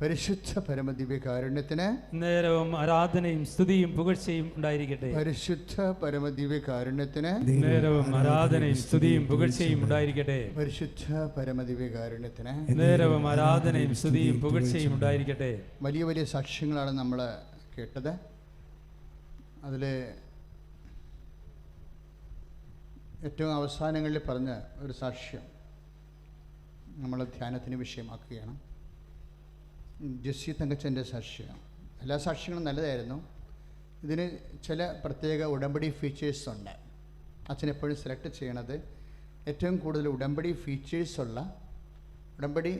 പരിശുദ്ധ പരമദിവ്യകാരുണ്യത്തിന് നേരവും ആരാധനയും സ്തുതിയും പുകഴ്ചയും ഉണ്ടായിരിക്കട്ടെ. പരിശുദ്ധ പരമദിവ്യകാരുണ്യത്തിന് നേരവും ആരാധനയും സ്തുതിയും പുകഴ്ചയും ഉണ്ടായിരിക്കട്ടെ. പരിശുദ്ധ പരമദിവ്യകാരുണ്യത്തിന് നേരവും ആരാധനയും സ്തുതിയും പുകഴ്ചയും ഉണ്ടായിരിക്കട്ടെ. വലിയ വലിയ സാക്ഷ്യങ്ങളാണ് നമ്മൾ കേട്ടത്. അതിൽ ഏറ്റവും അവസാനങ്ങളിൽ പറഞ്ഞ ഒരു സാക്ഷ്യം നമ്മൾ ധ്യാനത്തിന് വിഷയമാക്കുകയാണ്. ജെസ്സി തങ്കച്ചൻ്റെ സാക്ഷ്യം. എല്ലാ സാക്ഷ്യങ്ങളും നല്ലതായിരുന്നു. ഇതിന് ചില പ്രത്യേക ഉടമ്പടി ഫീച്ചേഴ്സ് ഉണ്ട്. അച്ഛൻ എപ്പോഴും സെലക്ട് ചെയ്യണത് ഏറ്റവും കൂടുതൽ ഉടമ്പടി ഫീച്ചേഴ്സുള്ള, ഉടമ്പടി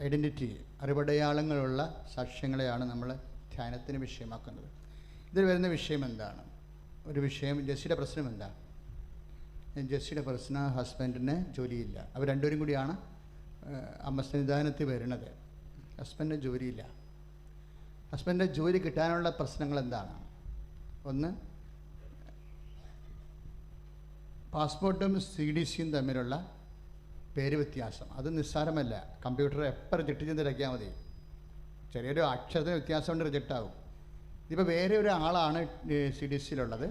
ഐഡൻറ്റിറ്റി, അറിവടയാളങ്ങളുള്ള സാക്ഷ്യങ്ങളെയാണ് നമ്മൾ ധ്യാനത്തിന് വിഷയമാക്കുന്നത്. ഇതിൽ വരുന്ന വിഷയം എന്താണ്? ഒരു വിഷയം, ജെസ്സിയുടെ പ്രശ്നം എന്താ? ജെസ്സിയുടെ പ്രശ്നം ഹസ്ബൻഡിന് ജോലിയില്ല. അവർ രണ്ടുപേരും കൂടിയാണ് അമ്മ സന്നിധാനത്തിൽ വരുന്നത്. ഹസ്ബൻഡിന് ജോലിയില്ല. ഹസ്ബൻഡിൻ്റെ ജോലി കിട്ടാനുള്ള പ്രശ്നങ്ങൾ എന്താണ്? ഒന്ന്, പാസ്പോർട്ടും CDCയും തമ്മിലുള്ള പേര് വ്യത്യാസം. അത് നിസ്സാരമല്ല. കമ്പ്യൂട്ടർ എപ്പോൾ റിജക്റ്റ് ചെയ്ത് തിരക്കിയാൽ മതി. ചെറിയൊരു അക്ഷരത്തിന് വ്യത്യാസം കൊണ്ട് റിജക്റ്റ് ആകും. ഇതിപ്പോൾ വേറെ ഒരാളാണ് CDCയിലുള്ളത്,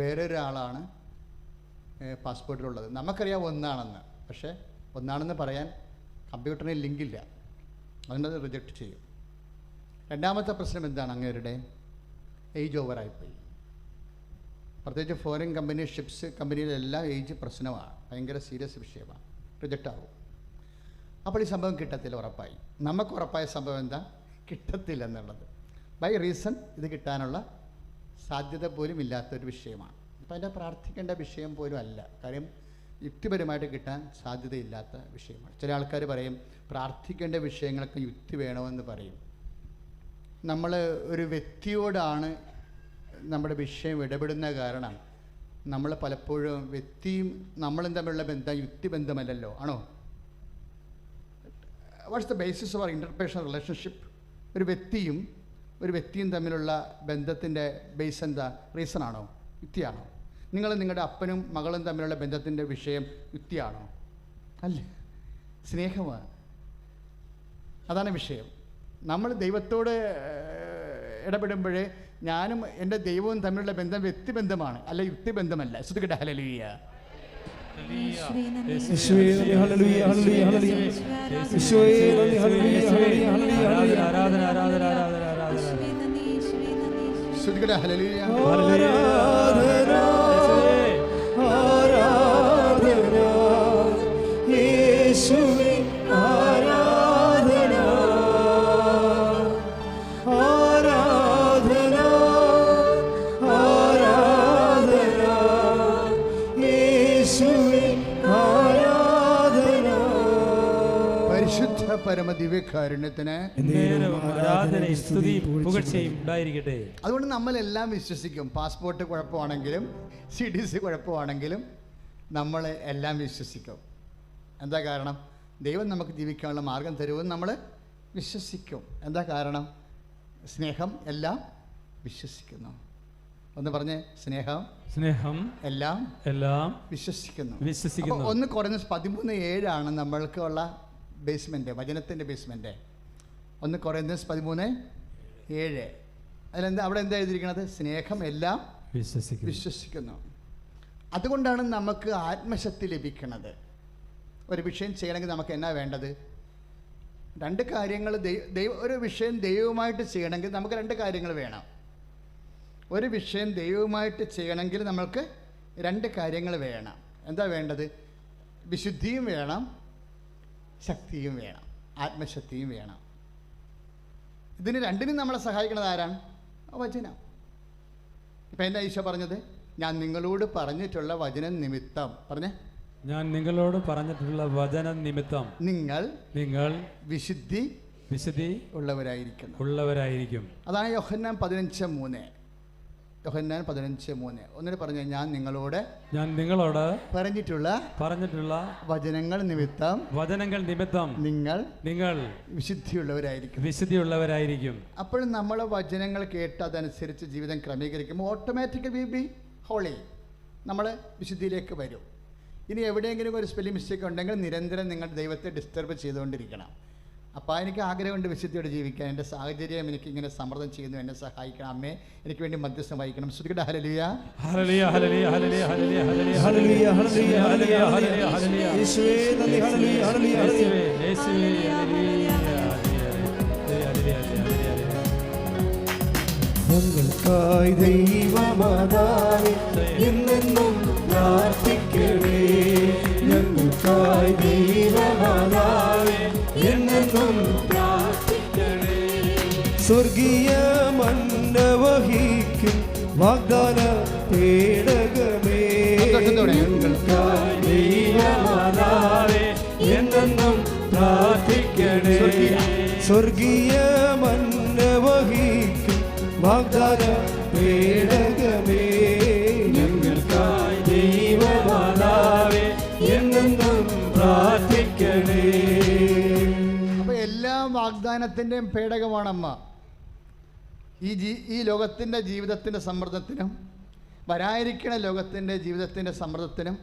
വേറെ ഒരാളാണ് പാസ്പോർട്ടിലുള്ളത്. നമുക്കറിയാം ഒന്നാണെന്ന്, പക്ഷേ ഒന്നാണെന്ന് പറയാൻ കമ്പ്യൂട്ടറിന് ലിങ്കില്ല, അതുകൊണ്ട് അത് റിജക്റ്റ് ചെയ്യും. രണ്ടാമത്തെ പ്രശ്നം എന്താണ്? അങ്ങേരുടെ ഏജ് ഓവറായിപ്പോയി. പ്രത്യേകിച്ച് ഫോറിൻ കമ്പനി, ഷിപ്സ് കമ്പനിയിലെല്ലാം ഏജ് പ്രശ്നമാണ്, ഭയങ്കര സീരിയസ് വിഷയമാണ്, റിജക്റ്റ് ആകും. അപ്പോൾ ഈ സംഭവം കിട്ടത്തില്ല, ഉറപ്പായി. നമുക്ക് ഉറപ്പായ സംഭവം എന്താ? കിട്ടത്തില്ല എന്നുള്ളത്. ബൈ റീസൺ ഇത് കിട്ടാനുള്ള സാധ്യത പോലും ഇല്ലാത്തൊരു വിഷയമാണ്. അപ്പോൾ അതിൻ്റെ പ്രാർത്ഥിക്കേണ്ട വിഷയം പോലും അല്ല. കാര്യം യുക്തിപരമായിട്ട് കിട്ടാൻ സാധ്യതയില്ലാത്ത വിഷയമാണ്. ചില ആൾക്കാർ പറയും പ്രാർത്ഥിക്കേണ്ട വിഷയങ്ങളൊക്കെ യുക്തി വേണമെന്ന് പറയും. നമ്മൾ ഒരു വ്യക്തിയോടാണ് നമ്മുടെ വിഷയം ഇടപെടുന്ന കാരണം നമ്മൾ പലപ്പോഴും വ്യക്തിയും നമ്മളും തമ്മിലുള്ള ബന്ധം യുക്തിബന്ധമല്ലല്ലോ, ആണോ? What's the basis of our interpersonal relationship? ഒരു വ്യക്തിയും തമ്മിലുള്ള ബന്ധത്തിൻ്റെ ബേസ് എന്താ? റീസൺ ആണോ? യുക്തിയാണോ? നിങ്ങളുടെ അപ്പനും മകളും തമ്മിലുള്ള ബന്ധത്തിൻ്റെ വിഷയം യുക്തിയാണോ? അല്ല, സ്നേഹമാണ്. അതാണ് വിഷയം. നമ്മൾ ദൈവത്തോട് ഇടപെടുമ്പോഴേ ഞാനും എൻ്റെ ദൈവവും തമ്മിലുള്ള ബന്ധം വ്യക്തിബന്ധമാണ്, അല്ല യുക്തിബന്ധമല്ല. ശ്രുതികട്ടെ ഹല്ലേലൂയ. ശ്രുതികട്ടെ ഹല്ലേലൂയ. പരിശുദ്ധ പരമദിവ്യകാരുണ്യത്തിന് ഉണ്ടായിരിക്കട്ടെ. അതുകൊണ്ട് നമ്മളെല്ലാം വിശ്വസിക്കും. പാസ്പോർട്ട് കുഴപ്പമാണെങ്കിലും CDC കുഴപ്പമാണെങ്കിലും നമ്മൾ എല്ലാം വിശ്വസിക്കും. എന്താ കാരണം? ദൈവം നമുക്ക് ജീവിക്കാനുള്ള മാർഗം തരുമെന്ന് നമ്മൾ വിശ്വസിക്കും. എന്താ കാരണം? സ്നേഹം എല്ലാം വിശ്വസിക്കുന്നു. ഒന്ന് പറഞ്ഞേ, സ്നേഹം എല്ലാം വിശ്വസിക്കുന്നു. 1 കൊരിന്ത്യർ 13:7 നമ്മൾക്കുള്ള ബേസ്മെൻറ്റ്, വചനത്തിൻ്റെ ബേസ്മെൻറ്റ്. 1 കൊരിന്ത്യർ 13:7. അതിലെന്താ, അവിടെ എന്താ എഴുതിയിരിക്കുന്നത്? സ്നേഹം എല്ലാം വിശ്വസിക്കുന്നു. അതുകൊണ്ടാണ് നമുക്ക് ആത്മശക്തി ലഭിക്കുന്നത്. ഒരു വിഷയം ചെയ്യണമെങ്കിൽ നമുക്ക് എന്നാ വേണ്ടത്? 2 കാര്യങ്ങൾ. ഒരു വിഷയം ദൈവമായിട്ട് ചെയ്യണമെങ്കിൽ നമുക്ക് 2 കാര്യങ്ങൾ വേണം. ഒരു വിഷയം ദൈവമായിട്ട് ചെയ്യണമെങ്കിൽ നമ്മൾക്ക് 2 കാര്യങ്ങൾ വേണം. എന്താ വേണ്ടത്? വിശുദ്ധിയും വേണം, ശക്തിയും വേണം, ആത്മശക്തിയും വേണം. ഇതിന് രണ്ടിനും നമ്മളെ സഹായിക്കുന്നത് ആരാണ്? വചനം. ഇപ്പം എന്താ ഈശോ പറഞ്ഞത്? ഞാൻ നിങ്ങളോട് പറഞ്ഞിട്ടുള്ള വചനം നിമിത്തം, പറഞ്ഞേ, ഞാൻ നിങ്ങളോട് പറഞ്ഞിട്ടുള്ള വചനം നിമിത്തം നിങ്ങൾ വിശുദ്ധി ഉള്ളവരായിരിക്കും. അതാണ് യോഹന്നാൻ 15:3. യോഹന്നാൻ 15:3 ഒന്നിന് പറഞ്ഞു, ഞാൻ നിങ്ങളോട് പറഞ്ഞിട്ടുള്ള വചനങ്ങൾ നിമിത്തം നിങ്ങൾ വിശുദ്ധിയുള്ളവരായിരിക്കും. അപ്പോഴും നമ്മൾ വചനങ്ങൾ കേട്ട് അതനുസരിച്ച് ജീവിതം ക്രമീകരിക്കുമ്പോൾ ഓട്ടോമാറ്റിക്കലി വി ബി ഹോളി, നമ്മൾ വിശുദ്ധിയിലേക്ക് വരും. ഇനി എവിടെയെങ്കിലും ഒരു സ്പെല്ലിംഗ് മിസ്റ്റേക്ക് ഉണ്ടെങ്കിൽ നിരന്തരം നിങ്ങൾ ദൈവത്തെ ഡിസ്റ്റർബ് ചെയ്തുകൊണ്ടിരിക്കണം. അപ്പോൾ എനിക്ക് ആഗ്രഹമുണ്ട് വിശുദ്ധിയോടെ ജീവിക്കാൻ. എൻ്റെ സാഹചര്യം എനിക്ക് ഇങ്ങനെ സമ്മർദ്ദം ചെയ്യുന്നു, എന്നെ സഹായിക്കണം അമ്മേ, എനിക്ക് വേണ്ടി മധ്യസ്ഥം വഹിക്കണം. ശ്രുതികട ഹല്ലേലൂയ ഹല്ലേലൂയ ഹല്ലേലൂയ ഹല്ലേലൂയ ഹല്ലേലൂയ ഹല്ലേലൂയ ഹല്ലേലൂയ ഹല്ലേലൂയ ഹല്ലേലൂയ ഹല്ലേലൂയ യേശുവേ നന്ദി ഹല്ലേലൂയ ഹല്ലേലൂയ യേശുവേ യേശുവേ ഹല്ലേലൂയ ഞങ്ങൾക്കായി ദൈവമാതാവേ എന്നെന്നും പ്രാർത്ഥിക്കണേ. ഞങ്ങൾക്കായി ദൈവമാതാവേ എന്നെന്നും പ്രാർത്ഥിക്കണേ. സ്വർഗീയ മന്നവഹിക്കും വാഗ്ദാന പേടകമേ. ഞങ്ങൾക്കായി ദൈവമാതാവേ എന്നെന്നും പ്രാർത്ഥിക്കണേ. സ്വർഗീയ മന്നവഹിക്കും വാഗ്ദാന പേടകമേ. ഞങ്ങൾക്കായി ദൈവമാതാവേ എന്നെന്നും പ്രാർത്ഥിക്കണേ. അപ്പോൾ എല്ലാ വാഗ്ദാനത്തിൻ്റെയും പേടകമാണമ്മ. ഈ ലോകത്തിൻ്റെ ജീവിതത്തിൻ്റെ സമ്മർദ്ദത്തിനും വരാതിരിക്കുന്ന ലോകത്തിൻ്റെ ജീവിതത്തിൻ്റെ സമ്മർദ്ദത്തിനും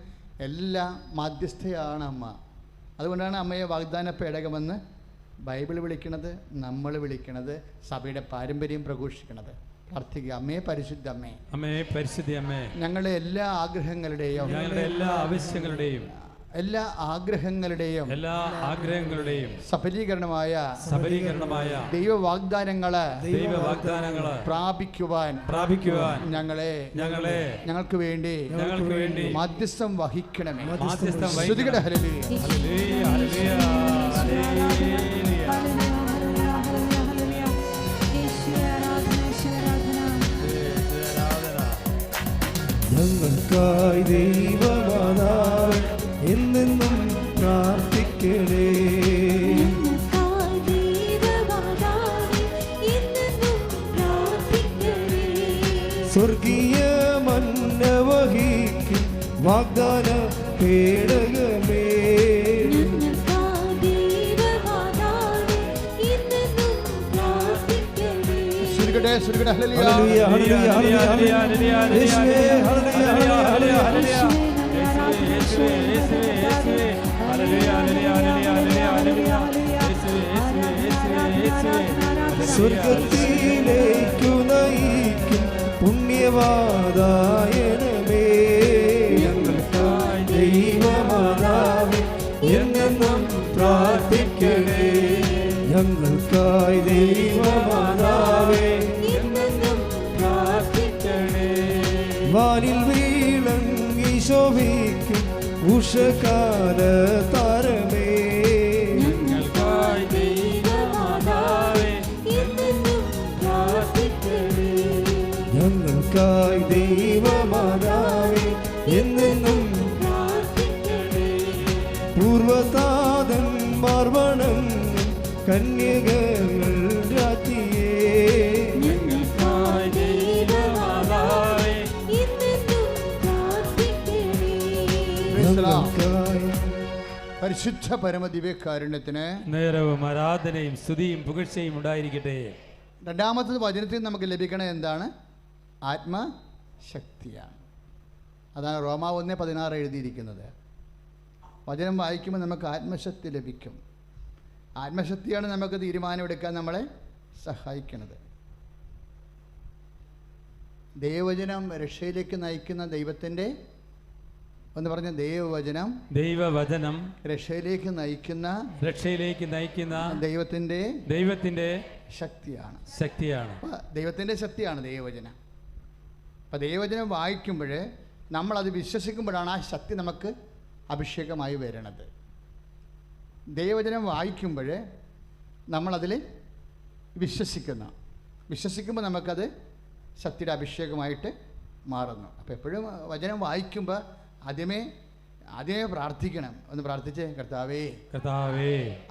എല്ലാം മാധ്യസ്ഥയാണ് അമ്മ. അതുകൊണ്ടാണ് അമ്മയെ വാഗ്ദാന പേടകമെന്ന് ബൈബിൾ വിളിക്കണത്, നമ്മൾ വിളിക്കണത്, സഭയുടെ പാരമ്പര്യം പ്രഘോഷിക്കണത്. പ്രാർത്ഥിക്കുക. അമ്മേ പരിശുദ്ധ അമ്മേ, അമ്മേ പരിശുദ്ധ അമ്മേ, ഞങ്ങളുടെ എല്ലാ ആഗ്രഹങ്ങളുടെയും ഞങ്ങളുടെ എല്ലാ ആവശ്യങ്ങളുടെയും എല്ലാ ആഗ്രഹങ്ങളുടെയും സഫലീകരണമായ ദൈവവാഗ്ദാനങ്ങള് പ്രാപിക്കുവാൻ ഞങ്ങൾക്ക് വേണ്ടി മധ്യസ്ഥം വഹിക്കണമേ. ശ്രുതികട ഹല്ലേലൂയ ഹല്ലേലൂയ ഹല്ലേലൂയ. ഞങ്ങൾക്കായി ദൈവമാതാവേ എന്നെന്നും പ്രാർത്ഥിക്കണേ. സ്വർഗീയ മന്നവഹിക്കും വാഗ്ദാന പേടകമേ. ശ്രുതികട ഹല്ലേലൂയ ഹല്ലേലൂയ ഹല്ലേലൂയ ഹല്ലേലൂയ യേശുവേ ഹല്ലേലൂയ ഹല്ലേലൂയ ഹല്ലേലൂയ സ്വർഗത്തിലേക്കു നയിക്കും പുണ്യവാദായനമേ. ഞങ്ങൾക്കായി ദൈവമാതാവേ എന്നെന്നും പ്രാർത്ഥിക്കണേ. ഞങ്ങൾക്കായി ദൈവമാതാവേ എന്നെന്നും പ്രാർത്ഥിക്കണേ. വാനിൽ വീളങ്ങി ശോഭിക്കും ഉഷകാല താരമേ. ഞങ്ങൾക്കായി ദൈവമാതാവേ എന്നെന്നും പ്രാർത്ഥിക്കണേ. ഞങ്ങൾക്കായി ദൈവമാതാവേ എന്നെന്നും പ്രാർത്ഥിക്കണേ. പൂർവതാതന്മാർ വണങ്ങും കന്യകകൾ രാജ്ഞിയേ. ഞങ്ങൾക്കായി ദൈവമാതാവേ എന്നെന്നും പ്രാർത്ഥിക്കണേ. ഞങ്ങൾക്കായി പരിശുദ്ധ പരമദിവ്യകാരുണ്യത്തിന് നേരവും ആരാധനയും സ്തുതിയും പുകഴ്ചയും ഉണ്ടായിരിക്കട്ടെ. രണ്ടാമത്തെ വചനത്തിൽ നമുക്ക് ലഭിക്കണ എന്താണ്? ആത്മശക്തിയാണ്. അതാണ് റോമാ 1:16 എഴുതിയിരിക്കുന്നത്. വചനം വായിക്കുമ്പോൾ നമുക്ക് ആത്മശക്തി ലഭിക്കും. ആത്മശക്തിയാണ് നമുക്ക് തീരുമാനമെടുക്കാൻ നമ്മളെ സഹായിക്കുന്നത്. ദൈവവചനം രക്ഷയിലേക്ക് നയിക്കുന്ന ദൈവത്തിൻ്റെ എന്ന് പറഞ്ഞ ദൈവവചനം രക്ഷയിലേക്ക് നയിക്കുന്ന ദൈവത്തിൻ്റെ ശക്തിയാണ്. ദൈവത്തിൻ്റെ ശക്തിയാണ് ദൈവവചനം. അപ്പോൾ ദൈവവചനം വായിക്കുമ്പോൾ നമ്മളത് വിശ്വസിക്കുമ്പോഴാണ് ആ ശക്തി നമുക്ക് അഭിഷേകമായി വരണത്. ദൈവവചനം വായിക്കുമ്പോൾ നമ്മളതിൽ വിശ്വസിക്കുമ്പോൾ നമുക്കത് ശക്തിയുടെ അഭിഷേകമായിട്ട് മാറുന്നു. അപ്പോൾ എപ്പോഴും വചനം വായിക്കുമ്പോൾ ആദ്യമേ പ്രാർത്ഥിക്കണം. ഒന്ന് പ്രാർത്ഥിച്ചേ. കർത്താവേ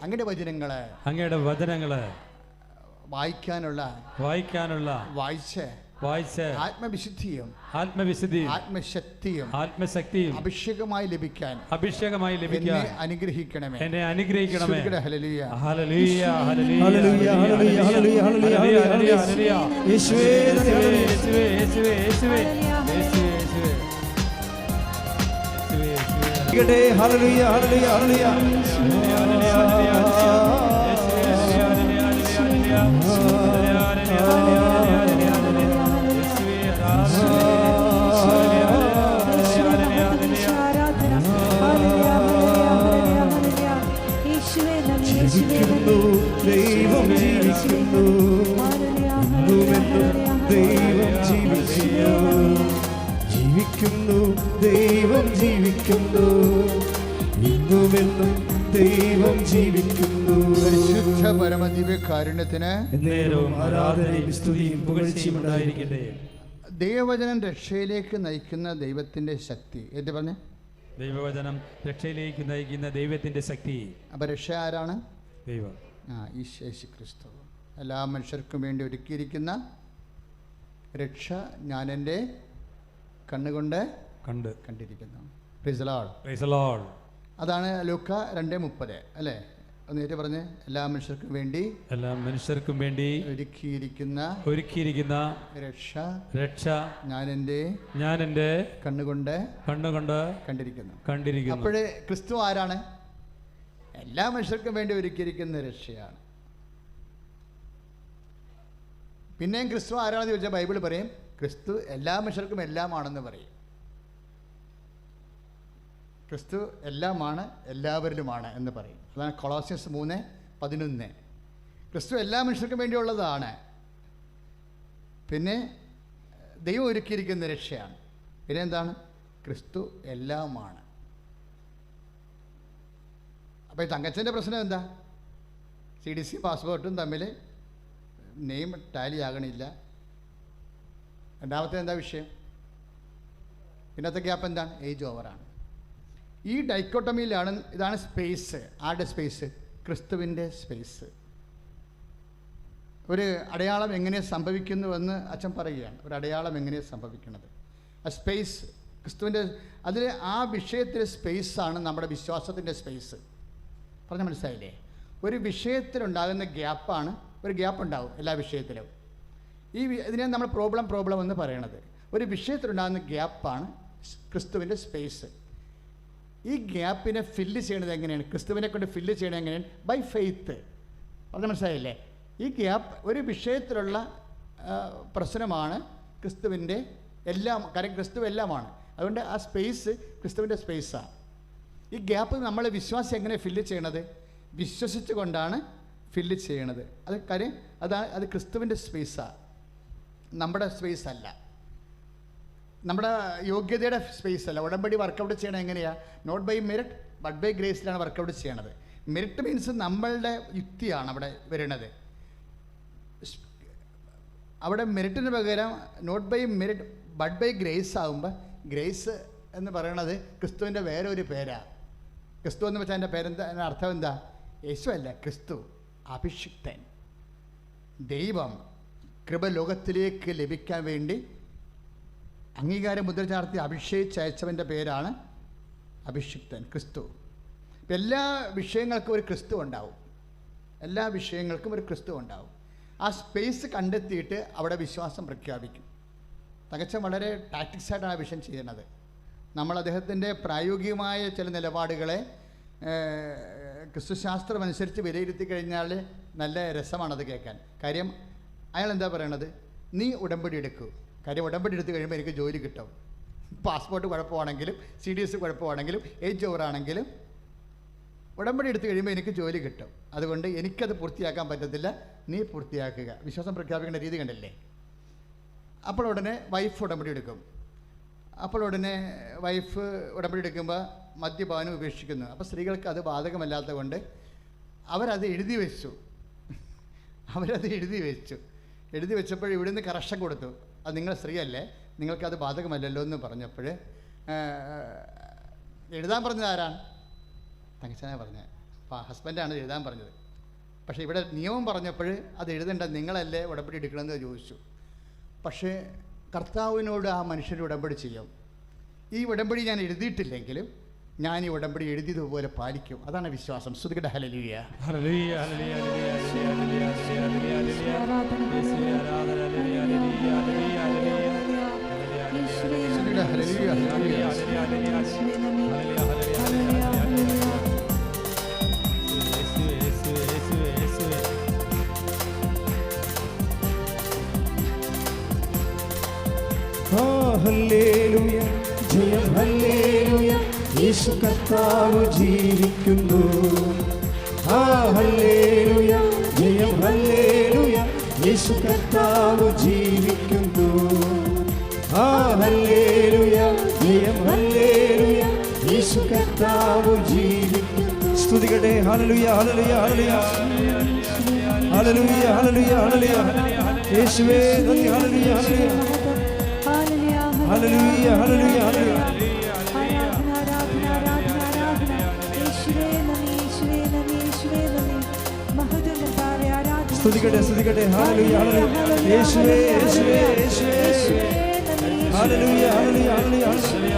അങ്ങയുടെ വചനങ്ങള് വായിക്കാനുള്ള വായിച്ച് ആത്മവിശുദ്ധിയും ആത്മശക്തിയും അഭിഷേകമായി ലഭിക്കാൻ എന്നെ അനുഗ്രഹിക്കണമേ. ഹല്ലേലൂയ ഹല്ലേലൂയ ഹല്ലേലൂയ ഹല്ലേലൂയ ഹല്ലേലൂയ ഹല്ലേലൂയ ഹല്ലേലൂയ യേശുവേ യേശുവേ യേശുവേ യേശുവേ ഹല്ലേലൂയ ഹല്ലേലൂയ ഹല്ലേലൂയ ജീവിക്കുന്നു ദൈവം ജീവിക്കുന്നു, ദൈവം ജീവിക്കുന്നു, ജീവിക്കുന്നു ദൈവം ജീവിക്കുന്നു, ഇന്നുമെന്നും ദൈവം ജീവിക്കുന്നു. പരിശുദ്ധ പരമദിവ്യ കാരുണ്യത്തിന് നേരവും ആരാധനയും സ്തുതിയും പുകഴ്ചയും ഉണ്ടായിരിക്കട്ടെ. ദൈവവചനം രക്ഷയിലേക്ക് നയിക്കുന്ന ദൈവത്തിന്റെ ശക്തി എന്ന് പറഞ്ഞേ. ദൈവവചനം രക്ഷയിലേക്ക് നയിക്കുന്ന ദൈവത്തിന്റെ ശക്തി. അപ്പൊ രക്ഷ ആരാണ്? ദൈവം. യേശു ക്രിസ്തു. എല്ലാ മനുഷ്യർക്കും വേണ്ടി ഒരുക്കിയിരിക്കുന്ന രക്ഷ ഞാൻ എൻ്റെ കണ്ണുകൊണ്ട് കണ്ടിരിക്കുന്നു. Praise the Lord. Praise the Lord. അതാണ് ലൂക്ക 2:30 അല്ലേ? ഒന്ന് നേരിട്ട് പറഞ്ഞ്, എല്ലാ മനുഷ്യർക്കും വേണ്ടി ഒരുക്കിയിരിക്കുന്ന രക്ഷ ഞാൻ എൻ്റെ കണ്ണുകൊണ്ട് കണ്ടിരിക്കുന്നു. അപ്പോഴേ ക്രിസ്തു ആരാണ്? എല്ലാ മനുഷ്യർക്കും വേണ്ടി ഒരുക്കിയിരിക്കുന്ന രക്ഷയാണ്. പിന്നെയും ക്രിസ്തു ആരാണെന്ന് ചോദിച്ചാൽ ബൈബിൾ പറയും ക്രിസ്തു എല്ലാ മനുഷ്യർക്കും എല്ലാമാണെന്ന് പറയും. ക്രിസ്തു എല്ലാമാണ്, എല്ലാവരിലുമാണ് എന്ന് പറയും. അതാണ് കൊളോസ്യൻസ് 3:11. ക്രിസ്തു എല്ലാ മനുഷ്യർക്കും വേണ്ടിയുള്ളതാണ്. പിന്നെ ദൈവം ഒരുക്കിയിരിക്കുന്ന രക്ഷയാണ്. പിന്നെ എന്താണ്? ക്രിസ്തു എല്ലാമാണ്. അപ്പോൾ ഈ തങ്കച്ചൻ്റെ പ്രശ്നം എന്താ? CDC പാസ്പോർട്ടും തമ്മിൽ നെയിം ടാലി ആകണില്ല. രണ്ടാമത്തെ എന്താ വിഷയം? പിന്നത്തെ ഗ്യാപ്പ് എന്താണ്? ഏജ് ഓവറാണ്. ഈ ഡൈക്കോട്ടമിയിലാണ്. ഇതാണ് സ്പേസ്. ആരുടെ സ്പേസ്? ക്രിസ്തുവിൻ്റെ സ്പേസ്. ഒരു അടയാളം എങ്ങനെ സംഭവിക്കുന്നുവെന്ന് അച്ഛൻ പറയുകയാണ്. ഒരു അടയാളം എങ്ങനെ സംഭവിക്കുന്നത്? ആ സ്പേസ് ക്രിസ്തുവിൻ്റെ, അതിൽ ആ വിഷയത്തിലെ സ്പേസാണ് നമ്മുടെ വിശ്വാസത്തിൻ്റെ സ്പേസ്. പറഞ്ഞാൽ മനസ്സിലായില്ലേ? ഒരു വിഷയത്തിലുണ്ടാകുന്ന ഗ്യാപ്പാണ്. ഒരു ഗ്യാപ്പ് ഉണ്ടാവും എല്ലാ വിഷയത്തിലും. ഇതിനെ നമ്മൾ പ്രോബ്ലം എന്ന് പറയണത്. ഒരു വിഷയത്തിലുണ്ടാകുന്ന ഗ്യാപ്പാണ് ക്രിസ്തുവിൻ്റെ സ്പേസ്. ഈ ഗ്യാപ്പിനെ ഫില്ല് ചെയ്യണത് എങ്ങനെയാണ്? ക്രിസ്തുവിനെ കൊണ്ട് ഫില്ല് ചെയ്യണത് എങ്ങനെയാണ്? By faith. പറഞ്ഞാൽ മനസ്സിലായില്ലേ? ഈ ഗ്യാപ്പ് ഒരു വിഷയത്തിലുള്ള പ്രശ്നമാണ് ക്രിസ്തുവിൻ്റെ എല്ലാം. കാര്യം ക്രിസ്തു എല്ലാമാണ്. അതുകൊണ്ട് ആ സ്പേസ് ക്രിസ്തുവിൻ്റെ സ്പേസാണ്. ഈ ഗ്യാപ്പ് നമ്മൾ വിശ്വാസം എങ്ങനെ ഫില്ല് ചെയ്യണത്? വിശ്വസിച്ച് കൊണ്ടാണ് ഫില്ല് ചെയ്യണത്. അത് കാര്യം അത് ക്രിസ്തുവിൻ്റെ സ്പേസാണ്, നമ്മുടെ സ്പേസ് അല്ല, നമ്മുടെ യോഗ്യതയുടെ സ്പേസ് അല്ല. ഉടമ്പടി വർക്കൗട്ട് ചെയ്യണത് എങ്ങനെയാണ്? Not by merit but by ഗ്രേസിലാണ് വർക്കൗട്ട് ചെയ്യണത്. മെറിറ്റ് മീൻസ് നമ്മളുടെ യുക്തിയാണ് അവിടെ വരുന്നത്. അവിടെ മെറിറ്റിന് പകരം not by merit but by grace ആകുമ്പോൾ, ഗ്രേസ് എന്ന് പറയണത് ക്രിസ്തുവിൻ്റെ വേറെ ഒരു പേരാണ്. ക്രിസ്തു എന്ന് വെച്ചാൽ എൻ്റെ പേരെന്താ? അതിൻ്റെ അർത്ഥം എന്താ? യേശു അല്ല, ക്രിസ്തു, അഭിഷിക്തൻ. ദൈവം കൃപ ലോകത്തിലേക്ക് ലഭിക്കാൻ വേണ്ടി അംഗീകാരം മുദ്ര ചാർത്തി അഭിഷേകിച്ചയച്ചവൻ്റെ പേരാണ് അഭിഷിക്തൻ, ക്രിസ്തു. എല്ലാ വിഷയങ്ങൾക്കും ഒരു ക്രിസ്തു ഉണ്ടാവും. എല്ലാ വിഷയങ്ങൾക്കും ഒരു ക്രിസ്തു ഉണ്ടാവും. ആ സ്പേസ് കണ്ടെത്തിയിട്ട് അവിടെ വിശ്വാസം പ്രഖ്യാപിക്കും. തികച്ചും വളരെ ടാക്ടിക്സായിട്ടാണ് ആ വിഷയം ചെയ്യുന്നത്. നമ്മൾ അദ്ദേഹത്തിൻ്റെ പ്രായോഗികമായ ചില നിലപാടുകളെ ക്രിസ്തുശാസ്ത്രം അനുസരിച്ച് വിലയിരുത്തി കഴിഞ്ഞാൽ നല്ല രസമാണത് കേൾക്കാൻ. കാര്യം അയാൾ എന്താ പറയണത്? നീ ഉടമ്പടി എടുക്കൂ. കാര്യം ഉടമ്പടി എടുത്ത് കഴിയുമ്പോൾ എനിക്ക് ജോലി കിട്ടും. പാസ്പോർട്ട് കുഴപ്പമാണെങ്കിലും CDS കുഴപ്പമാണെങ്കിലും ഏജ് ഓവറാണെങ്കിലും ഉടമ്പടി എടുത്ത് കഴിയുമ്പോൾ എനിക്ക് ജോലി കിട്ടും. അതുകൊണ്ട് എനിക്കത് പൂർത്തിയാക്കാൻ പറ്റത്തില്ല, നീ പൂർത്തിയാക്കുക. വിശ്വാസം പ്രഖ്യാപിക്കേണ്ട രീതി കണ്ടില്ലേ? അപ്പോൾ ഉടനെ വൈഫ് ഉടമ്പടി എടുക്കും. അപ്പോൾ ഉടനെ വൈഫ് ഉടമ്പടി എടുക്കുമ്പോൾ മദ്യപാനം ഉപേക്ഷിക്കുന്നു. അപ്പോൾ സ്ത്രീകൾക്ക് അത് ബാധകമല്ലാത്ത കൊണ്ട് അവരത് എഴുതി വെച്ചു. എഴുതി വെച്ചപ്പോൾ ഇവിടുന്ന് കറക്ഷൻ കൊടുത്തു. അത് നിങ്ങൾ സ്ത്രീയല്ലേ, നിങ്ങൾക്കത് ബാധകമല്ലല്ലോ എന്ന് പറഞ്ഞപ്പോൾ എഴുതാൻ പറഞ്ഞത് ആരാണ്? തങ്കച്ചനാണ് പറഞ്ഞത്. അപ്പോൾ ഹസ്ബൻഡാണ് എഴുതാൻ പറഞ്ഞത്. പക്ഷേ ഇവിടെ നിയമം പറഞ്ഞപ്പോൾ അത് എഴുതേണ്ട നിങ്ങളല്ലേ ഉടമ്പടി എടുക്കണമെന്ന് ചോദിച്ചു. പക്ഷേ കർത്താവിനോട് ആ മനുഷ്യൻ്റെ ഉടമ്പടി ചെയ്യും. ഈ ഉടമ്പടി ഞാൻ എഴുതിയിട്ടില്ലെങ്കിലും ഞാൻ ഈ ഉടമ്പടി എഴുതിയതുപോലെ പാലിക്കും. അതാണ് വിശ്വാസം. സ്തുതിക്കട്ടെ. ഹല്ലേലൂയ. ഹല്ലേലൂയ, ഹല്ലേലൂയ, ഹല്ലേലൂയ, ഹല്ലേലൂയ, ഹല്ലേലൂയ, ഹല്ലേലൂയ ജയം ഹല്ലേലൂയ യേശു കർത്താവ് ജീവിക്കുന്നു. ഹല്ലേലൂയ ജയം ഹല്ലേലൂയ യേശു കർത്താവ് ജീവിക്കുന്നു. ഹല്ലേലൂയ ജയം ഹല്ലേലൂയ യേശു കർത്താവ് ജീവിക്കുന്നു. സ്തുതിക്കട്ടെ. ഹല്ലേലൂയ ഹല്ലേലൂയ ഹല്ലേലൂയ ഹല്ലേലൂയ ഹല്ലേലൂയ ഹല്ലേലൂയ യേശുവേ നന്ദി. ഹല്ലേലൂയ ഹല്ലേലൂയ ഹല്ലേലൂയ ഹല്ലേലൂയ ഹല്ലേലൂയ സ്തുതിക്കട്ടെ സ്തുതിക്കട്ടെ. ഹല്ലേലൂയ ഹല്ലേലൂയ യേശുവേ യേശുവേ യേശുവേ ഹല്ലേലൂയ ഹല്ലേലൂയ ഹല്ലേലൂയ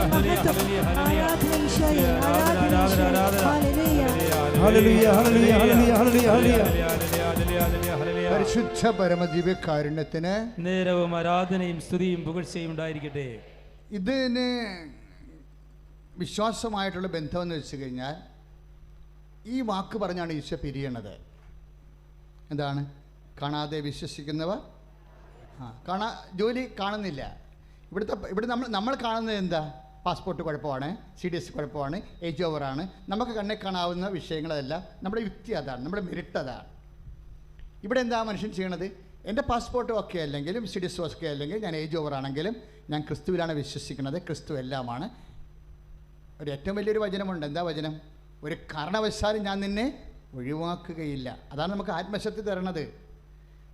ഹല്ലേലൂയ ഹല്ലേലൂയ ഹല്ലേലൂയ ഹല്ലേലൂയ. പരിശുദ്ധ പരമദിവ്യകാരുണ്യത്തിന് നേരവും ആരാധനയും സ്തുതിയും പുകഴ്ചയും ഉണ്ടായിരിക്കട്ടെ. ഇതിന് വിശ്വാസമായിട്ടുള്ള ബന്ധമെന്ന് വെച്ച് കഴിഞ്ഞാൽ ഈ വാക്ക് പറഞ്ഞാണ് ഈശോ പിരിയണത്. എന്താണ്? കാണാതെ വിശ്വസിക്കുന്നവർ ജോലി കാണുന്നില്ല. ഇവിടെ നമ്മൾ കാണുന്നത് എന്താ? പാസ്പോർട്ട് കുഴപ്പമാണ്, CDS കുഴപ്പമാണ്, ഏജ് ഓവറാണ്. നമുക്ക് കണ്ണെ കാണാവുന്ന വിഷയങ്ങളെല്ലാം നമ്മുടെ യുക്തി അതാണ്, നമ്മുടെ മെരിറ്റ് അതാണ്. ഇവിടെ എന്താ മനുഷ്യൻ ചെയ്യണത്? എൻ്റെ പാസ്പോർട്ട് ഒക്കെ അല്ലെങ്കിലും CDS ഒക്കെ അല്ലെങ്കിൽ ഞാൻ ഏജ് ഓവറാണെങ്കിലും ഞാൻ ക്രിസ്തുവിലാണ് വിശ്വസിക്കുന്നത്, ക്രിസ്തു എല്ലാമാണ്. ഒരു ഏറ്റവും വലിയൊരു വചനമുണ്ട്. എന്താ വചനം? ഒരു കാരണവശാലും ഞാൻ നിന്നെ ഒഴിവാക്കുകയില്ല. അതാണ് നമുക്ക് ആത്മശക്തി തരണത്.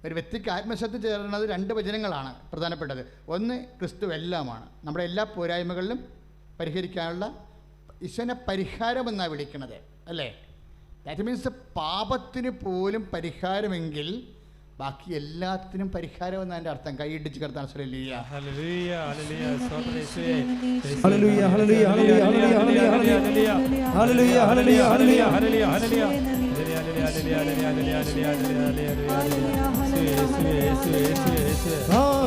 ഒരു വ്യക്തിക്ക് ആത്മശക്തി തരുന്നത് 2 വചനങ്ങളാണ് പ്രധാനപ്പെട്ടത്. ഒന്ന്, ക്രിസ്തു എല്ലാമാണ്, നമ്മുടെ എല്ലാ പോരായ്മകളിലും പരിഹരിക്കാനുള്ള ഈശ്വരനെ പരിഹാരമെന്നാണ് വിളിക്കുന്നത്, അല്ലേ? ദാറ്റ് മീൻസ് പാപത്തിന് പോലും പരിഹാരമെങ്കിൽ ബാക്കി എല്ലാത്തിനും പരിഹാരമെന്നാണ് എൻ്റെ അർത്ഥം. കൈയിടിച്ച് കിടത്താൻ ഹല്ലേലൂയ ഹല്ലേലൂയ സ്തോത്രം യേശുവേ. ഹല്ലേലൂയ ഹല്ലേലൂയ ഹല്ലേലൂയ ഹല്ലേലൂയ ഹല്ലേലൂയ ഹല്ലേലൂയ ഹല്ലേലൂയ ഹല്ലേലൂയ ഹല്ലേലൂയ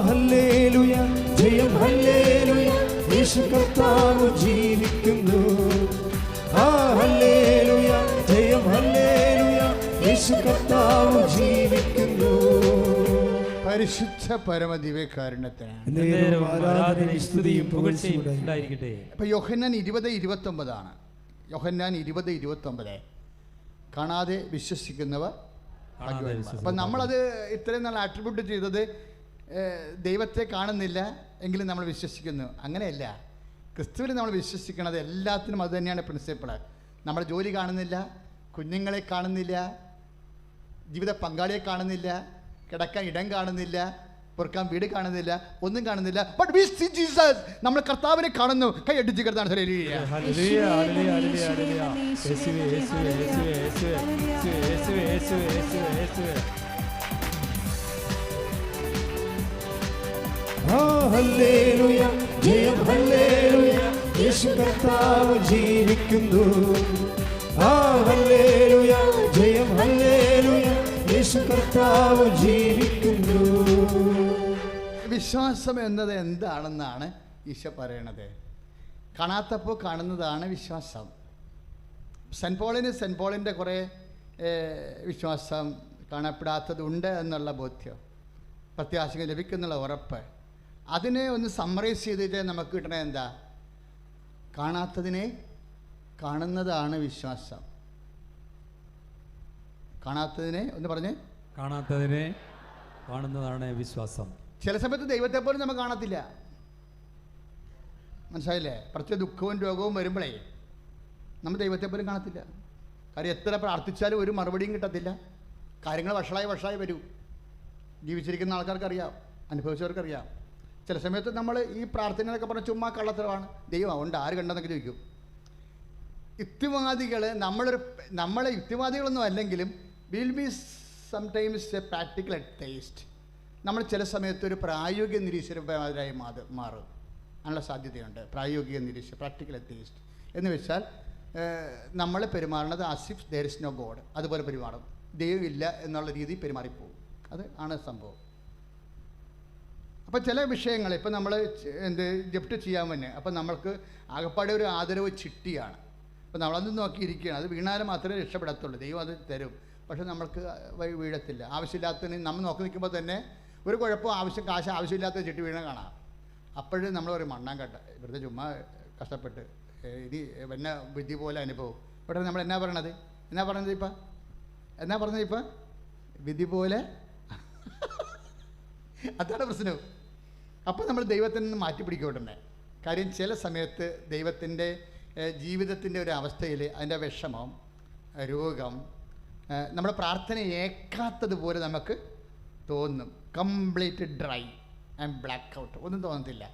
ഹല്ലേലൂയ ജയം ഹല്ലേലൂയ യേശു കർത്താവ് ജീവിക്കുന്നു. ഹല്ലേലൂയ ജയം ഹല്ലേലൂയ യേശു കർത്താവ് ജീവിക്കുന്നു. പരിശുദ്ധ പരമദിവ്യകാരുണ്യത്തിന് സ്തുതിയും പുകഴ്ചയും ഉണ്ടായിരിക്കട്ടെ. ഇപ്പം യോഹന്നാൻ 20:29 യോഹന്നാൻ 20:29 കാണാതെ വിശ്വസിക്കുന്നവർ. അപ്പം നമ്മളത് ഇത്രയും നാൾ ആട്രിബ്യൂട്ട് ചെയ്തത് ദൈവത്തെ കാണുന്നില്ല എങ്കിലും നമ്മൾ വിശ്വസിക്കുന്നു. അങ്ങനെയല്ല. ക്രിസ്തുവിൽ നമ്മൾ വിശ്വസിക്കുന്നത് എല്ലാത്തിനും അത് തന്നെയാണ് പ്രിൻസിപ്പിൾ. നമ്മുടെ ജോലി കാണുന്നില്ല, കുഞ്ഞുങ്ങളെ കാണുന്നില്ല, ജീവിത പങ്കാളിയെ കാണുന്നില്ല, കിടക്കാൻ ഇടം കാണുന്നില്ല, പൊറുക്കാൻ വീട് കാണുന്നില്ല, ഒന്നും കാണുന്നില്ല. But we see Jesus. നമ്മൾ കർത്താവിനെ കാണുന്നു. കൈ അടിച്ച് കിടന്നാണ്. ഹല്ലേലൂയ ജയം ഹല്ലേലൂയ യേശു കർത്താവ് ജീവിക്കുന്നു. ഹല്ലേലൂയ ജയം ഹല്ലേലൂയ യേശു കർത്താവ് ജീവിക്കുന്നു. വിശ്വാസം എന്നത് എന്താണെന്നാണ് ഈശോ പറയണത്. കാണാത്തപ്പോൾ കാണുന്നതാണ് വിശ്വാസം. സെൻറ്റ് പോളിൻ്റെ കുറേ വിശ്വാസം കാണപ്പെടാത്തതുണ്ട് എന്നുള്ള ബോധ്യം, പ്രത്യാശകൾ ലഭിക്കുന്നുള്ള ഉറപ്പ്, അതിനെ ഒന്ന് സമ്മറൈസ് ചെയ്തിട്ട് നമുക്ക് കിട്ടണത് എന്താ? കാണാത്തതിനെ കാണുന്നതാണ് വിശ്വാസം. കാണാത്തതിനെ ഒന്ന് പറഞ്ഞ്, കാണാത്തതിനെ കാണുന്നതാണ് വിശ്വാസം. ചില സമയത്ത് ദൈവത്തെ പോലും നമുക്ക് കാണത്തില്ല. മനസ്സിലായില്ലേ? പ്രത്യേക ദുഃഖവും രോഗവും വരുമ്പോഴേ നമ്മൾ ദൈവത്തെ പോലും കാണത്തില്ല. കാര്യം എത്ര പ്രാർത്ഥിച്ചാലും ഒരു മറുപടിയും കിട്ടത്തില്ല. കാര്യങ്ങൾ വഷളായി വരൂ. ജീവിച്ചിരിക്കുന്ന ആൾക്കാർക്കറിയാം, അനുഭവിച്ചവർക്കറിയാം. ചില സമയത്ത് നമ്മൾ ഈ പ്രാർത്ഥനയൊക്കെ പറഞ്ഞാൽ ചുമ്മാ കള്ളത്തരമാണ്. ദൈവം ഉണ്ട്, ആര് കണ്ടെന്നൊക്കെ ചോദിക്കും. യുക്തിവാദികൾ നമ്മളെ യുക്തിവാദികളൊന്നും അല്ലെങ്കിലും will be sometimes A practical taste. നമ്മൾ ചില സമയത്ത് ഒരു പ്രായോഗിക നിരീശ്വരന്മാരായി മാറും. അതിനുള്ള സാധ്യതയുണ്ട്. പ്രായോഗിക നിരീശ്വരം, പ്രാക്ടിക്കൽ ടേസ്റ്റ് എന്ന് വെച്ചാൽ നമ്മൾ പെരുമാറുന്നത് as if there is no God, അതുപോലെ പെരുമാറും. ദൈവമില്ല എന്നുള്ള രീതി പെരുമാറിപ്പോകും. അത് ആണ് സംഭവം. അപ്പോൾ ചില വിഷയങ്ങൾ ഇപ്പം നമ്മൾ ജപ്റ്റ് ചെയ്യാൻ തന്നെ, അപ്പം നമ്മൾക്ക് ആകപ്പാടെ ഒരു ആദരവ് ചിട്ടിയാണ്. അപ്പം നമ്മളത് നോക്കിയിരിക്കുകയാണ്. അത് വീണാലും മാത്രമേ രക്ഷപ്പെടത്തുള്ളൂ. ദൈവം അത് തരും, പക്ഷെ നമ്മൾക്ക് വീഴത്തില്ല. ആവശ്യമില്ലാത്തതിന് നമ്മൾ നോക്കി നിൽക്കുമ്പോൾ തന്നെ ഒരു കുഴപ്പം കാശ് ആവശ്യമില്ലാത്ത ചിട്ടി വീണ കാണാം. അപ്പോഴും നമ്മൾ ഒരു മണ്ണാങ്കട്ട വെറുതെ ചുമ്മാ കഷ്ടപ്പെട്ട് ഇനി പിന്നെ വിധി പോലെ അനുഭവം. ഇവിടെ നമ്മൾ എന്നാ പറഞ്ഞത് ഇപ്പം വിധി പോലെ അതാണ് പ്രശ്നം. അപ്പോൾ നമ്മൾ ദൈവത്തിൽ നിന്ന് മാറ്റിപ്പിടിക്കോട്ടെ. കാര്യം ചില സമയത്ത് ദൈവത്തിൻ്റെ ജീവിതത്തിൻ്റെ ഒരു അവസ്ഥയിൽ അതിൻ്റെ വിഷമം, രോഗം, നമ്മുടെ പ്രാർത്ഥന ഏക്കാത്തതുപോലെ നമുക്ക് തോന്നും. Complete dry and black out, ഒന്നും തോന്നത്തില്ല.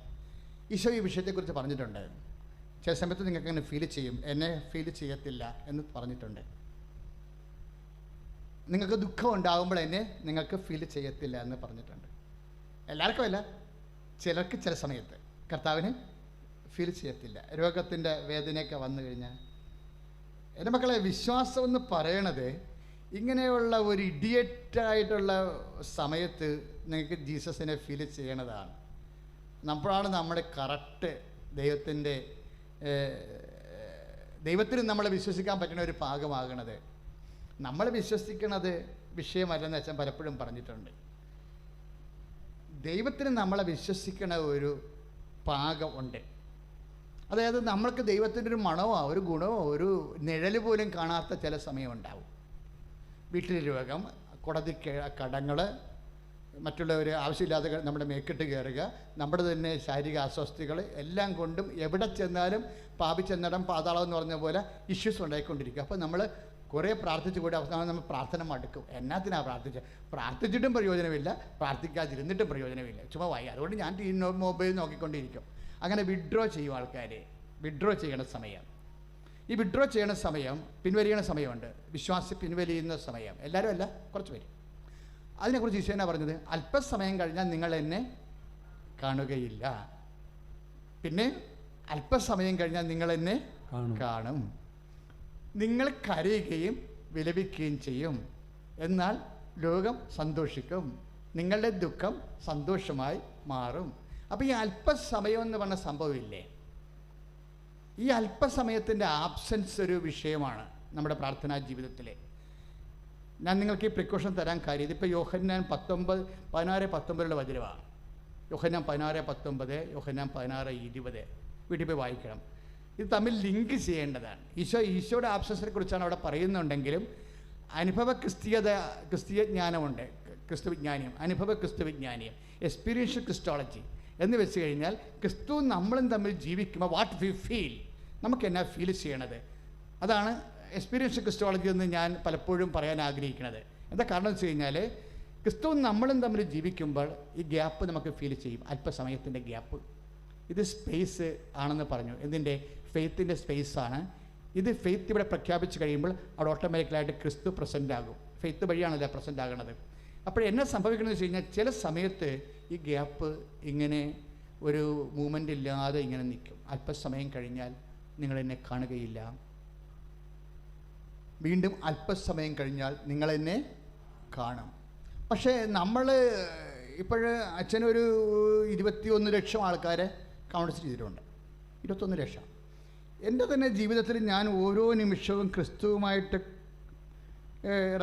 ഈശോ ഈ വിഷയത്തെക്കുറിച്ച് പറഞ്ഞിട്ടുണ്ട്. ചില സമയത്ത് നിങ്ങൾക്ക് അങ്ങനെ ഫീൽ ചെയ്യും, എന്നെ ഫീൽ ചെയ്യത്തില്ല എന്ന് പറഞ്ഞിട്ടുണ്ട്. നിങ്ങൾക്ക് ദുഃഖം ഉണ്ടാകുമ്പോൾ എന്നെ നിങ്ങൾക്ക് ഫീൽ ചെയ്യത്തില്ല എന്ന് പറഞ്ഞിട്ടുണ്ട്. എല്ലാവർക്കും അല്ല, ചിലർക്ക് ചില സമയത്ത് കർത്താവിന് ഫീൽ ചെയ്യത്തില്ല. രോഗത്തിൻ്റെ വേദനയൊക്കെ വന്നു കഴിഞ്ഞാൽ എൻ്റെ മക്കളെ, വിശ്വാസം എന്ന് പറയണത് ഇങ്ങനെയുള്ള ഒരു ഇഡിയറ്റായിട്ടുള്ള സമയത്ത് നിങ്ങൾക്ക് ജീസസിനെ ഫീൽ ചെയ്യണതാണ്. നമ്മളാണ് നമ്മുടെ കറക്റ്റ് ദൈവത്തിന് നമ്മളെ വിശ്വസിക്കാൻ പറ്റുന്ന ഒരു പാകമാകണത്. നമ്മൾ വിശ്വസിക്കണത് വിഷയമല്ലെന്ന് അച്ഛൻ പലപ്പോഴും പറഞ്ഞിട്ടുണ്ട്. ദൈവത്തിന് നമ്മളെ വിശ്വസിക്കണ ഒരു പാകം ഉണ്ട്. അതായത് നമ്മൾക്ക് ദൈവത്തിൻ്റെ ഒരു മണമോ ഒരു ഗുണമോ ഒരു നിഴൽ പോലും കാണാത്ത ചില സമയമുണ്ടാവും. വീട്ടിൽ രോഗം, കോടതി കടങ്ങൾ, മറ്റുള്ളവർ ആവശ്യമില്ലാതെ നമ്മുടെ മേക്കിട്ട് കയറുക, നമ്മുടെ തന്നെ ശാരീരിക അസ്വസ്ഥതകൾ എല്ലാം കൊണ്ടും എവിടെ ചെന്നാലും പാപിച്ചെന്നിടം പാതാളം എന്ന് പറഞ്ഞ പോലെ ഇഷ്യൂസ് ഉണ്ടായിക്കൊണ്ടിരിക്കുക. അപ്പോൾ നമ്മൾ കുറേ പ്രാർത്ഥിച്ച് കൂടി അവസാനം നമ്മൾ പ്രാർത്ഥന മടുക്കും. എന്നാത്തിനാണ് പ്രാർത്ഥിച്ചിട്ടും പ്രയോജനമില്ല, പ്രാർത്ഥിക്കാതിരുന്നിട്ടും പ്രയോജനമില്ല, ചുമ്മാ വായി. അതുകൊണ്ട് ഞാൻ മൊബൈൽ നോക്കിക്കൊണ്ടിരിക്കും. അങ്ങനെ വിഡ്രോ ചെയ്യും ആൾക്കാർ. വിഡ്രോ ചെയ്യണ സമയം, ഈ വിഡ്രോ ചെയ്യണ സമയം, പിൻവലിയണ സമയമുണ്ട്. വിശ്വാസി പിൻവലിയുന്ന സമയം, എല്ലാവരും അല്ല, കുറച്ച് പേര്. അതിനെക്കുറിച്ച് ഈശോ എന്നാ പറഞ്ഞത്? അല്പസമയം കഴിഞ്ഞാൽ നിങ്ങൾ എന്നെ കാണുകയില്ല, പിന്നെ അല്പസമയം കഴിഞ്ഞാൽ നിങ്ങൾ എന്നെ കാണും. നിങ്ങൾ കരയുകയും വിലപിക്കുകയും ചെയ്യും, എന്നാൽ ലോകം സന്തോഷിക്കും. നിങ്ങളുടെ ദുഃഖം സന്തോഷമായി മാറും. അപ്പോൾ ഈ അല്പസമയം എന്ന് പറഞ്ഞ സംഭവമില്ലേ, ഈ അല്പസമയത്തിൻ്റെ ആബ്സെൻസ് ഒരു വിഷയമാണ് നമ്മുടെ പ്രാർത്ഥനാ ജീവിതത്തിൽ. ഞാൻ നിങ്ങൾക്ക് ഈ പ്രിക്കോഷൻ തരാൻ കാര്യം, ഇതിപ്പോൾ യോഹന്നാൻ 16:19 വചനമാണ്. യോഹന്നാൻ 16:19, യോഹന്നാൻ 16:20 വീട്ടിൽ പോയി വായിക്കണം. ഇത് തമ്മിൽ ലിങ്ക് ചെയ്യേണ്ടതാണ്. ഈശോയുടെ ആബ്സൻസിനെ കുറിച്ചാണ് അവിടെ പറയുന്നുണ്ടെങ്കിലും അനുഭവ ക്രിസ്തീയ ജ്ഞാനമുണ്ട്, ക്രിസ്തുവിജ്ഞാനിയം, അനുഭവ ക്രിസ്തുവിജ്ഞാനിയം, എക്സ്പീരിയൻഷ്യൽ ക്രിസ്റ്റോളജി എന്ന് വെച്ച് കഴിഞ്ഞാൽ ക്രിസ്തു നമ്മളും തമ്മിൽ ജീവിക്കുമ്പോൾ വാട്ട് വി ഫീൽ, നമുക്ക് എന്നാ ഫീൽ ചെയ്യണത്, അതാണ് എക്സ്പീരിയൻഷ്യൽ ക്രിസ്റ്റോളജി എന്ന് ഞാൻ പലപ്പോഴും പറയാൻ ആഗ്രഹിക്കുന്നത്. എന്താ കാരണം എന്ന് വെച്ച് കഴിഞ്ഞാൽ ക്രിസ്തുവും നമ്മളും തമ്മിൽ ജീവിക്കുമ്പോൾ ഈ ഗ്യാപ്പ് നമുക്ക് ഫീൽ ചെയ്യും, അല്പസമയത്തിൻ്റെ ഗ്യാപ്പ്. ഇത് സ്പേസ് ആണെന്ന് പറഞ്ഞു. എന്തിൻ്റെ? ഫെയ്ത്തിൻ്റെ സ്പേസാണ് ഇത്. ഫെയ്ത്ത് ഇവിടെ പ്രഖ്യാപിച്ച് കഴിയുമ്പോൾ അവിടെ ഓട്ടോമാറ്റിക്കലായിട്ട് ക്രിസ്തു പ്രസൻ്റ് ആകും. ഫെയ്ത്ത് വഴിയാണല്ലോ പ്രസൻ്റ് ആകുന്നത്. അപ്പോൾ എന്നെ സംഭവിക്കണമെന്ന് വെച്ച് കഴിഞ്ഞാൽ ചില സമയത്ത് ഈ ഗ്യാപ്പ് ഇങ്ങനെ ഒരു മൂവ്മെൻ്റ് ഇല്ലാതെ ഇങ്ങനെ നിൽക്കും. അല്പസമയം കഴിഞ്ഞാൽ നിങ്ങളെന്നെ കാണുകയില്ല, വീണ്ടും അല്പസമയം കഴിഞ്ഞാൽ നിങ്ങളെന്നെ കാണും. പക്ഷേ നമ്മൾ ഇപ്പോഴ് അച്ഛനൊരു 21 ലക്ഷം ആൾക്കാരെ കൗൺസിൽ ചെയ്തിട്ടുണ്ട്. 21 ലക്ഷം. എൻ്റെ തന്നെ ജീവിതത്തിൽ ഞാൻ ഓരോ നിമിഷവും ക്രിസ്തുവുമായിട്ട്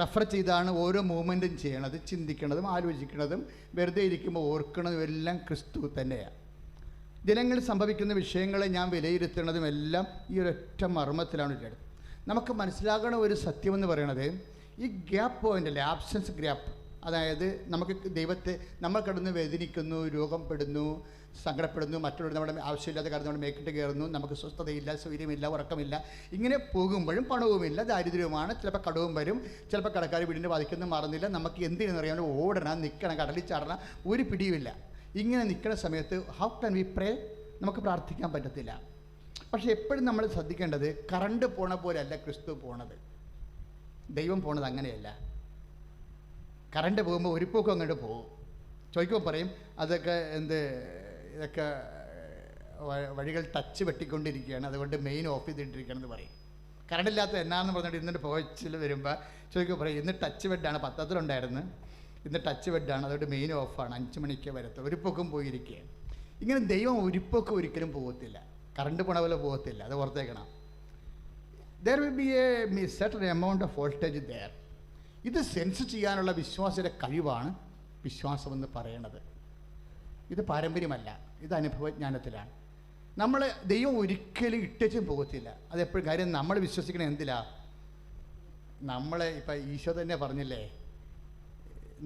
റെഫർ ചെയ്താണ് ഓരോ മൂവ്മെൻറ്റും ചെയ്യണത്, ചിന്തിക്കണതും ആലോചിക്കുന്നതും വെറുതെ ഇരിക്കുമ്പോൾ ഓർക്കുന്നതും എല്ലാം ക്രിസ്തു തന്നെയാണ്. ദിനങ്ങളിൽ സംഭവിക്കുന്ന വിഷയങ്ങളെ ഞാൻ വിലയിരുത്തുന്നതും എല്ലാം ഈ ഒരൊറ്റ മർമ്മത്തിലാണ് ഉള്ളത്. നമുക്ക് മനസ്സിലാകണ ഒരു സത്യമെന്ന് പറയണത് ഈ ഗ്യാപ്പ് പോയിൻ്റല്ലേ, ആബ്സെൻസ് ഗ്യാപ്പ്. അതായത് നമുക്ക് ദൈവത്തെ നമ്മൾ കിടന്ന് വേദനിക്കുന്നു, രോഗപ്പെടുന്നു, സങ്കടപ്പെടുന്നു, മറ്റുള്ളവർ നമ്മുടെ ആവശ്യമില്ലാത്ത കാര്യം നമ്മുടെ മേക്കിട്ട് കയറുന്നു, നമുക്ക് സ്വസ്ഥതയില്ല, സൗകര്യമില്ല, ഉറക്കമില്ല, ഇങ്ങനെ പോകുമ്പോഴും പണവുമില്ല, ദാരിദ്ര്യവുമാണ്, ചിലപ്പോൾ കടവും വരും, ചിലപ്പോൾ കടക്കാർ വീടിൻ്റെ ബാധിക്കുന്നു മാറുന്നില്ല, നമുക്ക് എന്തിനെന്ന് അറിയാമല്ലോ, ഓടണം, നിൽക്കണം, കടലിൽ ചാടണം, ഒരു പിടിയുമില്ല. ഇങ്ങനെ നിൽക്കുന്ന സമയത്ത് ഹൗ ക്യാൻ വി പ്രേ? നമുക്ക് പ്രാർത്ഥിക്കാൻ പറ്റത്തില്ല. പക്ഷേ എപ്പോഴും നമ്മൾ ശ്രദ്ധിക്കേണ്ടത് കറണ്ട് പോണ പോലെ അല്ല ക്രിസ്തു പോണത്, ദൈവം പോണത് അങ്ങനെയല്ല. കറണ്ട് പോകുമ്പോൾ ഒരു പോക്കും അങ്ങോട്ട് പോകും. ചോദിക്കുമ്പോൾ പറയും അതൊക്കെ ഇതൊക്കെ വഴികൾ ടച്ച് വെട്ടിക്കൊണ്ടിരിക്കുകയാണ്, അതുകൊണ്ട് മെയിൻ ഓഫ് ചെയ്തിട്ടിരിക്കുകയാണെന്ന് പറയും. കറണ്ടില്ലാത്ത എന്നാണെന്ന് പറഞ്ഞിട്ട് ഇന്നിട്ട് പോയിച്ചിൽ വരുമ്പോൾ ചോദിക്കുമ്പോൾ പറയും ഇന്ന് ടച്ച് ബെഡാണ്, പത്രത്തിലുണ്ടായിരുന്നു, ഇന്ന് ടച്ച് ബെഡാണ്, അതുകൊണ്ട് മെയിൻ ഓഫാണ്, 5 മണിക്ക് വരത്ത്, ഒരു പോക്കും പോയിരിക്കുകയാണ്. ഇങ്ങനെ ദൈവം ഒരു പോക്കും ഒരിക്കലും പോകത്തില്ല, കറണ്ട് പോണ പോലെ പോകത്തില്ല, അത് ഓർത്തേക്കണം. There will be a certain amount of voltage there. ഇത് സെൻസ് ചെയ്യാനുള്ള വിശ്വാസയുടെ കഴിവാണ് വിശ്വാസമെന്ന് പറയണത്. ഇത് പാരമ്പര്യമല്ല. ഇത് അനുഭവജ്ഞാനത്തിലാണ്. നമ്മൾ ദൈവം ഒരിക്കലും ഇട്ടേച്ചും പോകത്തില്ല. അതെപ്പോഴും കാര്യം നമ്മൾ വിശ്വസിക്കണ എന്തിലാ? നമ്മൾ ഇപ്പം ഈശോ തന്നെ പറഞ്ഞില്ലേ,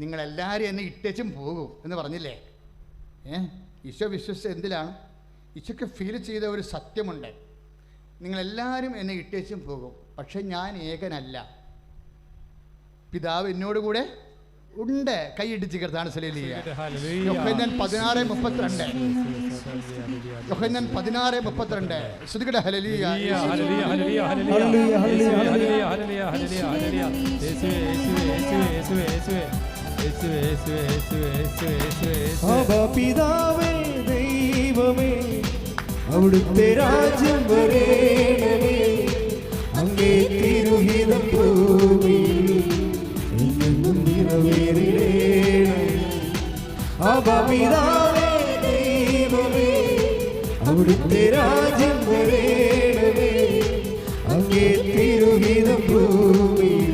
നിങ്ങളെല്ലാവരും എന്നെ ഇട്ടേച്ചും പോകും എന്ന് പറഞ്ഞില്ലേ. ഈശോ വിശ്വസിച്ച എന്തിലാണ്? ഈശോയ്ക്ക് ഫീൽ ചെയ്ത ഒരു സത്യമുണ്ട്, നിങ്ങളെല്ലാവരും എന്നെ ഇട്ടേച്ചും പോകും, പക്ഷെ ഞാൻ ഏകനല്ല, പിതാവ് എന്നോട് കൂടെ ഉണ്ട്. കൈയിടിച്ച് കർത്താൻ യോഹന്നാൻ 16:32. യോഹന്നാൻ 16:32. ശ്രുതികട ഹല്ലേലൂയ. പിതാവേ ദൈവമേ അവിടുത്തെ രാജ്യം വരേണമേ, അങ്ങേ തിരുഹിതം ഭൂമിയിൽ എന്നും നിറവേറിടേണമേ. പിതാവേ ദൈവമേ അവിടുത്തെ രാജ്യം വരേണമേ, അങ്ങേ തിരുഹിതം ഭൂമിയിൽ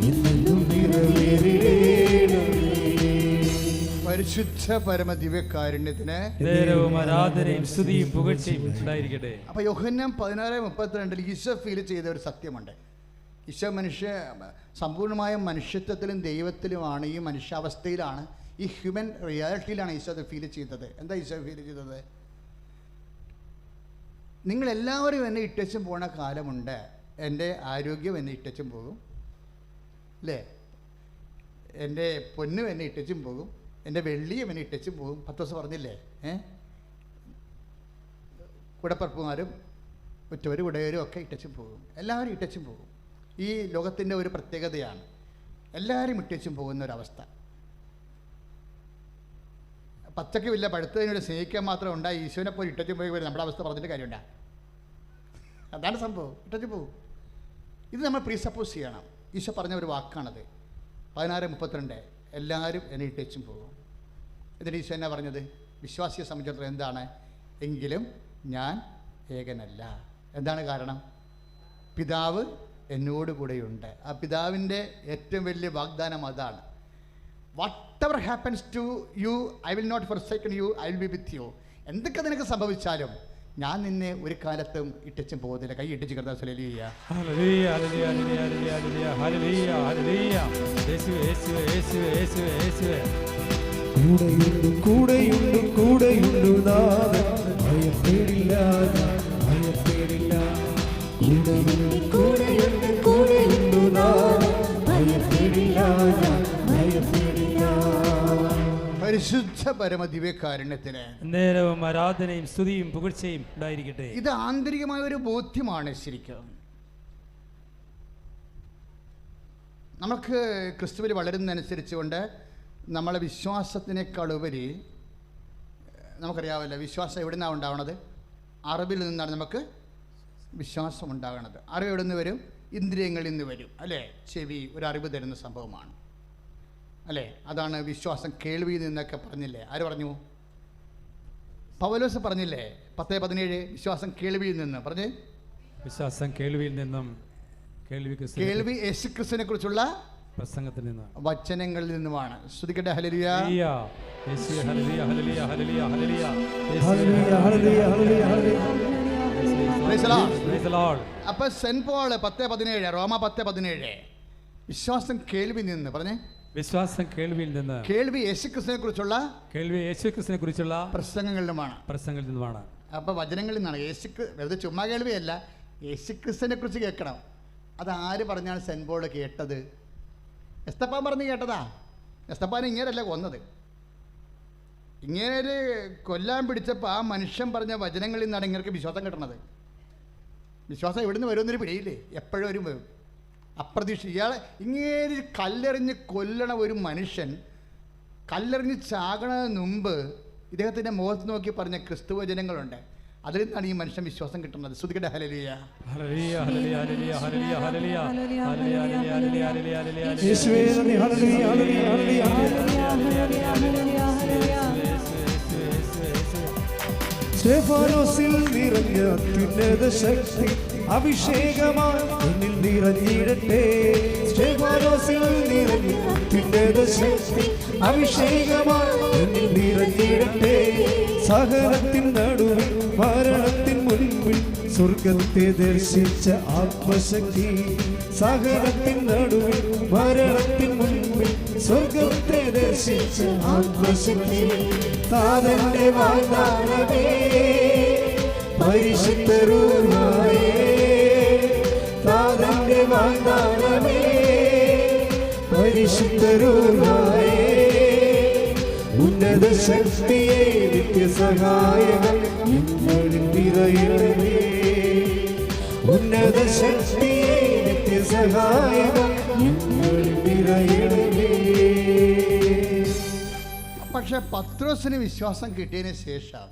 എന്നും നിറവേറിടേണമേ. പരിശുദ്ധ പരമദിവ്യകാരുണ്യത്തിന് നേരവും ആരാധനയും സ്തുതിയും പുകഴ്ചയും ഉണ്ടായിരിക്കട്ടെ. അപ്പോൾ യോഹന്നാൻ 16:32 ഈശോ ഫീൽ ചെയ്ത ഒരു സത്യമുണ്ട്. ഈശോ സമ്പൂർണ്ണമായ മനുഷ്യത്വത്തിലും ദൈവത്തിലുമാണ്, ഈ മനുഷ്യാവസ്ഥയിലാണ്, ഈ ഹ്യൂമൻ റിയാലിറ്റിയിലാണ് ഈശോ അത് ഫീൽ ചെയ്തത്. എന്താ ഈശോ ഫീൽ ചെയ്തത്? നിങ്ങളെല്ലാവരും എന്നെ ഇട്ടച്ചും പോണ കാലമുണ്ട്, എൻ്റെ ആരോഗ്യം എന്നെ ഇട്ടച്ചും പോകും അല്ലേ, എൻ്റെ പൊന്നും എന്നെ ഇട്ടച്ചും പോകും, എൻ്റെ വെള്ളിയും എന്നെ ഇട്ടച്ചും പോകും. 10 ദിവസം പറഞ്ഞില്ലേ, കൂടപ്പറപ്പുമാരും ഉറ്റവരും ഉടയവരും ഒക്കെ ഇട്ടച്ചും പോകും, എല്ലാവരും ഇട്ടച്ചും പോകും. ഈ ലോകത്തിൻ്റെ ഒരു പ്രത്യേകതയാണ്, എല്ലാവരും ഇട്ടച്ചും പോകുന്ന ഒരവസ്ഥ. പച്ചക്കുമില്ല പഴുത്തതിനോട് സ്നേഹിക്കാൻ മാത്രം ഉണ്ടായി ഈശോനെ പോലെ ഇട്ടച്ചും പോയി വരും. നമ്മുടെ അവസ്ഥ പറഞ്ഞിട്ട് കാര്യമുണ്ടാ? അതാണ് സംഭവം, ഇട്ടച്ചും പോകും. ഇത് നമ്മൾ പ്രീസപ്പോസ് ചെയ്യണം. ഈശോ പറഞ്ഞ ഒരു വാക്കാണത്. 16:32 എല്ലാവരും എന്നെ ഇട്ടച്ചും പോകും. എന്നിട്ട് ഈശോ എന്നാ പറഞ്ഞത്? വിശ്വാസിയെ സംബന്ധിച്ചിടത്തോളം എന്താണ്? എങ്കിലും ഞാൻ ഏകനല്ല. എന്താണ് കാരണം? പിതാവ് എന്നോട് കൂടെയുണ്ട്. ആ പിതാവിൻ്റെ ഏറ്റവും വലിയ വാഗ്ദാനം അതാണ്. whatever happens to you, I will not forsake you, I will be with you. എന്തൊക്കെ നിനക്ക് സംഭവിച്ചാലും ഞാൻ നിന്നെ ഒരു കാലത്തും ഇട്ടച്ചും പോകുന്നില്ല. കൈ ഇട്ടിച്ച് കർത്താവ് ഹല്ലേലൂയ. ഹല്ലേലൂയ ഹല്ലേലൂയ ഹല്ലേലൂയ ഹല്ലേലൂയ ഹല്ലേലൂയ. യേശുവേ യേശുവേ യേശുവേ യേശുവേ യേശുവേ. കൂടെയുണ്ട് കൂടെയുണ്ട് കൂടെയുണ്ട് നാഥൻ, ഭയപ്പെടില്ല ഭയപ്പെടില്ല. കൂടെയുണ്ട് കൂടെയുണ്ട് കൂടെയുണ്ട് നാഥൻ, ഭയപ്പെടില്ല ഭയപ്പെടില്ല. പരിശുദ്ധ പരമദിവ്യകാരുണ്യത്തിന് നേരവും ആരാധനയും സ്തുതിയും പുകഴ്ചയും ഉണ്ടായിരിക്കട്ടെ. ഇത് ആന്തരികമായ ഒരു ബോധ്യമാണ്. ശരിക്കും നമുക്ക് ക്രിസ്തുവിൽ വളരുന്നതനുസരിച്ചുകൊണ്ട് നമ്മളെ വിശ്വാസത്തിനേക്കാളുപരി നമുക്കറിയാമല്ലോ, വിശ്വാസം എവിടെ നിന്നാണ് ഉണ്ടാവുന്നത്? അറിവിൽ നിന്നാണ് നമുക്ക് വിശ്വാസം ഉണ്ടാകുന്നത്. അറിവ് എവിടെ നിന്ന് വരും? ഇന്ദ്രിയങ്ങളിൽ നിന്ന് വരും അല്ലേ? ചെവി ഒരു അറിവ് തരുന്ന സംഭവമാണ് അല്ലേ? അതാണ് വിശ്വാസം. കേൾവിയിൽ നിന്നൊക്കെ പറഞ്ഞില്ലേ? ആര് പറഞ്ഞു? പൗലോസ് പറഞ്ഞില്ലേ 10:17 വിശ്വാസം കേൾവിയിൽ നിന്ന് പറഞ്ഞ്. വിശ്വാസം കേൾവിയിൽ നിന്നും, കേൾവി യേശുക്രിസ്തുവിനെ കുറിച്ചുള്ള പ്രസംഗത്തിൽ നിന്ന്, വചനങ്ങളിൽ നിന്നുമാണ്. ശ്രുതിക്കട്ടെ ഹല്ലേലൂയ. യേശുവേ ഹല്ലേലൂയ ഹല്ലേലൂയ ഹല്ലേലൂയ ഹല്ലേലൂയ ഹല്ലേലൂയ ഹല്ലേലൂയ ഹല്ലേലൂയ ഹല്ലേലൂയ. അപ്പൊ സെന്റ് പോൾ 10:17, റോമ 10:17 വിശ്വാസം കേൾവി നിന്ന് പറഞ്ഞേ. വിശ്വാസം കേൾവിയിൽ നിന്ന്, കേൾവി യേശുക്രിസ്തുവിനെ കുറിച്ചുള്ള, കേൾവി യേശുക്രിസ്തുവിനെ കുറിച്ചുള്ള പ്രസംഗങ്ങളിലുമാണ്. അപ്പൊ വചനങ്ങളിൽ നിന്നാണ്. വെറുതെ ചുമ്മാ കേൾവിയല്ല, യേശുക്രിസ്തുവിനെ കുറിച്ച് കേൾക്കണം. അത് ആര് പറഞ്ഞാണ് സെന്റ് പോൾ കേട്ടത്? എസ്തപ്പാൻ പറഞ്ഞ് കേട്ടതാ. എസ്തപ്പാൻ ഇങ്ങനെയല്ല കൊന്നത്. ഇങ്ങനെ കൊല്ലാൻ പിടിച്ചപ്പോൾ ആ മനുഷ്യൻ പറഞ്ഞ വചനങ്ങളിൽ നിന്നാണ് ഇങ്ങനെ വിശ്വാസം കിട്ടണത്. വിശ്വാസം എവിടെ നിന്ന് വരുമെന്നൊരു പിടിയില്ലേ? എപ്പോഴും വരും. അപ്രതീക്ഷ. ഇയാളെ ഇങ്ങനെ കല്ലെറിഞ്ഞ് കൊല്ലണ ഒരു മനുഷ്യൻ കല്ലെറിഞ്ഞ് ചാകണതിന് മുമ്പ് ഇദ്ദേഹത്തിൻ്റെ മുഖത്ത് നോക്കി പറഞ്ഞ ക്രിസ്തു വചനങ്ങളുണ്ട്. അതിൽ നിന്നാണ് ഈ മനുഷ്യൻ വിശ്വാസം കിട്ടുന്നത്. ശ്രുതിക്കട്ടെ ഹല്ലേലൂയ. ഹല്ലേലൂയ ഹല്ലേലൂയ ഹല്ലേലൂയ ഹല്ലേലൂയ ഹല്ലേലൂയ ഹല്ലേലൂയ ഹല്ലേലൂയ ഹല്ലേലൂയ. യേശുവേ നന്ദി. ഹല്ലേലൂയ ഹല്ലേലൂയ ഹല്ലേലൂയ. സ്തെഫാനോസിൽ നിറഞ്ഞ അത്യുന്നത ശക്തി അഭിഷേകമായി എന്നിൽ നിറഞ്ഞിടട്ടെ. സ്തെഫാനോസിൽ നിറഞ്ഞ അത്യുന്നത ശക്തി അഭിഷേകമായി എന്നിൽ നിറഞ്ഞിടട്ടെ. സഹനത്തിൻ നടുവിൽ മരണത്തിൻ മുൻപിൽ സ്വർഗത്തെ ദർശിച്ച ആത്മശക്തി. സഹനത്തിൻ നടുവിൽ മരണത്തിൻ മുൻപിൽ സ്വർഗത്തെ ദർശിച്ച ആത്മശക്തി. താതന്റെ വാഗ്ദാനമേ പരിശുദ്ധ റൂഹായേ, താതന്റെ വാഗ്ദാനമേ പരിശുദ്ധ റൂഹായേ. ഉന്നത ശക്തിയെ നിത്യസഹായകൻ ഞങ്ങളിൽ നിറയണമേ. ഉന്നത ശക്തിയെ നിത്യസഹായകൻ ഞങ്ങളിൽ നിറയണമേ. പക്ഷെ പത്രോസിന് വിശ്വാസം കിട്ടിയതിന് ശേഷം,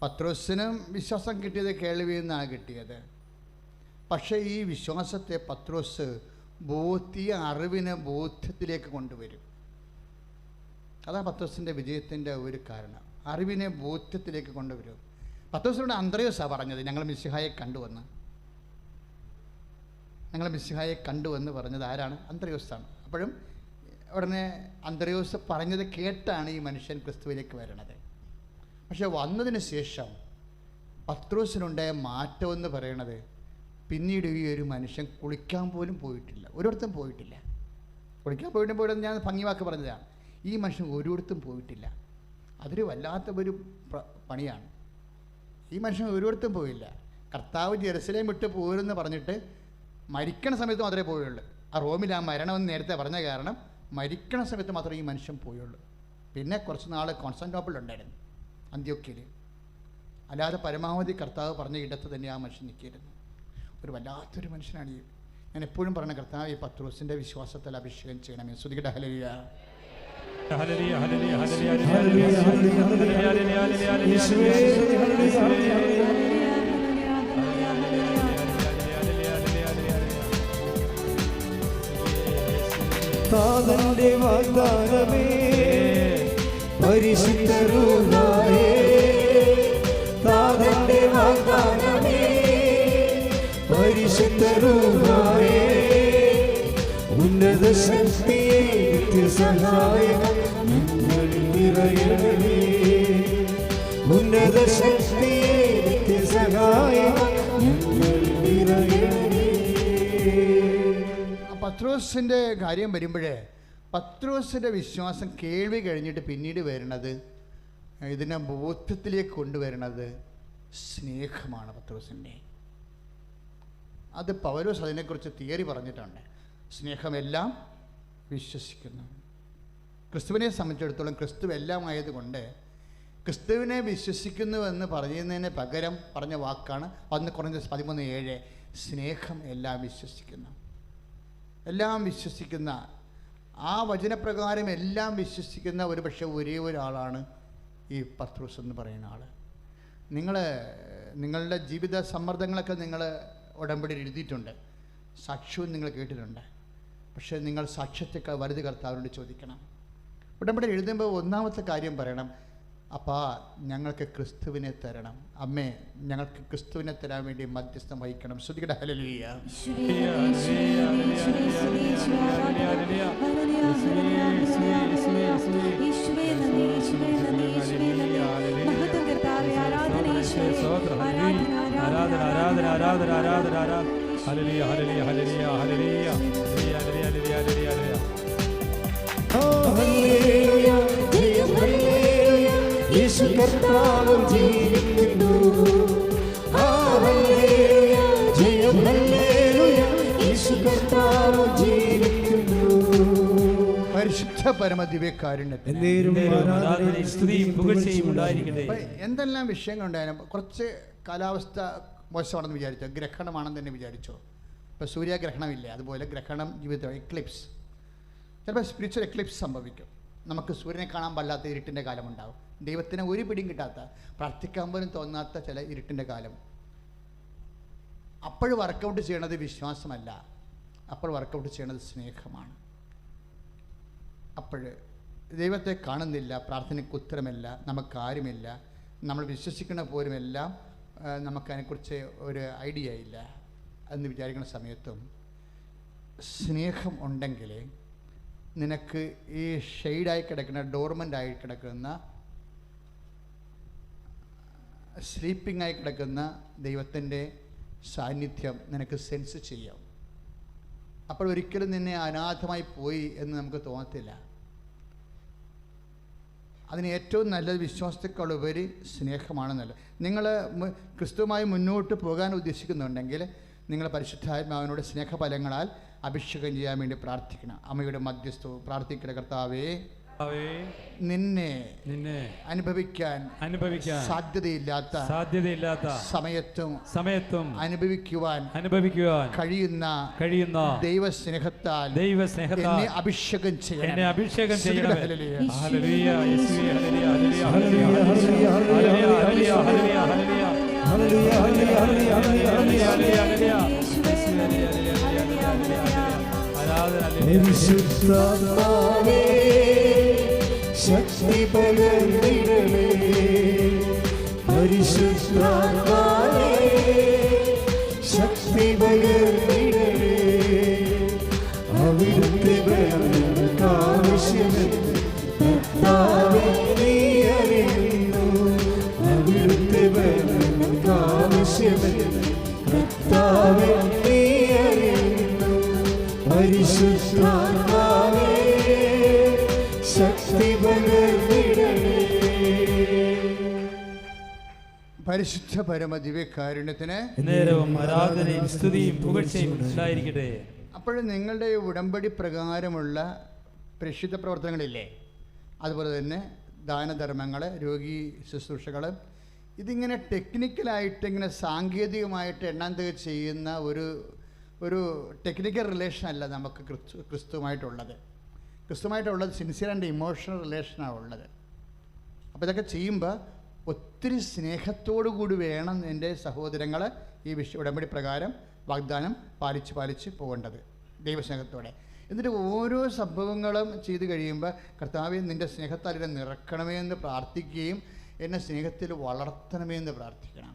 പത്രോസിനും വിശ്വാസം കിട്ടിയത് കേൾവിയിൽ നിന്നാണ് കിട്ടിയത്. പക്ഷേ ഈ വിശ്വാസത്തെ പത്രോസ് അറിവിനെ ബോധ്യത്തിലേക്ക് കൊണ്ടുവരും. അതാണ് പത്രോസിൻ്റെ വിജയത്തിൻ്റെ ഒരു കാരണം. അറിവിനെ ബോധ്യത്തിലേക്ക് കൊണ്ടുവരും. പത്രോസിനോട് അന്ത്രയോസാണ് പറഞ്ഞത്, ഞങ്ങൾ മിശിഹായെ കണ്ടുവന്ന്. ഞങ്ങൾ മിശിഹായെ കണ്ടുവന്ന് പറഞ്ഞത് ആരാണ്? അന്ത്രയോസാണ്. അപ്പോഴും ഉടനെ അന്ത്രയോസ് പറഞ്ഞത് കേട്ടാണ് ഈ മനുഷ്യൻ ക്രിസ്തുവിലേക്ക് വരണത്. പക്ഷെ വന്നതിന് ശേഷം പത്രോസിനുണ്ടായ മാറ്റം എന്ന് പറയണത്, പിന്നീട് ഈ ഒരു മനുഷ്യൻ കുളിക്കാൻ പോലും പോയിട്ടില്ല, ഒരിടത്തും പോയിട്ടില്ല. കുളിക്കാൻ പോയിട്ട് ഞാൻ ഭംഗിവാക്ക് പറഞ്ഞതാണ്. ഈ മനുഷ്യൻ ഒരിടത്തും പോയിട്ടില്ല. അതൊരു വല്ലാത്ത ഒരു പണിയാണ്. ഈ മനുഷ്യൻ ഒരിടത്തും പോയില്ല. കർത്താവ് ജെറുസലേം വിട്ട് പോരെന്ന് പറഞ്ഞിട്ട് മരിക്കണ സമയത്ത് മാത്രമേ പോയുള്ളൂ. ആ റോമിൽ ആ മരണമെന്ന് നേരത്തെ പറഞ്ഞ കാരണം മരിക്കണ സമയത്ത് മാത്രമേ ഈ മനുഷ്യൻ പോയുള്ളൂ. പിന്നെ കുറച്ച് നാൾ കോൺസ്റ്റാന്റിനോപ്പിളിലുണ്ടായിരുന്നു, അന്ത്യോക്യയിൽ. അല്ലാതെ പരമാവധി കർത്താവ് പറഞ്ഞ ഇടത്ത് തന്നെ ആ മനുഷ്യൻ നിൽക്കിയിരുന്നു. ഒരു വല്ലാത്തൊരു മനുഷ്യനാണ് ഈ. ഞാൻ എപ്പോഴും പറഞ്ഞ കർത്താവ് ഈ പത്രോസിൻ്റെ വിശ്വാസത്തിൽ അഭിഷേകം ചെയ്യണമേ. സ്തുതിക്കട്ടെ. ഹല്ലേലൂയ. ഹല്ലേലൂയ ഹല്ലേലൂയ ഹല്ലേലൂയ താതന്റെ വാഗ്ദാനമേ പരിശുദ്ധ റൂഹായേ, താതന്റെ വാഗ്ദാനമേ പരിശുദ്ധ റൂഹായേ. ഉന്നത ശക്തിയെ നിത്യസഹായകൻ ഞങ്ങളിൽ നിറയണമേ. ഉന്നത ശക്തിയെ നിത്യസഹായകൻ ഞങ്ങളിൽ നിറയണമേ. പത്രോസിൻ്റെ കാര്യം വരുമ്പോഴേ, പത്രോസിൻ്റെ വിശ്വാസം കേൾവി കഴിഞ്ഞിട്ട് പിന്നീട് വരുന്നത്, ഇതിനെ ബോധ്യത്തിലേക്ക് കൊണ്ടുവരുന്നത് സ്നേഹമാണ് പത്രോസിൻ്റെ. അത് പൗലോസ് അതിനെക്കുറിച്ച് തിയറി പറഞ്ഞിട്ടുണ്ട്. സ്നേഹമെല്ലാം വിശ്വസിക്കുന്നു. ക്രിസ്തുവിനെ സംബന്ധിച്ചിടത്തോളം ക്രിസ്തു എല്ലാം ആയതുകൊണ്ട് ക്രിസ്തുവിനെ വിശ്വസിക്കുന്നുവെന്ന് പറയുന്നതിന് പകരം പറഞ്ഞ വാക്കാണ് 1 കൊരിന്ത്യർ 13:7, സ്നേഹം എല്ലാം വിശ്വസിക്കുന്നു. എല്ലാം വിശ്വസിക്കുന്ന, ആ വചനപ്രകാരം എല്ലാം വിശ്വസിക്കുന്ന ഒരു പക്ഷേ ഒരേ ഒരാളാണ് ഈ പത്രോസ് എന്ന് പറയുന്ന ആൾ. നിങ്ങളുടെ ജീവിത സമ്മർദ്ദങ്ങളൊക്കെ നിങ്ങൾ ഉടമ്പടിയിൽ എഴുതിയിട്ടുണ്ട്, സാക്ഷ്യവും നിങ്ങൾ കേട്ടിട്ടുണ്ട്. പക്ഷേ നിങ്ങൾ സാക്ഷ്യത്തെക്കാൾ വലുത് കർത്താവിനോട് ചോദിക്കണം. ഉടമ്പടി എഴുതുമ്പോൾ ഒന്നാമത്തെ കാര്യം പറയണം, അപ്പാ ഞങ്ങൾക്ക് ക്രിസ്തുവിനെ തരണം, അമ്മേ ഞങ്ങൾക്ക് ക്രിസ്തുവിനെ തരാൻ വേണ്ടി മധ്യസ്ഥം വഹിക്കണം. ശ്രുതികട ഹല്ലേലൂയ. യേശു കർത്താവ് ജീവിക്കുന്നു. ഹല്ലേലൂയ ജയം ഹല്ലേലൂയ യേശു കർത്താവ് ജീവിക്കുന്നു. പരിശുദ്ധ പരമദിവ്യകാരുണ്യത്തിന് എന്തെല്ലാം വിഷയങ്ങളുണ്ടായാലും കുറച്ച് കാലാവസ്ഥ മോശമാണെന്ന് വിചാരിച്ചോ, ഗ്രഹണമാണെന്ന് തന്നെ വിചാരിച്ചോ. ഇപ്പോൾ സൂര്യഗ്രഹണമില്ലേ, അതുപോലെ ഗ്രഹണം ജീവിതത്തിൽ എക്ലിപ്സ്, ചിലപ്പോൾ സ്പിരിച്വൽ എക്ലിപ്സ് സംഭവിക്കും. നമുക്ക് സൂര്യനെ കാണാൻ പാടില്ലാത്ത ഇരുട്ടിൻ്റെ കാലമുണ്ടാവും. ദൈവത്തിന് ഒരു പിടിയും കിട്ടാത്ത, പ്രാർത്ഥിക്കാൻ പോലും തോന്നാത്ത ചില ഇരുട്ടിൻ്റെ കാലം. അപ്പോൾ വർക്കൗട്ട് ചെയ്യണത് വിശ്വാസമല്ല, അപ്പോൾ വർക്കൗട്ട് ചെയ്യണത് സ്നേഹമാണ്. അപ്പോൾ ദൈവത്തെ കാണുന്നില്ല, പ്രാർത്ഥനയ്ക്ക് ഉത്തരമില്ല, നമുക്കാരുമില്ല, നമ്മൾ വിശ്വസിക്കുന്ന പോലുമെല്ലാം നമുക്കതിനെക്കുറിച്ച് ഒരു ഐഡിയ ഇല്ല എന്ന് വിചാരിക്കുന്ന സമയത്തും സ്നേഹം ഉണ്ടെങ്കിൽ നിനക്ക് ഈ ഷെയ്ഡായി കിടക്കുന്ന ഡോർമൻ്റായി കിടക്കുന്ന സ്ലീപ്പിംഗ് ആയി കിടക്കുന്ന ദൈവത്തിൻ്റെ സാന്നിധ്യം നിനക്ക് സെൻസ് ചെയ്യാം. അപ്പോൾ ഒരിക്കലും നിന്നെ അനാഥമായി പോയി എന്ന് നമുക്ക് തോന്നത്തില്ല. അതിന് ഏറ്റവും നല്ലത് വിശ്വാസത്തെക്കാളുപരി സ്നേഹമാണ് നല്ലത്. നിങ്ങൾ ക്രിസ്തുവുമായി മുന്നോട്ട് പോകാൻ ഉദ്ദേശിക്കുന്നുണ്ടെങ്കിൽ നിങ്ങൾ പരിശുദ്ധാത്മാവിനോട് സ്നേഹഫലങ്ങളാൽ അഭിഷേകം ചെയ്യാൻ വേണ്ടി പ്രാർത്ഥിക്കണം. അമ്മയുടെ മധ്യസ്ഥവും പ്രാർത്ഥിക്കുന്ന കർത്താവേ, നിന്നെ അനുഭവിക്കാൻ സാധ്യതയില്ലാത്ത സമയത്തും അനുഭവിക്കുവാൻ കഴിയുന്ന ദൈവസ്നേഹത്താൽ എന്നെ അഭിഷേകം ചെയ്യണമേ. പരിശുദ്ധാത്മാവേ ശക്തി പകർന്നിടണേ, പരിശുദ്ധാത്മാവേ ശക്തി പകർന്നിടണേ, അവിടുത്തെ ബലങ്ങൾക്ക് ആവശ്യമെന്ന് കർത്താവേ നീ അറിയുന്നു, അവിടുത്തെ ബലങ്ങൾക്ക് ആവശ്യമെന്ന് കർത്താവേ നീ അറിയുന്നു, പരിശുദ്ധാത്മാവേ ശക്തി പകർന്നിടണേ. പരിശുദ്ധ പരമ ദിവ്യകാരുണ്യത്തിന് നേരവും ആരാധനയും സ്തുതിയും പുകഴ്ചയും ഉണ്ടായിരിക്കട്ടെ. അപ്പോൾ നിങ്ങളുടെ ഉടമ്പടി പ്രകാരമുള്ള പ്രേക്ഷിത പ്രവർത്തനങ്ങളില്ലേ, അതുപോലെ തന്നെ ദാനധർമ്മങ്ങൾ, രോഗി ശുശ്രൂഷകൾ, ഇതിങ്ങനെ ടെക്നിക്കലായിട്ട് ഇങ്ങനെ സാങ്കേതികമായിട്ട് എണ്ണാൻ ചെയ്യുന്ന ഒരു ടെക്നിക്കൽ റിലേഷൻ അല്ല നമുക്ക് ക്രിസ്തുവുമായിട്ടുള്ളത്. ക്രിസ്തുവുമായിട്ടുള്ളത് സിൻസിയർ ആൻഡ് ഇമോഷണൽ റിലേഷനാണ് ഉള്ളത്. അപ്പോൾ ഇതൊക്കെ ചെയ്യുമ്പോൾ ഒത്തിരി സ്നേഹത്തോടു കൂടി വേണം എൻ്റെ സഹോദരങ്ങൾ ഈ ഉടമ്പടി പ്രകാരം വാഗ്ദാനം പാലിച്ച് പോകേണ്ടത്, ദൈവസ്നേഹത്തോടെ. എന്നിട്ട് ഓരോ സംഭവങ്ങളും ചെയ്ത് കഴിയുമ്പോൾ കർത്താവേ നിൻ്റെ സ്നേഹത്താൽ എന്നെ നിറക്കണമേ എന്ന് പ്രാർത്ഥിക്കുകയും എന്നെ സ്നേഹത്തിൽ വളർത്തണമേ എന്ന് പ്രാർത്ഥിക്കണം.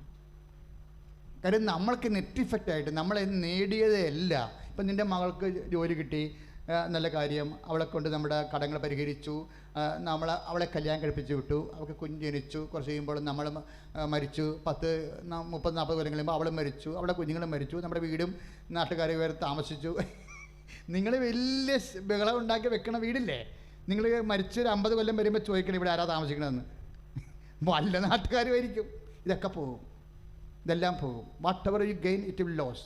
കാര്യം നമ്മൾക്ക് നെറ്റ് ഇഫക്റ്റായിട്ട് നമ്മൾ നേടിയതല്ല. ഇപ്പം നിൻ്റെ മകൾക്ക് ജോലി കിട്ടി, നല്ല കാര്യം, അവളെ കൊണ്ട് നമ്മുടെ കടങ്ങൾ പരിഹരിച്ചു, അവളെ കല്യാണം കഴിപ്പിച്ച് വിട്ടു, അവൾക്ക് കുഞ്ഞ് ജനിച്ചു, കുറച്ച് കഴിയുമ്പോൾ നമ്മൾ മരിച്ചു, 30-40 കൊല്ലം കഴിയുമ്പോൾ അവളും മരിച്ചു, അവളുടെ കുഞ്ഞുങ്ങളും മരിച്ചു, നമ്മുടെ വീടും നാട്ടുകാരെ വേറെ താമസിച്ചു. നിങ്ങൾ വലിയ ബഹളം ഉണ്ടാക്കി വെക്കണ വീടില്ലേ, നിങ്ങൾ മരിച്ചൊരു 50 കൊല്ലം വരുമ്പോൾ ചോദിക്കണം ഇവിടെ ആരാ താമസിക്കണമെന്ന്. വല്ല നാട്ടുകാരുമായിരിക്കും. ഇതൊക്കെ പോകും, ഇതെല്ലാം പോകും. What ever you gain it will loss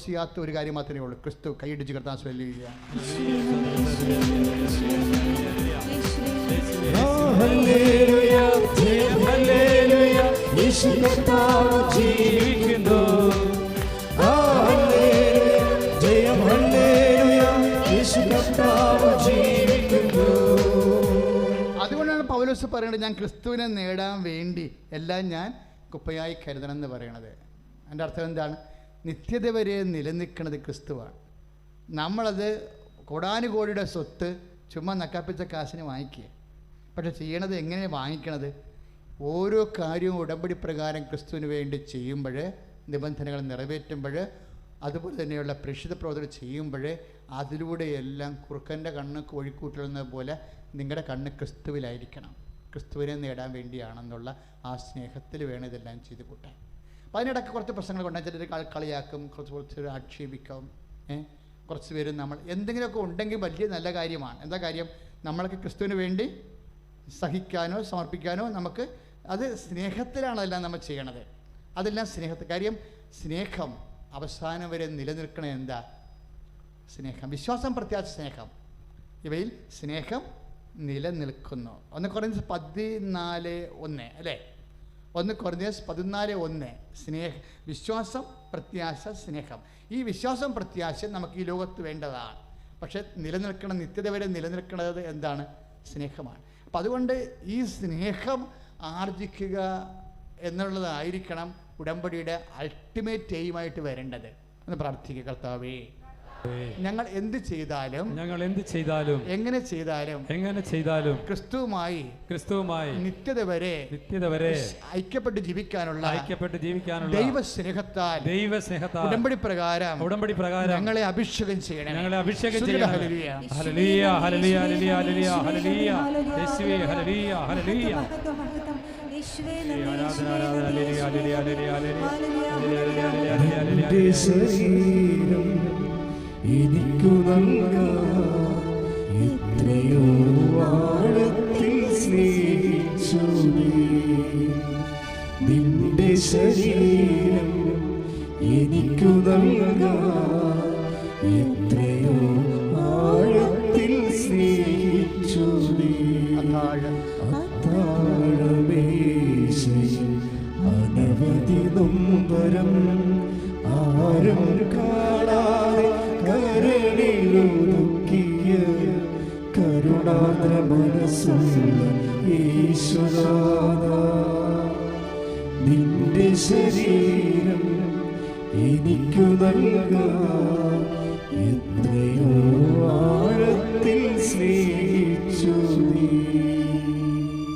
ചെയ്യാത്ത ഒരു കാര്യം മാത്രമേ ഉള്ളൂ, ക്രിസ്തു കൈയിടിച്ച് കർത്താൻ സ്വല്ലിക്കുക. അതുകൊണ്ടാണ് പൗലോസ് പറയുന്നത്, ഞാൻ ക്രിസ്തുവിനെ നേടാൻ വേണ്ടി എല്ലാം ഞാൻ കുപ്പയായി കരുതണം എന്ന് പറയണത്. എൻ്റെ അർത്ഥം എന്താണ്? നിത്യത വരെ നിലനിൽക്കുന്നത് ക്രിസ്തുവാണ്. നമ്മളത് കോടാനുകോടിയുടെ സ്വത്ത് ചുമ്മാ നക്കാപ്പിച്ച കാശിന് വാങ്ങിക്കുക. പക്ഷെ ചെയ്യണത് എങ്ങനെയാണ് വാങ്ങിക്കണത്? ഓരോ കാര്യവും ഉടമ്പടി പ്രകാരം ക്രിസ്തുവിന് വേണ്ടി ചെയ്യുമ്പോൾ, നിബന്ധനകൾ നിറവേറ്റുമ്പോൾ, അതുപോലെ തന്നെയുള്ള പ്രേക്ഷിത പ്രവർത്തനം ചെയ്യുമ്പോൾ, അതിലൂടെയെല്ലാം കുറുക്കൻ്റെ കണ്ണ് കോഴിക്കൂട്ടുന്നത് പോലെ നിങ്ങളുടെ കണ്ണ് ക്രിസ്തുവിലായിരിക്കണം. ക്രിസ്തുവിനെ നേടാൻ വേണ്ടിയാണെന്നുള്ള ആ സ്നേഹത്തിൽ വേണം ഇതെല്ലാം ചെയ്ത് കൂട്ടാൻ. അപ്പോൾ അതിനിടയ്ക്ക് കുറച്ച് പ്രശ്നങ്ങൾ കൊണ്ടാൽ ചിലർ കളിയാക്കും, കുറച്ച് ആക്ഷേപിക്കും, കുറച്ച് പേര് നമ്മൾ എന്തെങ്കിലുമൊക്കെ ഉണ്ടെങ്കിൽ വലിയ നല്ല കാര്യമാണ്. എന്താ കാര്യം? നമ്മളൊക്കെ ക്രിസ്തുവിന് വേണ്ടി സഹിക്കാനോ സമർപ്പിക്കാനോ നമുക്ക് അത് സ്നേഹത്തിലാണ് അതെല്ലാം നമ്മൾ ചെയ്യണത്. അതെല്ലാം സ്നേഹത്തിൽ. കാര്യം സ്നേഹം അവസാനം വരെ നിലനിൽക്കണത് എന്താ? സ്നേഹം. വിശ്വാസം, പ്രത്യാശ, സ്നേഹം, ഇവയിൽ സ്നേഹം നിലനിൽക്കുന്നു. 1 കൊറിന്ത്യസ് 14:1 അല്ലേ? 1 കൊറിന്ത്യസ് 14:1 വിശ്വാസം, പ്രത്യാശ, സ്നേഹം. ഈ വിശ്വാസം, പ്രത്യാശ നമുക്ക് ഈ ലോകത്ത് വേണ്ടതാണ്. പക്ഷെ നിലനിൽക്കണം, നിത്യത വരെ നിലനിൽക്കുന്നത് എന്താണ്? സ്നേഹമാണ്. അപ്പം അതുകൊണ്ട് ഈ സ്നേഹം ആർജിക്കുക എന്നുള്ളതായിരിക്കണം ഉടമ്പടിയുടെ അൾട്ടിമേറ്റ് എയിമായിട്ട് വരേണ്ടത്. ഒന്ന് പ്രാർത്ഥിക്കുക. കർത്താവേ, ഞങ്ങൾ എന്ത് ചെയ്താലും എങ്ങനെ ചെയ്താലും ക്രിസ്തുവുമായി നിത്യത വരെ ഐക്യപ്പെട്ട് ജീവിക്കാനുള്ള ദൈവസ്നേഹത്താൽ ഉടമ്പടി പ്രകാരം ഞങ്ങളെ അഭിഷേകം ചെയ്യണം. ഹല്ലേലൂയ ഹല്ലേലൂയ ഹല്ലേലൂയ ഹല്ലേലൂയ യേശുവേ ഹല്ലേലൂയ ഹല്ലേലൂയ നിന്റെ ശരീരം എനിക്കു നൽകാൻ എത്രയോ ആഴത്തിൽ സ്നേഹിച്ചു നീ. നിന്റെ ശരീരം എനിക്കു നൽകാൻ എത്രയോ ആഴത്തിൽ സ്നേഹിച്ചു നീ. അത്താഴമേശയിൽ അനവധി നൊമ്പരം ആരും കാണാതെ കരളിലൊതുക്കിയ കരുണാദ്ര മനസ്സുള്ള യേശുനാഥാ, നിന്റെ ശരീരം എനിക്കു നൽകാൻ എത്രയോ ആഴത്തിൽ സ്നേഹിച്ചു നീ.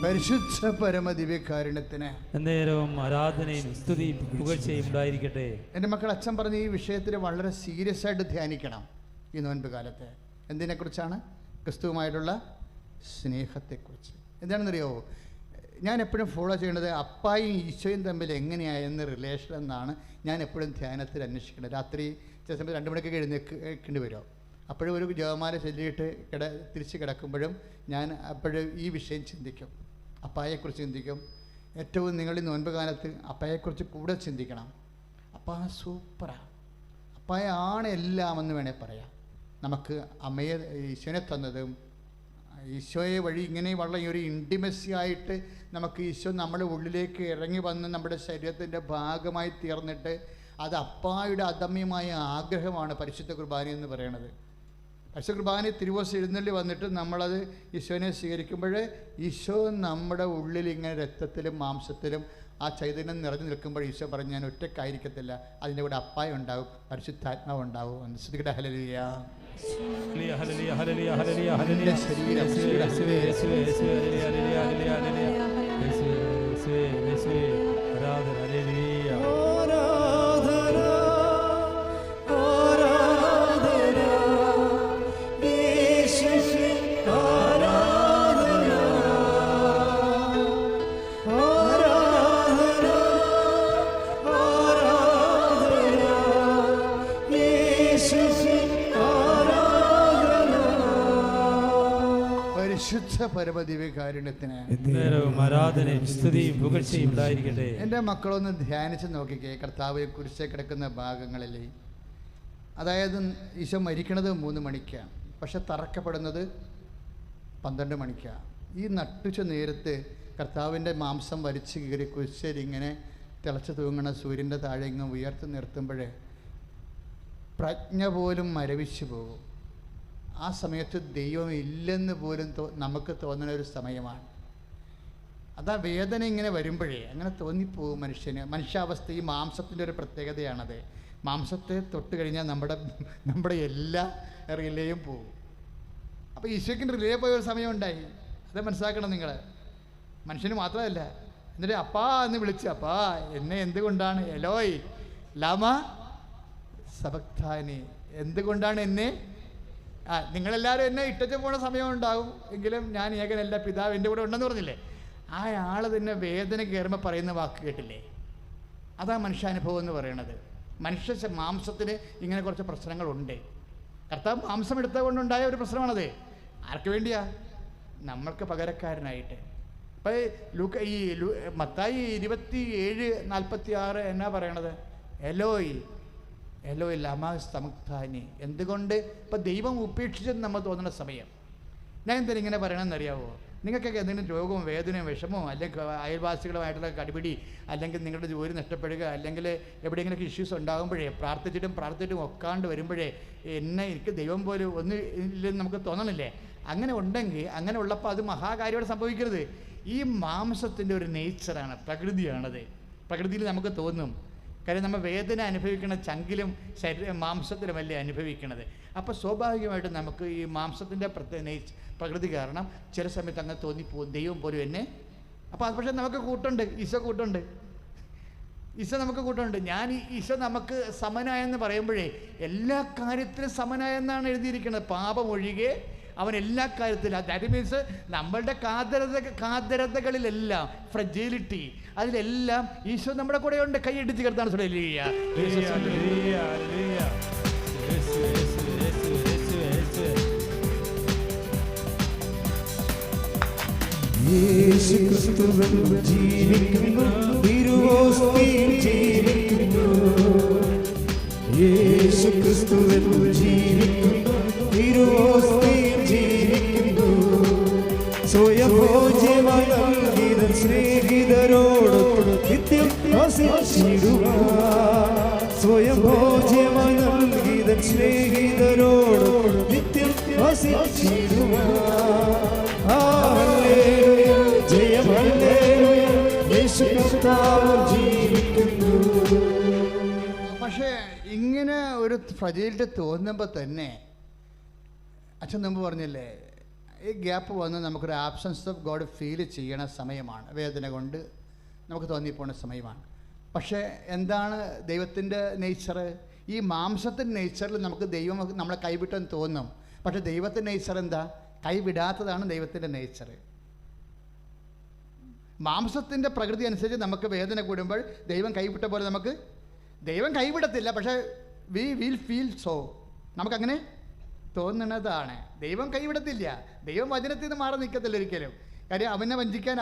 പരിശുദ്ധ പരമദിവ്യകാരുണ്യത്തിന് നേരവും ആരാധനയും സ്തുതിയും പുകഴ്ചയും ഉണ്ടായിരിക്കട്ടെ. എൻ്റെ മക്കൾ, അച്ഛൻ പറഞ്ഞ ഈ വിഷയത്തിൽ വളരെ സീരിയസ് ആയിട്ട് ധ്യാനിക്കണം ഈ നോൻപ് കാലത്ത്. എന്തിനെക്കുറിച്ചാണ്? ക്രിസ്തുവുമായിട്ടുള്ള സ്നേഹത്തെക്കുറിച്ച്. എന്താണെന്നറിയോ, ഞാൻ എപ്പോഴും ഫോളോ ചെയ്യേണ്ടത് അപ്പായും ഈശോയും തമ്മിൽ എങ്ങനെയായെന്ന് റിലേഷൻ എന്നാണ് ഞാൻ എപ്പോഴും ധ്യാനത്തിൽ അന്വേഷിക്കേണ്ടത്. രാത്രി ചില സമയത്ത് 2 മണിക്കൊക്കെ എഴുന്നേൽക്കേണ്ടി വരുമോ, അപ്പോഴും ഒരു ജപമാല ചൊല്ലിയിട്ട് തിരിച്ച് കിടക്കുമ്പോഴും ഞാൻ അപ്പോഴും ഈ വിഷയം ചിന്തിക്കും, അപ്പായെക്കുറിച്ച് ചിന്തിക്കും. ഏറ്റവും നിങ്ങൾ ഈ നോൻപ് കാലത്ത് അപ്പായെക്കുറിച്ച് കൂടെ ചിന്തിക്കണം. അപ്പാ സൂപ്പറാണ്, അപ്പായ ആണ് എല്ലാമെന്ന് വേണേൽ പറയാം. നമുക്ക് അമ്മയെ ഈശോനെ തന്നതും ഈശോയെ വഴി ഇങ്ങനെ വളരെ ഒരു ഇൻറ്റിമസി ആയിട്ട് നമുക്ക് ഈശോ നമ്മുടെ ഉള്ളിലേക്ക് ഇറങ്ങി വന്ന് നമ്മുടെ ശരീരത്തിൻ്റെ ഭാഗമായി തീർന്നിട്ട് അത് അപ്പായുടെ അദമ്യമായ ആഗ്രഹമാണ് പരിശുദ്ധ കുർബാന എന്ന് പറയുന്നത്. പരിശുദ്ധ കുർബാന തിരുവോസ് എഴുന്നള്ളി വന്നിട്ട് നമ്മളത് ഈശോനെ സ്വീകരിക്കുമ്പോൾ ഈശോ നമ്മുടെ ഉള്ളിൽ ഇങ്ങനെ രക്തത്തിലും മാംസത്തിലും ആ ചൈതന്യം നിറഞ്ഞു നിൽക്കുമ്പോൾ ഈശോ പറഞ്ഞ് ഞാൻ ഒറ്റക്കായിരിക്കത്തില്ല, അതിൻ്റെ കൂടെ അപ്പായ ഉണ്ടാവും, പരിശുദ്ധാത്മാവ് ഉണ്ടാവും. അനുസരിക്കട്ടെ. ഹല്ലേലൂയ ഹല്ലേലൂയ ഹല്ലേലൂയ ഹല്ലേലൂയ ഹല്ലേലൂയ ശരീരം യേശുവേ യേശുവേ യേശുവേ യേശുവേ ഹല്ലേലൂയ ഹല്ലേലൂയ ഹല്ലേലൂയ യേശുവേ യേശുവേ യേശുവേ ആരാധന ഹല്ലേലൂയ ആരാധന ആരാധന യേശുവേ ആരാധന ആരാധന ആരാധന യേശുവേ പരിശുദ്ധ പരമദിവ്യകാരുണ്യത്തിന് നേരവും ആരാധനയും സ്തുതിയും പുകഴ്ചയും ഉണ്ടായിരിക്കട്ടെ. എൻ്റെ മക്കളൊന്ന് ധ്യാനിച്ച് നോക്കിക്കേ. കർത്താവ് കുരിശിൽ കിടക്കുന്ന ഭാഗങ്ങളിൽ, അതായത് ഈശോ മരിക്കണത് 3 മണിക്കാണ്, പക്ഷെ തറക്കപ്പെടുന്നത് 12 മണിക്കാണ്. ഈ നട്ടുച്ച നേരത്ത് കർത്താവിൻ്റെ മാംസം വലിച്ചു കീറി കുരിശിൽ ഇങ്ങനെ തിളച്ച് തൂങ്ങണ സൂര്യൻ്റെ താഴെ ഇങ്ങനെ ഉയർത്തി നിർത്തുമ്പോൾ പ്രജ്ഞ പോലും മരവിച്ചു പോകും. ആ സമയത്ത് ദൈവം ഇല്ലെന്ന് പോലും നമുക്ക് തോന്നുന്ന ഒരു സമയമാണ്. അതാ വേദന ഇങ്ങനെ വരുമ്പോഴേ അങ്ങനെ തോന്നിപ്പോകും മനുഷ്യന്. മനുഷ്യാവസ്ഥ ഈ മാംസത്തിൻ്റെ ഒരു പ്രത്യേകതയാണത്. മാംസത്തെ തൊട്ട് കഴിഞ്ഞാൽ നമ്മുടെ എല്ലാ റിലേയും പോകും. അപ്പോൾ ഈശോയ്ക്ക് റിലേ പോയ ഒരു സമയം ഉണ്ടായി. അത് മനസ്സിലാക്കണം നിങ്ങൾ. മനുഷ്യന് മാത്രമല്ല. എന്നിട്ട് അപ്പാ എന്ന് വിളിച്ച്, അപ്പാ എന്നെ എന്തുകൊണ്ടാണ് എലോയ് ലാമ സബക്താനി, എന്തുകൊണ്ടാണ് എന്നെ നിങ്ങളെല്ലാവരും എന്നെ ഇട്ടച്ച് പോണ സമയം ഉണ്ടാകും, എങ്കിലും ഞാൻ ഏകനല്ല, പിതാവ് എൻ്റെ കൂടെ ഉണ്ടെന്ന് പറഞ്ഞില്ലേ. ആ ആൾ തന്നെ വേദന കയറുമ്പോൾ പറയുന്ന വാക്ക് കേട്ടില്ലേ? അതാ മനുഷ്യാനുഭവം എന്ന് പറയണത്. മനുഷ്യ മാംസത്തിന് ഇങ്ങനെ കുറച്ച് പ്രശ്നങ്ങളുണ്ട്. കർത്താവ് മാംസം എടുത്തത് കൊണ്ടുണ്ടായ ഒരു പ്രശ്നമാണത്. ആർക്ക് വേണ്ടിയാ? നമ്മൾക്ക് പകരക്കാരനായിട്ട്. അപ്പോൾ ഈ മത്തായി 27:46 എന്നാ പറയണത്? എലോയ് എലോയ് ലമാ സമുക്താനി. എന്തുകൊണ്ട്? ഇപ്പം ദൈവം ഉപേക്ഷിച്ചെന്ന് നമ്മൾ തോന്നുന്ന സമയം. ഞാൻ എന്തിനാ ഇങ്ങനെ പറയണമെന്നറിയാവോ? നിങ്ങൾക്കൊക്കെ എന്തെങ്കിലും രോഗവും വേദനയും വിഷമവും അല്ലെങ്കിൽ അയൽവാസികളുമായിട്ടുള്ള കടിപിടി അല്ലെങ്കിൽ നിങ്ങളുടെ ജോലി നഷ്ടപ്പെടുക അല്ലെങ്കിൽ എവിടെയെങ്കിലുമൊക്കെ ഇഷ്യൂസ് ഉണ്ടാകുമ്പോഴേ പ്രാർത്ഥിച്ചിട്ടും ഒക്കാണ്ട് വരുമ്പോഴേ എനിക്ക് ദൈവം പോലും ഒന്നും ഇല്ലെന്ന് നമുക്ക് തോന്നണില്ലേ? അങ്ങനെ ഉണ്ടെങ്കിൽ, അങ്ങനെ ഉള്ളപ്പോൾ അത് മഹാകാര്യമായിട്ട് സംഭവിക്കരുത്. ഈ മാംസത്തിൻ്റെ ഒരു നേച്ചറാണ്, പ്രകൃതിയാണത്. പ്രകൃതിയിൽ നമുക്ക് തോന്നും കാര്യം നമ്മൾ വേദന അനുഭവിക്കുന്ന ചങ്കിലും മാംസത്തിലുമല്ലേ അനുഭവിക്കുന്നത്. അപ്പോൾ സ്വാഭാവികമായിട്ടും നമുക്ക് ഈ മാംസത്തിൻ്റെ പ്രകൃതി കാരണം ചില സമയത്ത് അങ്ങനെ തോന്നിപ്പോകും, ദൈവം പോലും എന്നെ. അപ്പോൾ അത് പക്ഷേ നമുക്ക് കൂട്ടുണ്ട്, ഈശോ കൂട്ടുണ്ട്, ഈശോ നമുക്ക് കൂട്ടുണ്ട്. ഈശോ നമുക്ക് സമനായെന്ന് പറയുമ്പോഴേ എല്ലാ കാര്യത്തിലും സമനായെന്നാണ് എഴുതിയിരിക്കുന്നത്. പാപം ഒഴികെ അവൻ എല്ലാ കാര്യത്തിലും. ദാറ്റ് മീൻസ് നമ്മളുടെ കാതരതകളിലെല്ലാം, ഫ്രജിലിറ്റി, അതിലെല്ലാം ഈശോ നമ്മുടെ കൂടെ ഉണ്ട്. കൈയടിച്ച് കിടത്താണ് സ്നേഹിതരോട് നിത്യം സ്വയംഭോജ്യമാനീതൻ സ്നേഹിതരോട് നിത്യം ജയം യേശു കർത്താവ് ജീവിക്കുന്നു. പക്ഷേ ഇങ്ങനെ ഒരു ഫ്രജിലിറ്റി തോന്നുമ്പോൾ തന്നെ അച്ഛൻ മുമ്പ് പറഞ്ഞില്ലേ, ഈ ഗ്യാപ്പ് വന്ന് നമുക്കൊരു ആബ്സൻസ് ഓഫ് ഗോഡ് ഫീൽ ചെയ്യണ സമയമാണ്. വേദന കൊണ്ട് നമുക്ക് തോന്നിപ്പോണ സമയമാണ്. പക്ഷേ എന്താണ് ദൈവത്തിൻ്റെ നേച്ചർ? ഈ മാംസത്തിൻ്റെ നേച്ചറിൽ നമുക്ക് ദൈവം നമ്മളെ കൈവിട്ടെന്ന് തോന്നും. പക്ഷേ ദൈവത്തിൻ്റെ നേച്ചർ എന്താ? കൈവിടാത്തതാണ് ദൈവത്തിൻ്റെ നേച്ചർ. മാംസത്തിൻ്റെ പ്രകൃതി അനുസരിച്ച് നമുക്ക് വേദന കൂടുമ്പോൾ ദൈവം കൈവിട്ട പോലെ നമുക്ക് ദൈവം കൈവിടത്തില്ല. പക്ഷേ വി വിൽ ഫീൽ സോ, നമുക്കങ്ങനെ തോന്നുന്നതാണ്. ദൈവം കൈവിടത്തില്ല. ദൈവം വചനത്തിൽ നിന്ന് മാറി നിൽക്കത്തില്ല ഒരിക്കലും. കാര്യം അവനെ വഞ്ചിക്കാൻ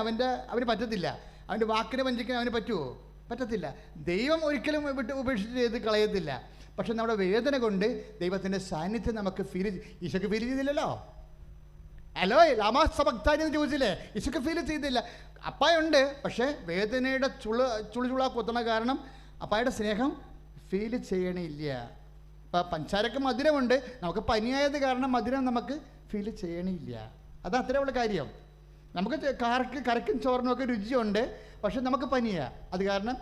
അവന് പറ്റത്തില്ല. അവൻ്റെ വാക്കിനെ വഞ്ചിക്കാൻ അവന് പറ്റുമോ? പറ്റത്തില്ല. ദൈവം ഒരിക്കലും ഉപേക്ഷിച്ച് ചെയ്ത് കളയത്തില്ല. പക്ഷെ നമ്മുടെ വേദന കൊണ്ട് ദൈവത്തിൻ്റെ സാന്നിധ്യം നമുക്ക് ഈശോക്ക് ഫീൽ ചെയ്തില്ലല്ലോ. ഹലോ രാമാസഭക്താരി എന്ന് ചോദിച്ചില്ലേ? ഈശോക്ക് ഫീൽ ചെയ്തില്ല. അപ്പായുണ്ട്, പക്ഷേ വേദനയുടെ ചുള കുത്തണ കാരണം അപ്പായുടെ സ്നേഹം ഫീൽ ചെയ്യണില്ല. ഇപ്പം പഞ്ചാരക്ക് മധുരമുണ്ട്, നമുക്ക് പനിയായത് കാരണം മധുരം നമുക്ക് ഫീൽ ചെയ്യണില്ല. അത് അത്രയുള്ള കാര്യം. നമുക്ക് കരക്കും ചോറിനുമൊക്കെ രുചിയുണ്ട്, പക്ഷെ നമുക്ക് പനിയാണ്. അത് കാരണം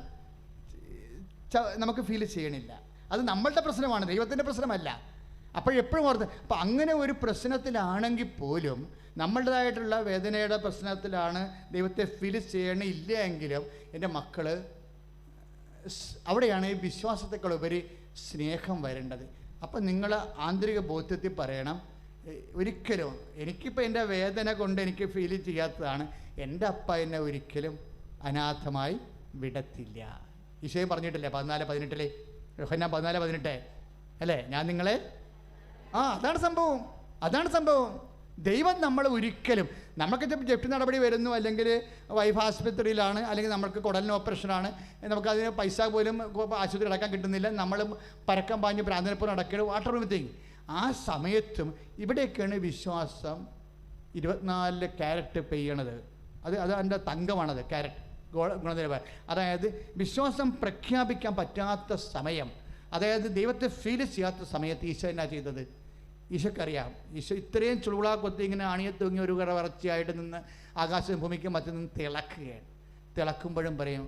നമുക്ക് ഫീൽ ചെയ്യണില്ല. അത് നമ്മളുടെ പ്രശ്നമാണ്, ദൈവത്തിൻ്റെ പ്രശ്നമല്ല. അപ്പോഴെപ്പോഴും ഓർത്ത്, അപ്പം അങ്ങനെ ഒരു പ്രശ്നത്തിലാണെങ്കിൽ പോലും, നമ്മളുടേതായിട്ടുള്ള വേദനയുടെ പ്രശ്നത്തിലാണ് ദൈവത്തെ ഫീൽ ചെയ്യണില്ല എങ്കിലും എൻ്റെ മക്കൾ, അവിടെയാണ് ഈ വിശ്വാസത്തെക്കാൾ ഉപരി സ്നേഹം വരേണ്ടത്. അപ്പം നിങ്ങൾ ആന്തരിക ബോധ്യത്തിൽ പറയണം, ഒരിക്കലും എനിക്കിപ്പോൾ എൻ്റെ വേദന കൊണ്ട് എനിക്ക് ഫീൽ ചെയ്യാത്തതാണ്, എൻ്റെ അപ്പ എന്നെ ഒരിക്കലും അനാഥമായി വിടത്തില്ല. ഈശോയും പറഞ്ഞിട്ടില്ലേ 14:18 യോഹന്നാൻ 14:18 അല്ലേ? ഞാൻ നിങ്ങളെ അതാണ് സംഭവം. ദൈവം നമ്മൾ ഒരിക്കലും, നമുക്ക് ജപ്തി നടപടി വരുന്നു, അല്ലെങ്കിൽ വൈഫ് ആശുപത്രിയിലാണ്, അല്ലെങ്കിൽ നമ്മൾക്ക് കുടലിന് ഓപ്പറേഷനാണ്, നമുക്കതിന് പൈസ പോലും ആശുപത്രി അടക്കാൻ കിട്ടുന്നില്ല, നമ്മൾ പരക്കം പാഞ്ഞ് പ്രാന്തനപ്പുറം നടക്കണം, വാട്ടർ എവരിത്തിങ്. ആ സമയത്തും ഇവിടെയൊക്കെയാണ് വിശ്വാസം 24 ക്യാരറ്റ് പെയ്യണത്. അത് അതിൻ്റെ തങ്കമാണത്, ക്യാരറ്റ് ഗുണനിലവാരം. അതായത് വിശ്വാസം പ്രഖ്യാപിക്കാൻ പറ്റാത്ത സമയം, അതായത് ദൈവത്തെ ഫീൽ ചെയ്യാത്ത സമയത്ത് ഈശോ എന്നാ ചെയ്തത്? ഈശോക്കറിയാം. ഈശോ ഇത്രയും ചുളുളാ കൊത്തി ഇങ്ങനെ അണിയെ തൂങ്ങി ഒരു വറച്ചിയായിട്ട് നിന്ന് ആകാശം ഭൂമിക്ക് മറ്റു നിന്ന് തിളക്കുകയാണ്. തിളക്കുമ്പോഴും പറയും,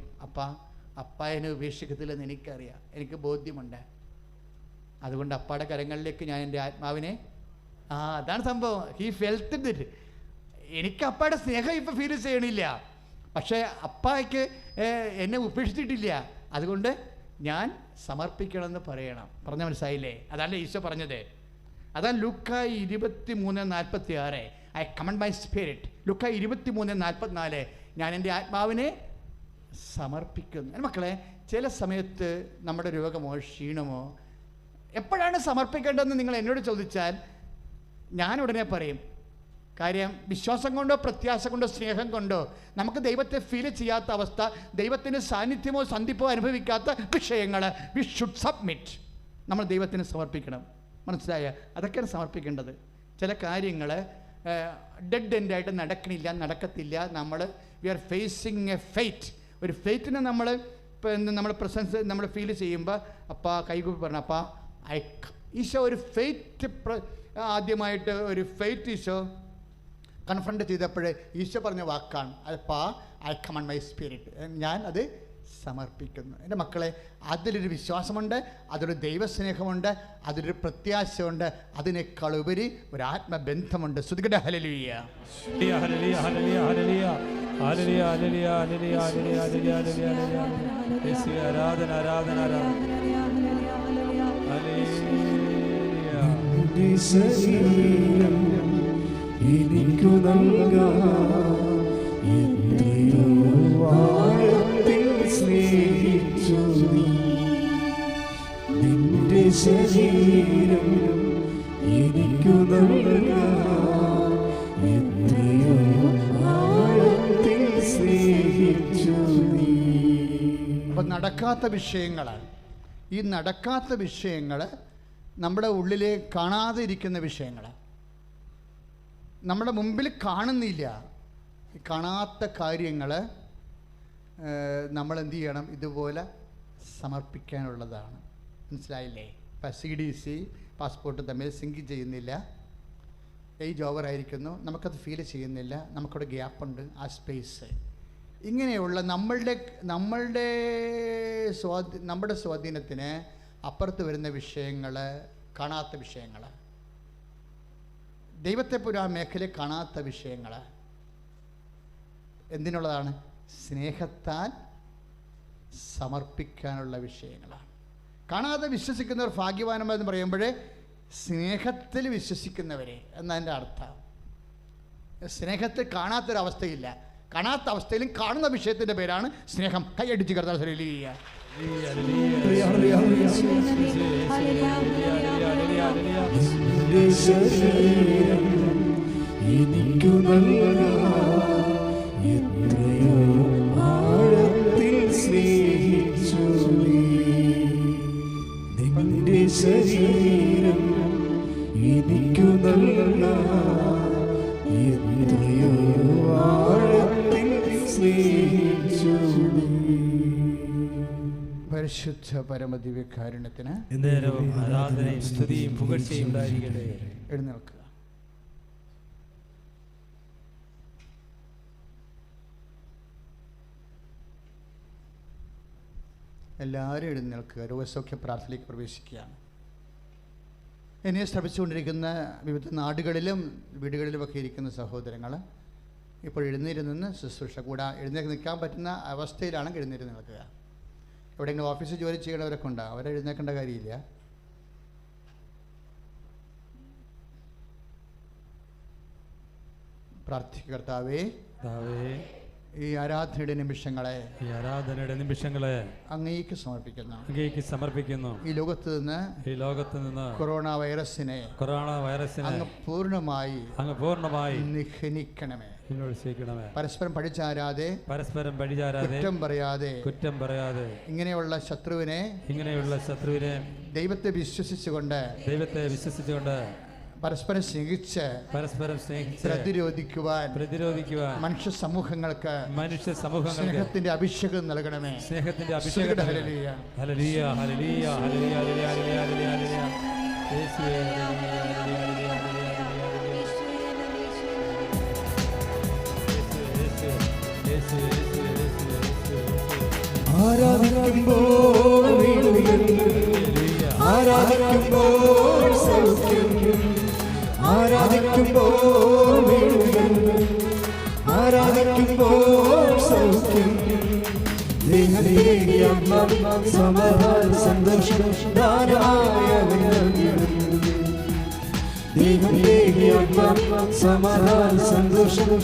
അപ്പ എന്നെ ഉപേക്ഷിക്കത്തില്ലെന്ന് എനിക്കറിയാം, എനിക്ക് ബോധ്യമുണ്ട്. അതുകൊണ്ട് അപ്പാടെ കരങ്ങളിലേക്ക് ഞാൻ എൻ്റെ ആത്മാവിനെ അതാണ് സംഭവം. He felt it. എനിക്ക് അപ്പായുടെ സ്നേഹം ഇപ്പം ഫീൽ ചെയ്യണില്ല, പക്ഷേ അപ്പായ്ക്ക് എന്നെ ഉപേക്ഷിച്ചിട്ടില്ല, അതുകൊണ്ട് ഞാൻ സമർപ്പിക്കണമെന്ന് പറയണം. പറഞ്ഞ മനസ്സിലായില്ലേ? അതല്ലേ ഈശോ പറഞ്ഞത്? അതാണ് ലൂക്കാ 23:46 ഐ കമൻഡ് മൈ സ്പിരിറ്റ്. ലൂക്കാ 23:44 ഞാൻ എൻ്റെ ആത്മാവിനെ സമർപ്പിക്കുന്നു. മക്കളെ, ചില സമയത്ത് നമ്മുടെ രോഗമോ ക്ഷീണമോ എപ്പോഴാണ് സമർപ്പിക്കേണ്ടതെന്ന് നിങ്ങൾ എന്നോട് ചോദിച്ചാൽ ഞാൻ ഉടനെ പറയും. കാര്യം വിശ്വാസം കൊണ്ടോ പ്രത്യാശ കൊണ്ടോ സ്നേഹം കൊണ്ടോ നമുക്ക് ദൈവത്തെ ഫീൽ ചെയ്യാത്ത അവസ്ഥ, ദൈവത്തിന് സാന്നിധ്യമോ സന്ധിപ്പോ അനുഭവിക്കാത്ത വിഷയങ്ങൾ വി ഷുഡ് സബ്മിറ്റ്. നമ്മൾ ദൈവത്തിന് സമർപ്പിക്കണം. മനസ്സിലായ? അതൊക്കെയാണ് സമർപ്പിക്കേണ്ടത്. ചില കാര്യങ്ങൾ ഡെഡ് എൻഡായിട്ട് നടക്കത്തില്ല. We are facing a fate. ഒരു ഫെയ്റ്റിനെ നമ്മൾ പ്രസൻസ് നമ്മൾ ഫീൽ ചെയ്യുമ്പോൾ കൈകൂപ്പി പറഞ്ഞ ഈശോ ഒരു ഫെയ്റ്റ് ആദ്യമായിട്ട് ഒരു ഫെയ്റ്റ് ഈശോ കൺഫ്രണ്ട് ചെയ്തപ്പോൾ ഈശോ പറഞ്ഞ വാക്കാണ് ഐ കമാൻഡ് മൈ സ്പിരിറ്റ്. ഞാൻ അത് സമർപ്പിക്കുന്നു. എൻ്റെ മക്കളെ, അതിലൊരു വിശ്വാസമുണ്ട്, അതിലൊരു ദൈവസ്നേഹമുണ്ട്, അതിലൊരു പ്രത്യാശയുണ്ട്, അതിനേക്കാൾ ഉപരി ഒരു ആത്മബന്ധമുണ്ട്. സ്തുതിക്കട്ടെ. ഹല്ലേലൂയ. ഹല്ലേലൂയ ഹല്ലേലൂയ ഹല്ലേലൂയ ഹല്ലേലൂയ ഹല്ലേലൂയ ഹല്ലേലൂയ ഹല്ലേലൂയ ഹല്ലേലൂയ. യേശുവേ ആരാധന ആരാധന ആരാധന. ഹല്ലേലൂയ. നിന്റെ ശരീരം എനിക്കു നൽകാൻ എത്രയോ ആഴത്തിൽ സ്നേഹിച്ചു നീ. നിന്റെ ശരീരം എനിക്കു നൽകാൻ എത്രയോ ആഴത്തിൽ സ്നേഹിച്ചു നീ. അപ്പം നടക്കാത്ത വിഷയങ്ങൾ, ഈ നടക്കാത്ത വിഷയങ്ങൾ നമ്മുടെ ഉള്ളിലെ കാണാതെ ഇരിക്കുന്ന വിഷയങ്ങൾ, നമ്മുടെ മുമ്പിൽ കാണുന്നില്ല. ഈ കാണാത്ത കാര്യങ്ങൾ നമ്മൾ എന്ത് ചെയ്യണം? ഇതുപോലെ സമർപ്പിക്കാനുള്ളതാണ്. മനസ്സിലായില്ലേ? ഇപ്പം CDC പാസ്പോർട്ട് തമ്മിൽ സിങ്ക് ചെയ്യുന്നില്ല, ഏജ് ഓവറായിരിക്കുന്നു, നമുക്കത് ഫീൽ ചെയ്യുന്നില്ല, നമുക്കവിടെ ഗ്യാപ്പുണ്ട്, ആ സ്പേസ്. ഇങ്ങനെയുള്ള നമ്മുടെ സ്വാധീനത്തിന് അപ്പുറത്ത് വരുന്ന വിഷയങ്ങൾ, കാണാത്ത വിഷയങ്ങൾ, ദൈവത്തെപ്പോലും ആ മേഖലയിൽ കാണാത്ത വിഷയങ്ങൾ എന്തിനുള്ളതാണ്? സ്നേഹത്താൽ സമർപ്പിക്കാനുള്ള വിഷയങ്ങളാണ്. കാണാതെ വിശ്വസിക്കുന്നവർ ഭാഗ്യവാന്മാരെന്ന് പറയുമ്പോഴേ സ്നേഹത്തിൽ വിശ്വസിക്കുന്നവരെ എന്നതിൻ്റെ അർത്ഥം. സ്നേഹത്തിൽ കാണാത്തൊരവസ്ഥയില്ല. കാണാത്ത അവസ്ഥയിലും കാണുന്ന വിഷയത്തിൻ്റെ പേരാണ് സ്നേഹം. കൈയടിച്ച് കർത്താവ് ഹല്ലേലൂയ. നിന്റെ ശരീരം എനിക്കു നൽകാൻ എത്രയോ ആഴത്തിൽ സ്നേഹിച്ചു നീ. നിന്റെ ശരീരം എനിക്കു നൽകാൻ എത്രയോ ആഴത്തിൽ സ്നേഹിച്ചു നീ. പരിശുദ്ധ പരമദിവ്യകാരുണ്യത്തിന് എന്നേരവും ആരാധനയും സ്തുതിയും പുകഴ്ചയും ഉണ്ടായിരിക്കട്ടെ. എഴുന്നേൽക്കുക. എല്ലാവരും എഴുന്നേൽക്കുക. രോഗസൗഖ്യ പ്രാർത്ഥനയിലേക്ക് പ്രവേശിക്കുകയാണ്. എന്നെ ശ്രമിച്ചുകൊണ്ടിരിക്കുന്ന വിവിധ നാടുകളിലും വീടുകളിലുമൊക്കെ ഇരിക്കുന്ന സഹോദരങ്ങൾ ഇപ്പോൾ എഴുന്നേറ്റ് നിന്ന് ശുശ്രൂഷ കൂടാ. എഴുന്നേറ്റ് നിൽക്കാൻ പറ്റുന്ന അവസ്ഥയിലാണെങ്കിൽ എഴുന്നേറ്റ് നിൽക്കുക. എവിടെയെങ്കിലും ഓഫീസിൽ ജോലി ചെയ്യണവരൊക്കെ ഉണ്ടാകും, അവരെ എഴുന്നേൽക്കേണ്ട കാര്യമില്ല. പ്രാർത്ഥിക്കുക. കർത്താവേ, ഈ ആരാധനയുടെ നിമിഷങ്ങളെ അങ്ങേക്ക് സമർപ്പിക്കുന്നു. ഈ ലോകത്ത് നിന്ന് കൊറോണ വൈറസിനെ അങ്ങ് പൂർണ്ണമായി നിഹനിക്കണമേ. പരസ്പരം പഴിച്ചാരാതെ കുറ്റം പറയാതെ ഇങ്ങനെയുള്ള ശത്രുവിനെ ദൈവത്തെ വിശ്വസിച്ചുകൊണ്ട് പരസ്പരം സ്നേഹിച്ച് പ്രതിരോധിക്കുവാൻ മനുഷ്യ സമൂഹങ്ങൾക്ക് സ്നേഹത്തിന്റെ അഭിഷേകം നൽകണമേ. ഹല്ലേലൂയ ഹല്ലേലൂയ ഹല്ലേലൂയ ഹല്ലേലൂയ ഹല്ലേലൂയ. യേശുവേ ആരാധിക്കുമ്പോൾ ആരാധിക്കുമ്പോൾ സൗഖ്യം, ആരാധിക്കുമ്പോൾ ആരാധിക്കുമ്പോൾ സൗഖ്യം, സമാധാന സന്തോഷം സമാധാന സന്തോഷം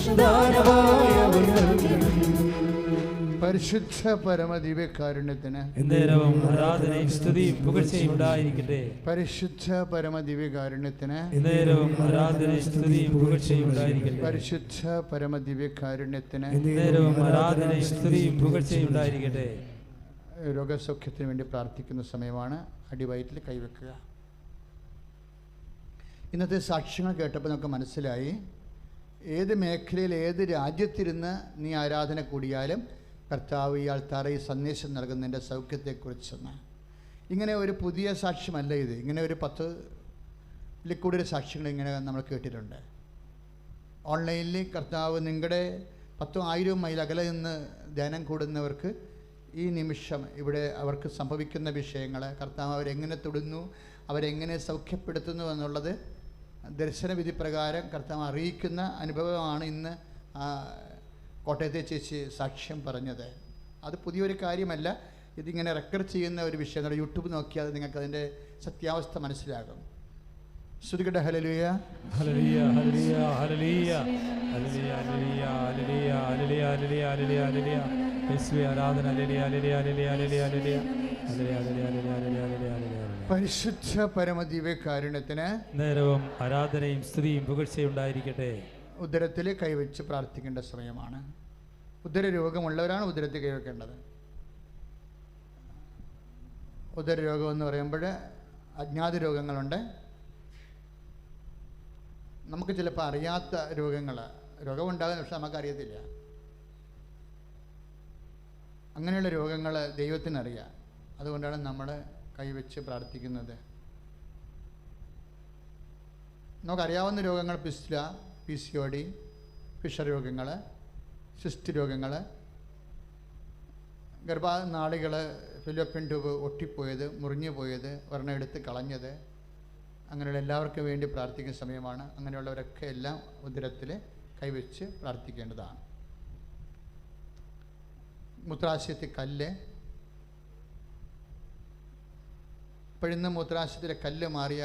പരിശുദ്ധ പരമദിവ്യകാരുണ്യത്തിന് എന്നേരവും ആരാധനയും സ്തുതിയും പുകഴ്ചയും ഉണ്ടായിരിക്കട്ടെ. പരിശുദ്ധ പരമദിവ്യകാരുണ്യത്തിന് എന്നേരവും ആരാധനയും സ്തുതിയും പുകഴ്ചയും ഉണ്ടായിരിക്കട്ടെ. പരിശുദ്ധ പരമദിവ്യകാരുണ്യത്തിന് എന്നേരവും ആരാധനയും സ്തുതിയും പുകഴ്ചയും ഉണ്ടായിരിക്കട്ടെ. രോഗസൗഖ്യത്തിന് വേണ്ടി പ്രാർത്ഥിക്കുന്ന സമയമാണ്. അടിവയറ്റിൽ കൈവെക്കുക. ഇന്നത്തെ സാക്ഷ്യങ്ങൾ കേട്ടപ്പോൾ നമുക്ക് മനസ്സിലായി, ഏത് മേഖലയിൽ ഏത് രാജ്യത്തിരുന്ന് നീ ആരാധന കൂടിയാലും കർത്താവ് ഇയാൾ തറയിൽ സന്ദേശം നൽകുന്നതിൻ്റെ സൗഖ്യത്തെക്കുറിച്ചെന്ന്. ഇങ്ങനെ ഒരു പുതിയ സാക്ഷ്യമല്ല ഇത്. ഇങ്ങനെ ഒരു 10 കൂടുതൽ സാക്ഷ്യങ്ങൾ ഇങ്ങനെ നമ്മൾ കേട്ടിട്ടുണ്ട്. ഓൺലൈനിൽ കർത്താവ് നിങ്ങളുടെ 10,000 മൈൽ അകലെ നിന്ന് ധ്യാനം കൂടുന്നവർക്ക് ഈ നിമിഷം ഇവിടെ അവർക്ക് സംഭവിക്കുന്ന വിഷയങ്ങൾ കർത്താവ് അവരെങ്ങനെ തൊടുന്നു, അവരെങ്ങനെ സൗഖ്യപ്പെടുത്തുന്നു എന്നുള്ളത് ദർശനവിധി പ്രകാരം കർത്താവ് അറിയിക്കുന്ന അനുഭവമാണ് ഇന്ന് കോട്ടയത്തെ ചേച്ചി സാക്ഷ്യം പറഞ്ഞത്. അത് പുതിയൊരു കാര്യമല്ല, ഇതിങ്ങനെ റെക്കോർഡ് ചെയ്യുന്ന ഒരു വിഷയം. യൂട്യൂബ് നോക്കിയാൽ നിങ്ങൾക്ക് അതിൻ്റെ സത്യാവസ്ഥ മനസ്സിലാകും. ശ്രുതികട ഹല്ലേലൂയ ഹല്ലേലൂയ ഹല്ലേലൂയ ഹല്ലേലൂയ ഹല്ലേലൂയ ഹല്ലേലൂയ ഹല്ലേലൂയ ഹല്ലേലൂയ ഹല്ലേലൂയ ഹല്ലേലൂയ യേശുവേ ആരാധന ഹല്ലേലൂയ ഹല്ലേലൂയ ഹല്ലേലൂയ ഹല്ലേലൂയ ഹല്ലേലൂയ ഹല്ലേലൂയ ഹല്ലേലൂയ ഹല്ലേലൂയ ഹല്ലേലൂയ പരിശുദ്ധ പരമദിവ്യകാരുണ്യത്തിന് നേരവും ആരാധനയും സ്തുതിയും പുകഴ്ചയും ഉണ്ടായിരിക്കട്ടെ. ഉദരത്തിൽ കൈവച്ച് പ്രാർത്ഥിക്കേണ്ട സമയമാണ്. ഉദര രോഗമുള്ളവരാണ് ഉദരത്തിൽ കൈവയ്ക്കേണ്ടത്. ഉദര രോഗം എന്ന് പറയുമ്പോൾ അജ്ഞാത രോഗങ്ങളുണ്ട്, നമുക്ക് ചിലപ്പോൾ അറിയാത്ത രോഗമുണ്ടാകുന്ന പക്ഷെ നമുക്കറിയത്തില്ല. അങ്ങനെയുള്ള രോഗങ്ങൾ ദൈവത്തിനറിയാം. അതുകൊണ്ടാണ് നമ്മൾ കൈവച്ച് പ്രാർത്ഥിക്കുന്നത്. നമുക്കറിയാവുന്ന രോഗങ്ങൾ പിസ്റ്റുല, PCOD, ഫിഷർ രോഗങ്ങൾ, സിസ്റ്റ് രോഗങ്ങൾ, ഗർഭനാളികൾ, ഫിലോപ്പിയൻ ട്യൂബ് ഒട്ടിപ്പോയത്, മുറിഞ്ഞു പോയത്, ഒരെണ്ണം എടുത്ത് കളഞ്ഞത്, അങ്ങനെയുള്ള എല്ലാവർക്കും വേണ്ടി പ്രാർത്ഥിക്കുന്ന സമയമാണ്. അങ്ങനെയുള്ളവരൊക്കെ എല്ലാം ഉദരത്തിൽ കൈവച്ച് പ്രാർത്ഥിക്കേണ്ടതാണ്. മൂത്രാശയത്തിൽ കല്ല്, ഇപ്പോഴിന്ന് മൂത്രാശയത്തിലെ കല്ല് മാറിയ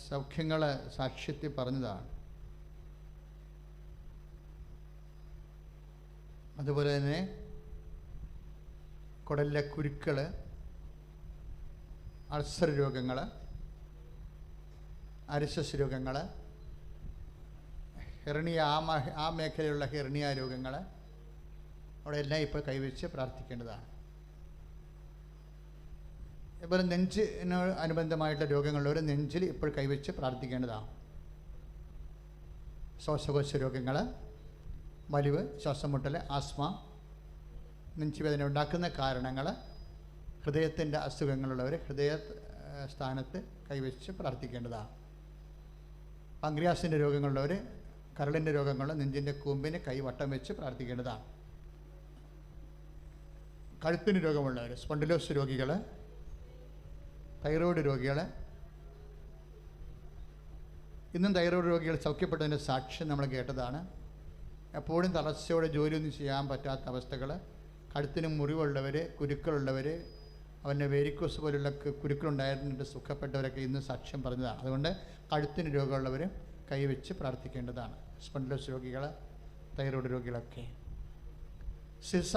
സൗഖ്യങ്ങൾ സാക്ഷ്യത്തിൽ പറഞ്ഞതാണ്. അതുപോലെ തന്നെ കുടലിലെ കുരുക്കൾ, അൾസർ രോഗങ്ങൾ, അരിസസ് രോഗങ്ങൾ, ഹെർണിയ, ആ മേഖലയിലുള്ള ഹെർണിയ രോഗങ്ങൾ, അവിടെ എല്ലാം ഇപ്പോൾ കൈവച്ച് പ്രാർത്ഥിക്കേണ്ടതാണ്. അതുപോലെ നെഞ്ചിന് അനുബന്ധമായിട്ടുള്ള രോഗങ്ങളുള്ളവർ നെഞ്ചിൽ ഇപ്പോൾ കൈവച്ച് പ്രാർത്ഥിക്കേണ്ടതാണ്. ശ്വാസകോശ രോഗങ്ങൾ, വലിവ്, ശ്വാസം മുട്ടൽ, ആസ്മ, നെഞ്ചുവേദന ഉണ്ടാക്കുന്ന കാരണങ്ങൾ, ഹൃദയത്തിൻ്റെ അസുഖങ്ങളുള്ളവർ ഹൃദയ സ്ഥാനത്ത് കൈവച്ച് പ്രാർത്ഥിക്കേണ്ടതാണ്. പങ്ക്രിയാസിൻ്റെ രോഗങ്ങളുള്ളവർ, കരളിൻ്റെ രോഗങ്ങൾ, നെഞ്ചിൻ്റെ കൂമ്പിന് കൈവട്ടം വെച്ച് പ്രാർത്ഥിക്കേണ്ടതാണ്. കഴുത്തിന് രോഗമുള്ളവർ, സ്പോണ്ടിലോസ് രോഗികൾ, തൈറോയ്ഡ് രോഗികൾ, ഇന്നും തൈറോയ്ഡ് രോഗികൾ സൗഖ്യപ്പെട്ടതിൻ്റെ സാക്ഷ്യം നമ്മൾ കേട്ടതാണ്. എപ്പോഴും തളർച്ചയോടെ ജോലിയൊന്നും ചെയ്യാൻ പറ്റാത്ത അവസ്ഥകൾ, കഴുത്തിന് മുറിവുള്ളവർ, കുരുക്കളുള്ളവർ, അവൻ്റെ വേരിക്കോസ് പോലുള്ള കുരുക്കളുണ്ടായിരുന്നിട്ട് സുഖപ്പെട്ടവരൊക്കെ ഇന്ന് സാക്ഷ്യം പറഞ്ഞതാണ്. അതുകൊണ്ട് കഴുത്തിന് രോഗമുള്ളവർ കൈവച്ച് പ്രാർത്ഥിക്കേണ്ടതാണ്. സ്പോണ്ടിലോസ് രോഗികൾ, തൈറോയ്ഡ് രോഗികളൊക്കെ. ശിരസ്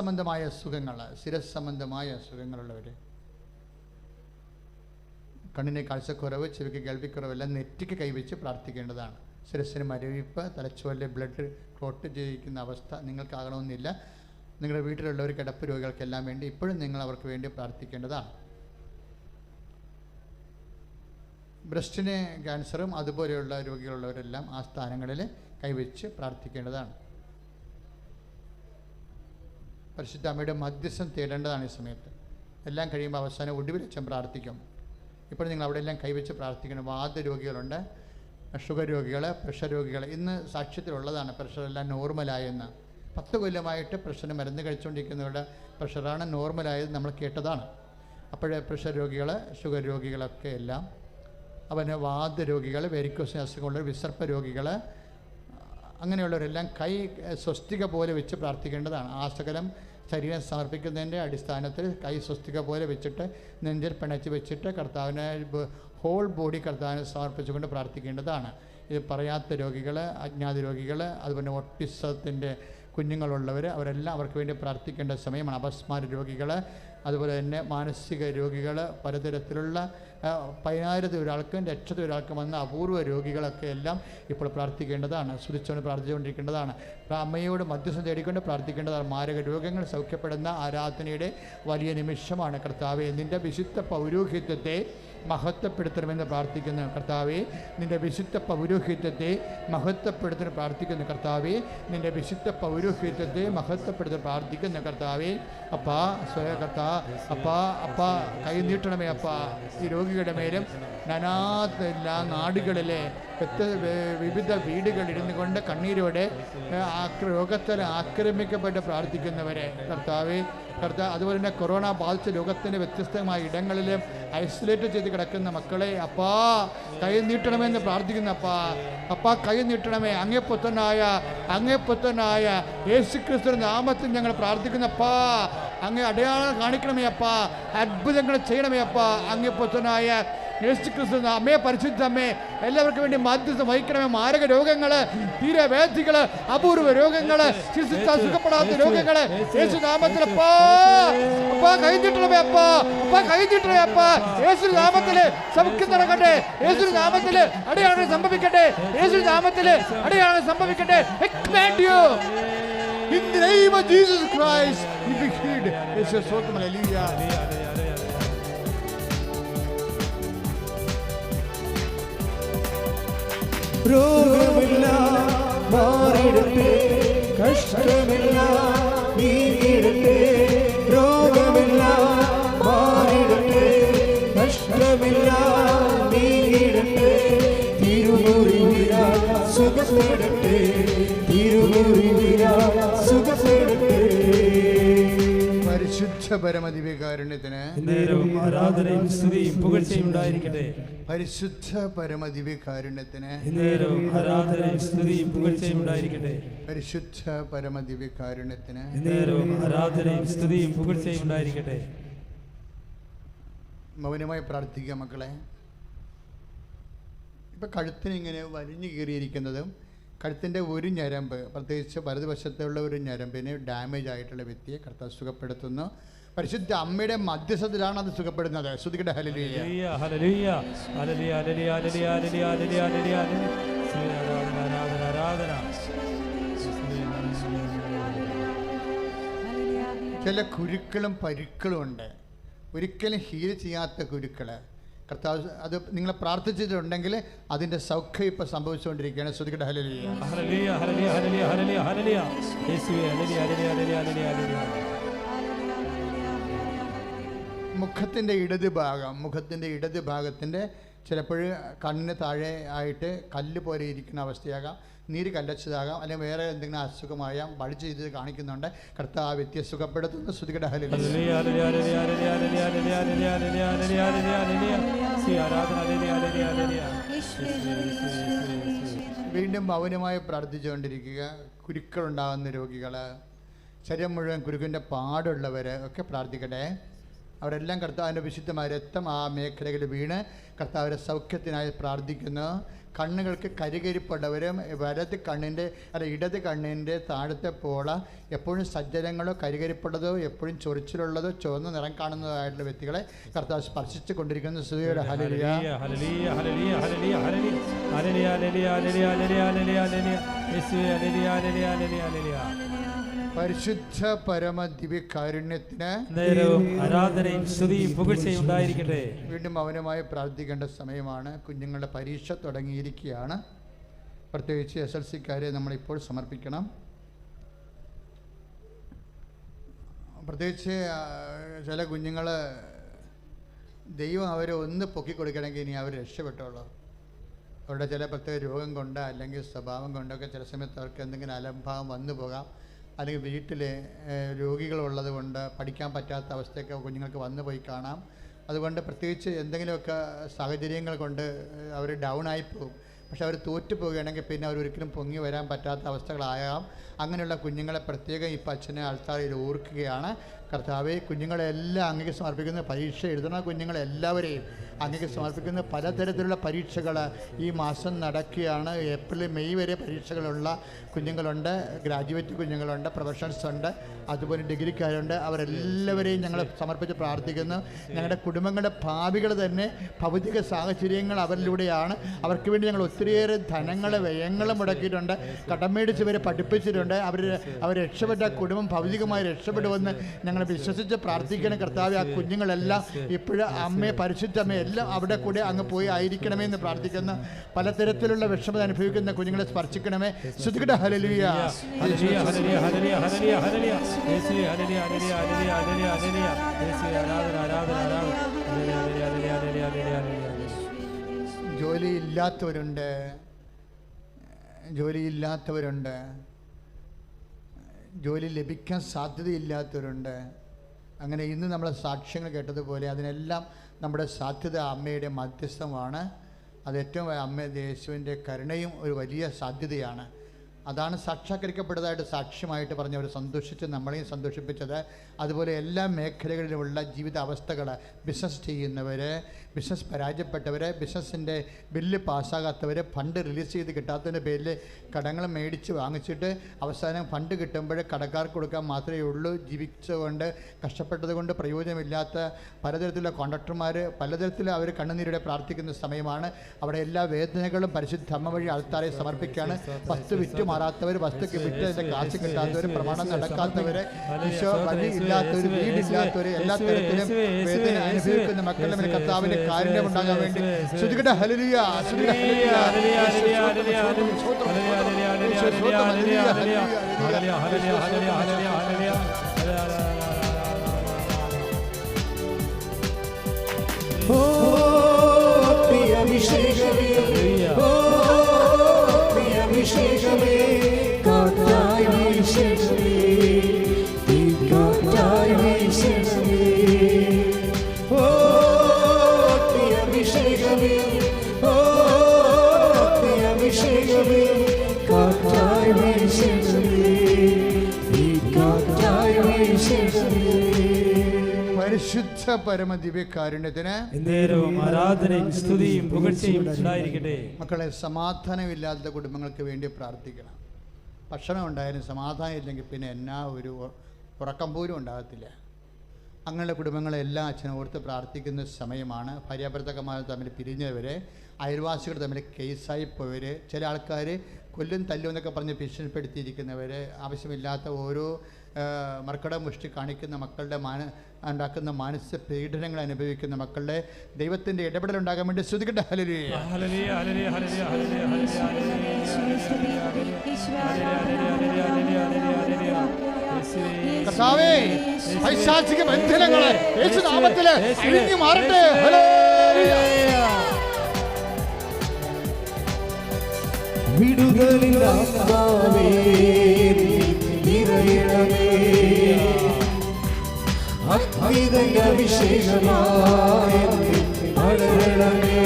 സംബന്ധമായ അസുഖങ്ങളുള്ളവർ, കണ്ണിന് കാഴ്ചക്കുറവ്, ചെവിക്ക് കേൾവിക്കുറവെല്ലാം നെറ്റിക്ക് കൈവച്ച് പ്രാർത്ഥിക്കേണ്ടതാണ്. ശിരസ്സിന് മരവിപ്പ്, തലച്ചോറിലെ ബ്ലഡ് ക്ലോട്ട് ചെയ്യിക്കുന്ന അവസ്ഥ നിങ്ങൾക്കാകണമെന്നില്ല. നിങ്ങളുടെ വീട്ടിലുള്ളവർ, കിടപ്പ് രോഗികൾക്കെല്ലാം വേണ്ടി ഇപ്പോഴും നിങ്ങൾ അവർക്ക് വേണ്ടി പ്രാർത്ഥിക്കേണ്ടതാണ്. ബ്രസ്റ്റിന് ക്യാൻസറും അതുപോലെയുള്ള രോഗികളുള്ളവരെല്ലാം ആ സ്ഥാനങ്ങളിൽ കൈവച്ച് പ്രാർത്ഥിക്കേണ്ടതാണ്. പരിശുദ്ധ അമ്മയുടെ മധ്യസ്ഥം തേടേണ്ടതാണ് ഈ സമയത്ത്. എല്ലാം കഴിയുമ്പോൾ അവസാനം ഒടുവിൽ അച്ഛൻ പ്രാർത്ഥിക്കും. ഇപ്പോൾ നിങ്ങൾ അവിടെ എല്ലാം കൈവച്ച് പ്രാർത്ഥിക്കണം. വാതരോഗികളുണ്ട്, ഷുഗർ രോഗികൾ, പ്രഷർ രോഗികൾ. ഇന്ന് സാക്ഷ്യത്തിലുള്ളതാണ് പ്രഷറെല്ലാം നോർമലായെന്ന്. 10 കൊല്ലമായിട്ട് പ്രഷറിന് മരുന്ന് കഴിച്ചുകൊണ്ടിരിക്കുന്നവരുടെ പ്രഷറാണ് നോർമലായത് നമ്മൾ കേട്ടതാണ്. അപ്പോഴേ പ്രഷർ രോഗികൾ, ഷുഗർ രോഗികളൊക്കെ എല്ലാം, അവന് വാതരോഗികൾ, വെരിക്കോസ് അസുഖമുള്ളവർ, വിസർപ്പ രോഗികൾ, അങ്ങനെയുള്ളവരെല്ലാം കൈ സ്വസ്തിക പോലെ വെച്ച് പ്രാർത്ഥിക്കേണ്ടതാണ്. ആസകലം ശരീരം സമർപ്പിക്കുന്നതിൻ്റെ അടിസ്ഥാനത്തിൽ കൈ സ്വസ്തിക പോലെ വെച്ചിട്ട് നെഞ്ചിൽ പിണച്ച് വെച്ചിട്ട് കർത്താവിനെ ഹോൾ ബോഡി കർത്താവിനെ സമർപ്പിച്ചുകൊണ്ട് പ്രാർത്ഥിക്കേണ്ടതാണ്. ഇത് പറയാത്ത രോഗികൾ, അജ്ഞാത രോഗികൾ, അതുപോലെ ഓട്ടിസത്തിൻ്റെ കുഞ്ഞുങ്ങളുള്ളവർ, അവരെല്ലാം അവർക്ക് വേണ്ടി പ്രാർത്ഥിക്കേണ്ട സമയമാണ്. അപസ്മാര രോഗികൾ, അതുപോലെ തന്നെ മാനസിക രോഗികൾ, പലതരത്തിലുള്ള 10,000 ഒരാൾക്കും 1,00,000 ഒരാൾക്കും വന്ന അപൂർവ രോഗികളൊക്കെ എല്ലാം ഇപ്പോൾ പ്രാർത്ഥിക്കേണ്ടതാണ്. സ്തുതിച്ചുകൊണ്ട് പ്രാർത്ഥിച്ചുകൊണ്ടിരിക്കേണ്ടതാണ്. അമ്മയോട് മധ്യസ്ഥം തേടിക്കൊണ്ട് പ്രാർത്ഥിക്കേണ്ടതാണ്. മാരക രോഗങ്ങൾ സൗഖ്യപ്പെടുന്ന ആരാധനയുടെ വലിയ നിമിഷമാണ്. കർത്താവേ, നിൻ്റെ വിശുദ്ധ പൗരോഹിത്യത്തെ മഹത്വപ്പെടുത്തണമെന്ന് പ്രാർത്ഥിക്കുന്നു. കർത്താവേ, നിൻ്റെ വിശുദ്ധ പൗരോഹിത്യത്തെ മഹത്വപ്പെടുത്താൻ പ്രാർത്ഥിക്കുന്നു. കർത്താവേ, നിൻ്റെ വിശുദ്ധ പൗരോഹിത്യത്തെ മഹത്വപ്പെടുത്താൻ പ്രാർത്ഥിക്കുന്നു. കർത്താവേ, അപ്പാ അപ്പാ കൈ നീട്ടണമേ അപ്പാ. ഈ രോഗികളുടെ മേലും എല്ലാ നാടുകളിലെ വിവിധ വീടുകളിരുന്നു കൊണ്ട് കണ്ണീരോടെ രോഗത്താൽ ആക്രമിക്കപ്പെട്ട് പ്രാർത്ഥിക്കുന്നവരെ കർത്താവേ കർത്താവ് അതുപോലെ തന്നെ കൊറോണ ബാധിച്ച ലോകത്തിൻ്റെ വ്യത്യസ്തമായ ഇടങ്ങളിലും ഐസൊലേറ്റ് ചെയ്ത് കിടക്കുന്ന മക്കളെ അപ്പാ കൈ നീട്ടണമെന്ന് പ്രാർത്ഥിക്കുന്ന അപ്പാ കൈ നീട്ടണമേ. അങ്ങേപ്പുത്തനായ യേശുക്രിസ്തുവിന്റെ നാമത്തിൽ ഞങ്ങൾ പ്രാർത്ഥിക്കുന്ന അപ്പാ, അങ്ങേ അടയാളം കാണിക്കണമേ അപ്പാ, അത്ഭുതങ്ങൾ ചെയ്യണമേ അപ്പാ. അങ്ങേപ്പുത്തനായ യേശുക്രിസ്തു അമ്മേ, പരിശുദ്ധ അമ്മേ, എല്ലാവർക്കും വേണ്ടി മധ്യസ്ഥം വഹിക്കണമേ. മാരക രോഗങ്ങള്, തീരവേദികള്, അപൂർവ രോഗങ്ങള്, ചികിത്സിച്ചാൽ സുഖപ്പെടാത്ത രോഗങ്ങള് യേശു നാമത്തിൽ അപ്പാ കഴിഞ്ഞിട്ടണമേ അപ്പാ, കഴിഞ്ഞിട്ടണമേ അപ്പാ. യേശു നാമത്തില് സൗഖ്യം നടക്കട്ടെ. യേശു നാമത്തില് അടയാളം സംഭവിക്കട്ടെ. യേശു നാമത്തില് അടയാളം സംഭവിക്കട്ടെ. Expand you in the name of Jesus Christ. We decree യേശു സ്തോത്രം. ഹല്ലേലൂയ. രോഗമില്ല മാറിടട്ടെ, കഷ്ടമില്ല നീങ്ങിടട്ടെ. രോഗമില്ല മാറിടട്ടെ, കഷ്ടമില്ല നീങ്ങിടട്ടെ. തിരുമുറിവിലാ സുഖപ്പെടട്ടെ, തിരുമുറിവിലാ സുഖപ്പെടട്ടെ. പരിശുദ്ധ പരമദിവ്യകാരുണ്യത്തിന് ആരാധനയും സ്തുതിയും പുകഴ്ചയും ഉണ്ടായിരിക്കട്ടെ. പരിശുദ്ധ പരമദിവ്യകാരുണ്യത്തിന് ആരാധനയും സ്തുതിയും പുകഴ്ചയും ഉണ്ടായിരിക്കട്ടെ. പരിശുദ്ധ പരമദിവ്യകാരുണ്യത്തിന് ആരാധനയും സ്തുതിയും പുകഴ്ചയും ഉണ്ടായിരിക്കട്ടെ. മൗനമായി പ്രാർത്ഥിക്കുക മക്കളെ. ഇപ്പം കഴുത്തിനിങ്ങനെ വലിഞ്ഞു കയറിയിരിക്കുന്നതും കഴുത്തിൻ്റെ ഒരു ഞരമ്പ്, പ്രത്യേകിച്ച് വലതുവശത്തുള്ള ഒരു ഞരമ്പിന് ഡാമേജ് ആയിട്ടുള്ള വ്യക്തിയെ കർത്താവ് സുഖപ്പെടുത്തുന്നു. പരിശുദ്ധ അമ്മയുടെ മധ്യസ്ഥത്തിലാണ് അത് സുഖപ്പെടുന്നത്. ശ്രുതികട്ടെ. ഹല്ലേലൂയ, ഹല്ലേലൂയ, ഹല്ലേലൂയ, ഹല്ലേലൂയ, ഹല്ലേലൂയ, ഹല്ലേലൂയ, ഹല്ലേലൂയ, ആരാധന. ചില കുരുക്കളും പരുക്കളും ഉണ്ട്, ഒരിക്കലും ഹീൽ ചെയ്യാത്ത കുരുക്കൾ. കർത്താവ് അത് നിങ്ങളെ പ്രാർത്ഥിച്ചിട്ടുണ്ടെങ്കിൽ അതിൻ്റെ സൗഖ്യം ഇപ്പോൾ സംഭവിച്ചുകൊണ്ടിരിക്കുകയാണ്. ശ്രുതികട്ടെ. ഹല്ലേലൂയ, ഹല്ലേലൂയ, ഹല്ലേലൂയ, ഹല്ലേലൂയ, ഹല്ലേലൂയ, യേശുവേ, ഹല്ലേലൂയ, ഹല്ലേലൂയ, ഹല്ലേലൂയ, ഹല്ലേലൂയ. മുഖത്തിൻ്റെ ഇടത് ഭാഗത്തിൻ്റെ ചിലപ്പോൾ കണ്ണിന് താഴെ ആയിട്ട് കല്ല് പോലെ ഇരിക്കുന്ന അവസ്ഥയാകാം, നീര് കല്ലച്ചതാകാം, അല്ലെങ്കിൽ വേറെ എന്തെങ്കിലും അസുഖമായാൽ ബൾജ് ചെയ്ത് കാണിക്കുന്നുണ്ട്. കർത്താവ് ആ വ്യക്തിയെ സുഖപ്പെടുത്തുന്നു. ശ്രുതികട്ടെ. ഹല്ലേലൂയ. വീണ്ടും മൗനമായി പ്രാർത്ഥിച്ചുകൊണ്ടിരിക്കുക. കുരുക്കളുണ്ടാകുന്ന രോഗികൾ, ശരീരം മുഴുവൻ കുരുക്കിൻ്റെ പാടുള്ളവർ ഒക്കെ പ്രാർത്ഥിക്കട്ടെ. അവരെല്ലാം കർത്താവിൻ്റെ വിശുദ്ധമായ രക്തം ആ മേഖലകളിൽ വീണ് കർത്താവിൻ്റെ സൗഖ്യത്തിനായി പ്രാർത്ഥിക്കുന്നു. കണ്ണുകൾക്ക് കരികരിപ്പുള്ളവരും ഇടത് കണ്ണിൻ്റെ താഴത്തെ പോള എപ്പോഴും സജ്ജനങ്ങളോ കരികരിപ്പുള്ളതോ എപ്പോഴും ചൊറിച്ചിലുള്ളതോ ചുവന്ന നിറം കാണുന്നതായിട്ടുള്ള വ്യക്തികളെ കർത്താവ് സ്പർശിച്ചു കൊണ്ടിരിക്കുന്ന സ്തുതിയുടെ ഹല്ലേലൂയ, ഹല്ലേലൂയ, ഹല്ലേലൂയ, ഹല്ലേലൂയ, ഹല്ലേലൂയ, ഹല്ലേലൂയ, ഹല്ലേലൂയ, ഹല്ലേലൂയ, ഹല്ലേലൂയ, ഹല്ലേലൂയ, യേശുവേ, ഹല്ലേലൂയ, ഹല്ലേലൂയ, ഹല്ലേലൂയ, ഹല്ലേലൂയ. പരിശുദ്ധ പരമ ദിവ്യകാരുണ്യത്തിന് നേരവും ആരാധനയും സ്തുതിയും പുകഴ്ചയും ഉണ്ടായിരിക്കട്ടെ. വീണ്ടും മൗനമായി പ്രാർത്ഥിക്കേണ്ട സമയമാണ്. കുഞ്ഞുങ്ങളുടെ പരീക്ഷ തുടങ്ങിയിരിക്കുകയാണ്. പ്രത്യേകിച്ച് SLCക്കാരെ നമ്മളിപ്പോൾ സമർപ്പിക്കണം. പ്രത്യേകിച്ച് ചില കുഞ്ഞുങ്ങൾ ദൈവം അവരെ ഒന്ന് പൊക്കിക്കൊടുക്കണമെങ്കിൽ ഇനി അവർ രക്ഷപ്പെട്ടോളൂ. അവരുടെ ചില പ്രത്യേക രോഗം കൊണ്ട് അല്ലെങ്കിൽ സ്വഭാവം കൊണ്ടൊക്കെ ചില സമയത്ത് അവർക്ക് എന്തെങ്കിലും അലംഭാവം വന്നു പോകാം, അല്ലെങ്കിൽ വീട്ടിൽ രോഗികളുള്ളത് കൊണ്ട് പഠിക്കാൻ പറ്റാത്ത അവസ്ഥയൊക്കെ കുഞ്ഞുങ്ങൾക്ക് വന്നു പോയി കാണാം. അതുകൊണ്ട് പ്രത്യേകിച്ച് എന്തെങ്കിലുമൊക്കെ സാഹചര്യങ്ങൾ കൊണ്ട് അവർ ഡൗൺ ആയി പോകും. പക്ഷെ അവർ തോറ്റു പോവുകയാണെങ്കിൽ പിന്നെ അവരൊരിക്കലും പൊങ്ങി വരാൻ പറ്റാത്ത അവസ്ഥകളാകാം. അങ്ങനെയുള്ള കുഞ്ഞുങ്ങളെ പ്രത്യേകം ഈ അച്ഛനെ ആൾക്കാരിൽ ഓർക്കുകയാണ്. കർത്താവെ, കുഞ്ഞുങ്ങളെല്ലാം അങ്ങേക്ക് സമർപ്പിക്കുന്ന, പരീക്ഷ എഴുതുന്ന കുഞ്ഞുങ്ങളെല്ലാവരെയും അങ്ങേക്ക് സമർപ്പിക്കുന്ന പലതരത്തിലുള്ള പരീക്ഷകൾ ഈ മാസം നടക്കുകയാണ്. ഏപ്രിൽ മെയ് വരെ പരീക്ഷകളുള്ള കുഞ്ഞുങ്ങളുണ്ട്, ഗ്രാജുവേറ്റ് കുഞ്ഞുങ്ങളുണ്ട്, പ്രൊഫഷണൽസ് ഉണ്ട്, അതുപോലെ ഡിഗ്രിക്കാരുണ്ട്. അവരെല്ലാവരെയും ഞങ്ങൾ സമർപ്പിച്ച് പ്രാർത്ഥിക്കുന്നു. ഞങ്ങളുടെ കുടുംബങ്ങളുടെ ഭാവികൾ തന്നെ ഭൗതിക സാഹചര്യങ്ങൾ അവരിലൂടെയാണ്. അവർക്ക് വേണ്ടി ഞങ്ങൾ ഒത്തിരിയേറെ ധനങ്ങൾ വ്യയങ്ങൾ മുടക്കിയിട്ടുണ്ട്, കടം മേടിച്ച് ഇവരെ പഠിപ്പിച്ചിട്ടുണ്ട്. അവർ രക്ഷപ്പെട്ട കുടുംബം ഭൗതികമായി രക്ഷപ്പെടുമെന്ന് ഞങ്ങൾ വിശ്വസിച്ച് പ്രാർത്ഥിക്കണം. കർത്താവ്, ആ കുഞ്ഞുങ്ങളെല്ലാം ഇപ്പോഴും അമ്മയെ, പരിശുദ്ധ അമ്മയെ എല്ലാം അവിടെ കൂടെ അങ്ങ് പോയി ആയിരിക്കണമേ എന്ന് പ്രാർത്ഥിക്കുന്ന, പലതരത്തിലുള്ള വിഷമത അനുഭവിക്കുന്ന കുഞ്ഞുങ്ങളെ സ്പർശിക്കണമേ. ശ്രുതികട്ടെ. ഹല്ലേലൂയ, ഹല്ലേലൂയ, ഹല്ലേലൂയ, ഹല്ലേലൂയ, ഹല്ലേലൂയ, ഹല്ലേലൂയ, യേശുവേ, ഹല്ലേലൂയ, ഹല്ലേലൂയ, ഹല്ലേലൂയ, ഹല്ലേലൂയ, ഹല്ലേലൂയ, യേശുവേ, ആരാധന, ആരാധന, ആരാധന, ഹല്ലേലൂയ, ഹല്ലേലൂയ, ഹല്ലേലൂയ, ഹല്ലേലൂയ, ഹല്ലേലൂയ. ജോലിയില്ലാത്തവരുണ്ട്, ജോലി ലഭിക്കാൻ സാധ്യതയില്ലാത്തവരുണ്ട്, അങ്ങനെ ഇന്ന് നമ്മൾ സാക്ഷ്യങ്ങൾ കേട്ടതുപോലെ അതിനെല്ലാം നമ്മുടെ സാധ്യത അമ്മയുടെ മധ്യസ്ഥമാണ്. അത് ഏറ്റവും അമ്മ യേശുവിൻ്റെ കരുണയും ഒരു വലിയ സാധ്യതയാണ്. അതാണ് സാക്ഷാത്കരിക്കപ്പെട്ടതായിട്ട് സാക്ഷ്യമായിട്ട് പറഞ്ഞവർ സന്തോഷിച്ച് നമ്മളെയും സന്തോഷിപ്പിച്ചത്. അതുപോലെ എല്ലാ മേഖലകളിലുമുള്ള ജീവിത അവസ്ഥകൾ, ബിസിനസ് ചെയ്യുന്നവർ, ബിസിനസ് പരാജയപ്പെട്ടവർ, ബിസിനസ്സിൻ്റെ ബില്ല് പാസ്സാകാത്തവർ, ഫണ്ട് റിലീസ് ചെയ്ത് കിട്ടാത്തതിൻ്റെ പേരിൽ കടങ്ങൾ മേടിച്ച് വാങ്ങിച്ചിട്ട് അവസാനം ഫണ്ട് കിട്ടുമ്പോൾ കടക്കാർക്ക് കൊടുക്കാൻ മാത്രമേ ഉള്ളൂ, ജീവിച്ചുകൊണ്ട് കഷ്ടപ്പെട്ടത് കൊണ്ട് പ്രയോജനമില്ലാത്ത പലതരത്തിലുള്ള കോൺട്രാക്ടർമാർ പലതരത്തിൽ അവർ കണ്ണുനീരോടെ പ്രാർത്ഥിക്കുന്ന സമയമാണ്. അവിടെ എല്ലാ വേദനകളും പരിശുദ്ധ അമ്മ വഴി ആൾക്കാരെ സമർപ്പിക്കുകയാണ്. വസ്തു വിറ്റ് മാറാത്തവർ, വസ്തുക്ക് വിറ്റ് അതിൻ്റെ കാശ് കിട്ടാത്തവർ, പ്രമാണം നടക്കാത്തവർ, ഈശോ വഴി ഇല്ലാത്തവർ, വീടില്ലാത്തവർ, എല്ലാ തരത്തിലും വേദന അനുഭവിക്കുന്ന മക്കളുടെ മേൽ കർത്താവിന്റെ കാരുണ്യം ഉണ്ടാകാൻ വേണ്ടി ശ്രുതികട ഹല്ലേലൂയ, ശ്രുതികട പരിശുദ്ധ പരമ ദിവ്യകാരുണ്യത്തിന് ആരാധനയും സ്തുതിയും പുകഴ്ചയും ഉണ്ടായിരിക്കട്ടെ. മക്കളെ, സമാധാനമില്ലാത്ത കുടുംബങ്ങൾക്ക് വേണ്ടി പ്രാർത്ഥിക്കണം. ഭക്ഷണം ഉണ്ടായാലും സമാധാനം ഇല്ലെങ്കിൽ പിന്നെ എന്നാ ഒരു ഉറക്കം പോലും ഉണ്ടാകത്തില്ല. അങ്ങനെയുള്ള കുടുംബങ്ങളെല്ലാം അച്ഛനെ ഓർത്ത് പ്രാർത്ഥിക്കുന്ന സമയമാണ്. ഭാര്യാഭർത്താക്കന്മാർ തമ്മിൽ പിരിഞ്ഞവർ, അയൽവാസികൾ തമ്മിൽ കേസായി പോയവർ, ചില ആൾക്കാർ കൊല്ലും തല്ലും എന്നൊക്കെ പറഞ്ഞ് ഭീഷണിപ്പെടുത്തിയിരിക്കുന്നവർ, ആവശ്യമില്ലാത്ത ഓരോ മർക്കട മുഷ്ടി കാണിക്കുന്ന മക്കളുടെ ഉണ്ടാക്കുന്ന മാനസിക പീഡനങ്ങൾ അനുഭവിക്കുന്ന മക്കളുടെ ദൈവത്തിൻ്റെ ഇടപെടൽ ഉണ്ടാകാൻ വേണ്ടി ശ്രുതികട്ടെ. ഹല്ലേലൂയ, ഹല്ലേലൂയ, ഹല്ലേലൂയ, ഹല്ലേലൂയ, ഹല്ലേലൂയ. കർത്താവേ, പൈശാചിക ബന്ധനങ്ങളെ യേശുനാമത്തിൽ അഴിഞ്ഞു മാറട്ടെ. ഹല്ലേലൂയ. വിടുതലിൻ ആത്മാവേ നിറയണമേ, അഗ്നിയുടെ അഭിഷേകമായി വളരണമേ.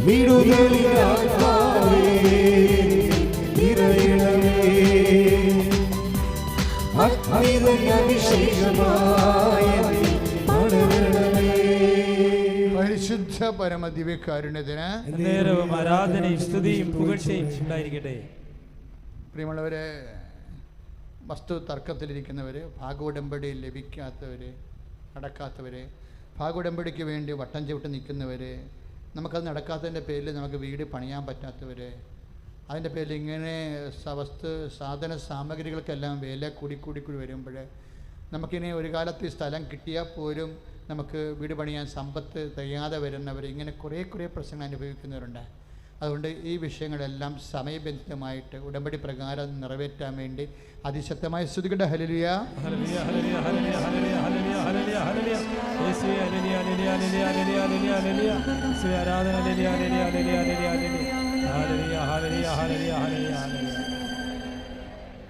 വിടുതലിൻ ആത്മാവേ നിറയണമേ, അഗ്നിയുടെ അഭിഷേകമായി വളരണമേ. പരിശുദ്ധ പരമ ദിവ്യകാരുണ്യത്തിന് നേരവും ആരാധനയും സ്തുതിയും പുകഴ്ചയും ഉണ്ടായിരിക്കട്ടെ. പ്രിയമുള്ളവരെ, വസ്തു തർക്കത്തിലിരിക്കുന്നവർ, ഭാഗോടമ്പടി ലഭിക്കാത്തവർ, നടക്കാത്തവർ, ഭാഗോടമ്പടിക്ക് വേണ്ടി വട്ടം ചവിട്ട് നിൽക്കുന്നവർ, നമുക്കത് നടക്കാത്തതിൻ്റെ പേരിൽ നമുക്ക് വീട് പണിയാൻ പറ്റാത്തവർ, അതിൻ്റെ പേരിൽ ഇങ്ങനെ വസ്തു സാധന സാമഗ്രികൾക്കെല്ലാം വില കൂടി വരുമ്പോൾ നമുക്കിനി ഒരു കാലത്ത് ഈ സ്ഥലം കിട്ടിയാൽ പോലും നമുക്ക് വീട് പണിയാൻ സമ്പത്ത് തികയാതെ വരുന്നവർ, ഇങ്ങനെ കുറേ പ്രശ്നങ്ങൾ അനുഭവിക്കുന്നവരുണ്ട്. അതുകൊണ്ട് ഈ വിഷയങ്ങളെല്ലാം സമയബന്ധിതമായിട്ട് ഉടമ്പടി പ്രകാരം നിറവേറ്റാൻ വേണ്ടി അതിശക്തമായ സ്തുതികളുടെ ഹല്ലേലൂയ, ഹല്ലേലൂയ, ഹല്ലേലൂയ, ഹല്ലേലൂയ, ഹല്ലേലൂയ, ഹല്ലേലൂയ, ഹല്ലേലൂയ, യേശുവേ ഹല്ലേലൂയ, ഹല്ലേലൂയ, ഹല്ലേലൂയ, ഹല്ലേലൂയ, ഹല്ലേലൂയ, യേശുവേ ആരാധന, ഹല്ലേലൂയ, ഹല്ലേലൂയ, ഹല്ലേലൂയ, ഹല്ലേലൂയ, ഹല്ലേലൂയ, ഹല്ലേലൂയ, ഹല്ലേലൂയ, ഹല്ലേലൂയ.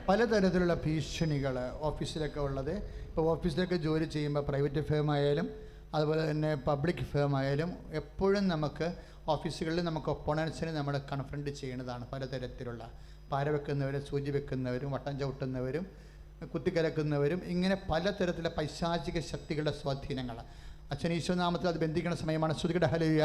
പലതരത്തിലുള്ള ഭീഷണികൾ ഓഫീസിലൊക്കെ ഉള്ളത്. ഇപ്പോൾ ഓഫീസിലൊക്കെ ജോലി ചെയ്യുമ്പോൾ പ്രൈവറ്റ് ഫേം ആയാലും അതുപോലെ തന്നെ പബ്ലിക് ഫേം ആയാലും എപ്പോഴും നമുക്ക് ഓഫീസുകളിൽ നമുക്ക് ഒപ്പോണൻസിനെ നമ്മൾ കൺഫ്രണ്ട് ചെയ്യുന്നതാണ്. പലതരത്തിലുള്ള പാര വെക്കുന്നവരും സൂചി വെക്കുന്നവരും വട്ടം ചവിട്ടുന്നവരും കുത്തിക്കലക്കുന്നവരും, ഇങ്ങനെ പലതരത്തിലുള്ള പൈശാചിക ശക്തികളുടെ സ്വാധീനങ്ങൾ അച്ഛൻ ഈശോനാമത്തിൽ അത് ബന്ധിക്കുന്ന സമയമാണ്. ശ്രുതികട ഹല്ലേലൂയ,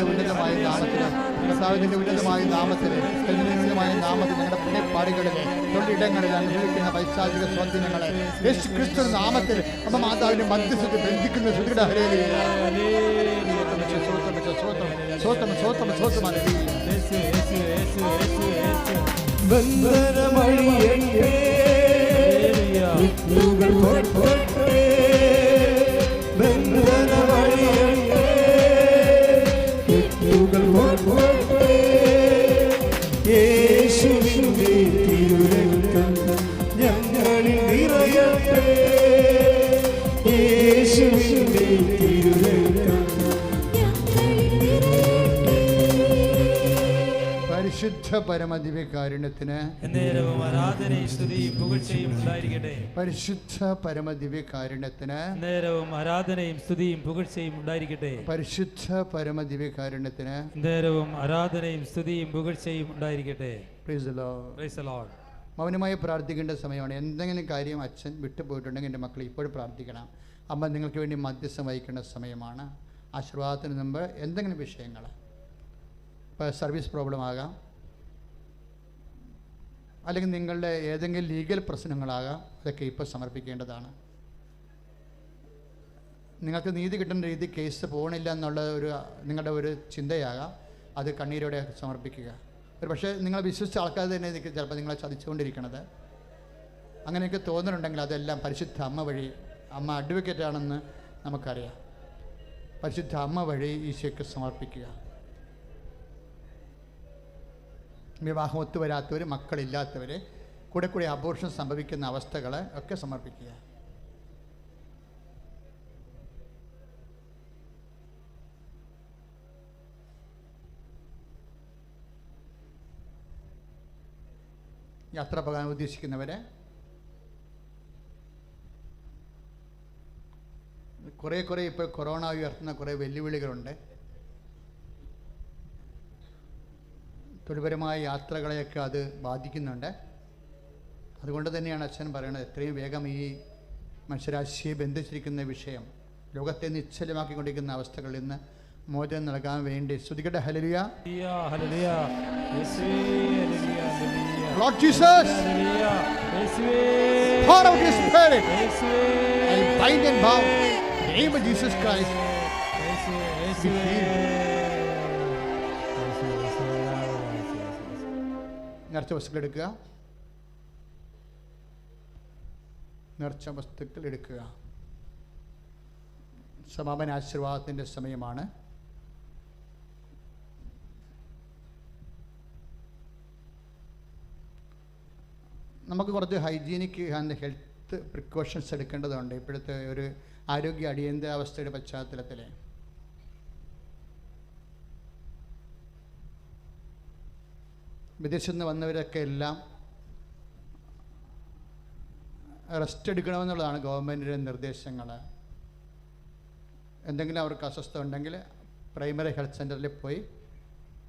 ഉന്നതമായ നാമത്തിൽ, കർത്താവിന്റെ ഉന്നതമായ നാമത്തിൽ, ഉന്നതമായ നാമത്തിൽ ഞങ്ങളുടെ പാടികളിൽ തൊഴിലിടങ്ങളിൽ അനുഭവിക്കുന്ന പൈശാചിക സ്വാധീനങ്ങളെ യേശു ക്രിസ്തു നാമത്തിൽ അമ്മ മാതാവിന്റെ മധ്യസ്ഥത്തിൽ ബന്ധിക്കുന്ന ശ്രുതികട ഹല്ലേലൂയ. യേശുവിന്റെ തിരുരക്തം ഞങ്ങളിൽ നിറയട്ടെ, യേശുവിന്റെ തിരുരക്തം. പരിശുദ്ധ പരമദിവ്യകാരുണ്യത്തിന് എന്നേരവും ആരാധനയും സ്തുതിയും പുകഴ്ചയും ഉണ്ടായിരിക്കട്ടെ. പരിശുദ്ധ പരമദിവ്യകാരുണ്യത്തിന് എന്നേരവും ആരാധനയും സ്തുതിയും പുകഴ്ചയും ഉണ്ടായിരിക്കട്ടെ. പരിശുദ്ധ പരമദിവ്യകാരുണ്യത്തിന് എന്നേരവും ആരാധനയും സ്തുതിയും പുകഴ്ചയും ഉണ്ടായിരിക്കട്ടെ. Praise the Lord. Praise the Lord. മൗനമായി പ്രാർത്ഥിക്കേണ്ട സമയമാണ്. എന്തെങ്കിലും കാര്യം അച്ഛൻ വിട്ടുപോയിട്ടുണ്ടെങ്കിൽ എൻ്റെ മക്കൾ ഇപ്പോഴും പ്രാർത്ഥിക്കണം. അമ്മ നിങ്ങൾക്ക് വേണ്ടി മധ്യസ്ഥം വഹിക്കേണ്ട സമയമാണ്. ആശീർവാദത്തിന് മുമ്പ് എന്തെങ്കിലും വിഷയങ്ങൾ, ഇപ്പോൾ സർവീസ് പ്രോബ്ലം ആകാം, അല്ലെങ്കിൽ നിങ്ങളുടെ ഏതെങ്കിലും ലീഗൽ പ്രശ്നങ്ങളാകാം, അതൊക്കെ ഇപ്പോൾ സമർപ്പിക്കേണ്ടതാണ്. നിങ്ങൾക്ക് നീതി കിട്ടുന്ന രീതി കേസ് പോകണില്ല എന്നുള്ള നിങ്ങളുടെ ഒരു ചിന്തയാകാം, അത് കണ്ണീരോടെ സമർപ്പിക്കുക. ഒരു പക്ഷേ നിങ്ങൾ വിശ്വസിച്ച ആൾക്കാർ തന്നെ ചിലപ്പോൾ നിങ്ങളെ ചതിച്ചുകൊണ്ടിരിക്കണത്. അങ്ങനെയൊക്കെ തോന്നുന്നുണ്ടെങ്കിൽ അതെല്ലാം പരിശുദ്ധ അമ്മ വഴി, അമ്മ അഡ്വക്കേറ്റാണെന്ന് നമുക്കറിയാം, പരിശുദ്ധ അമ്മ വഴി ഈശോയ്ക്ക് സമർപ്പിക്കുക. വിവാഹം ഒത്തുവരാത്തവർ, മക്കളില്ലാത്തവർ, കൂടെ അബോർഷൻ സംഭവിക്കുന്ന അവസ്ഥകൾ ഒക്കെ സമർപ്പിക്കുക. യാത്ര പോകാൻ ഉദ്ദേശിക്കുന്നവരെ, കുറേ ഇപ്പോൾ കൊറോണ ഉയർത്തുന്ന കുറേ വെല്ലുവിളികളുണ്ട്. തൊഴിൽപരമായ യാത്രകളെയൊക്കെ അത് ബാധിക്കുന്നുണ്ട്. അതുകൊണ്ട് തന്നെയാണ് അച്ഛൻ പറയുന്നത്, എത്രയും വേഗം ഈ മനുഷ്യരാശിയെ ബന്ധിച്ചിരിക്കുന്ന വിഷയം, ലോകത്തെ നിശ്ചലമാക്കിക്കൊണ്ടിരിക്കുന്ന അവസ്ഥകളിൽ നിന്ന് മോചനം നൽകാൻ വേണ്ടി സ്തുതിക്കട്ടെ. Hallelujah. Lord Jesus, pour out your spirit and bind and bow in the name of Jesus Christ. നേർച്ച വസ്തുക്കൾ എടുക്കുക. നേർച്ച വസ്തുക്കൾ എടുക്കുക. സമാപന ആശീർവാദത്തിൻ്റെ സമയമാണ്. നമുക്ക് കുറച്ച് ഹൈജീനിക് ആൻഡ് ഹെൽത്ത് പ്രിക്കോഷൻസ് എടുക്കേണ്ടതുണ്ട് ഇപ്പോഴത്തെ ഒരു ആരോഗ്യ അടിയന്തരാവസ്ഥയുടെ പശ്ചാത്തലത്തിൽ. വിദേശത്ത് നിന്ന് വന്നവരൊക്കെ എല്ലാം റെസ്റ്റ് എടുക്കണമെന്നുള്ളതാണ് ഗവൺമെൻറ്റിൻ്റെ നിർദ്ദേശങ്ങൾ. എന്തെങ്കിലും അവർക്ക് അസ്വസ്ഥത ഉണ്ടെങ്കിൽ പ്രൈമറി ഹെൽത്ത് സെൻ്ററിൽ പോയി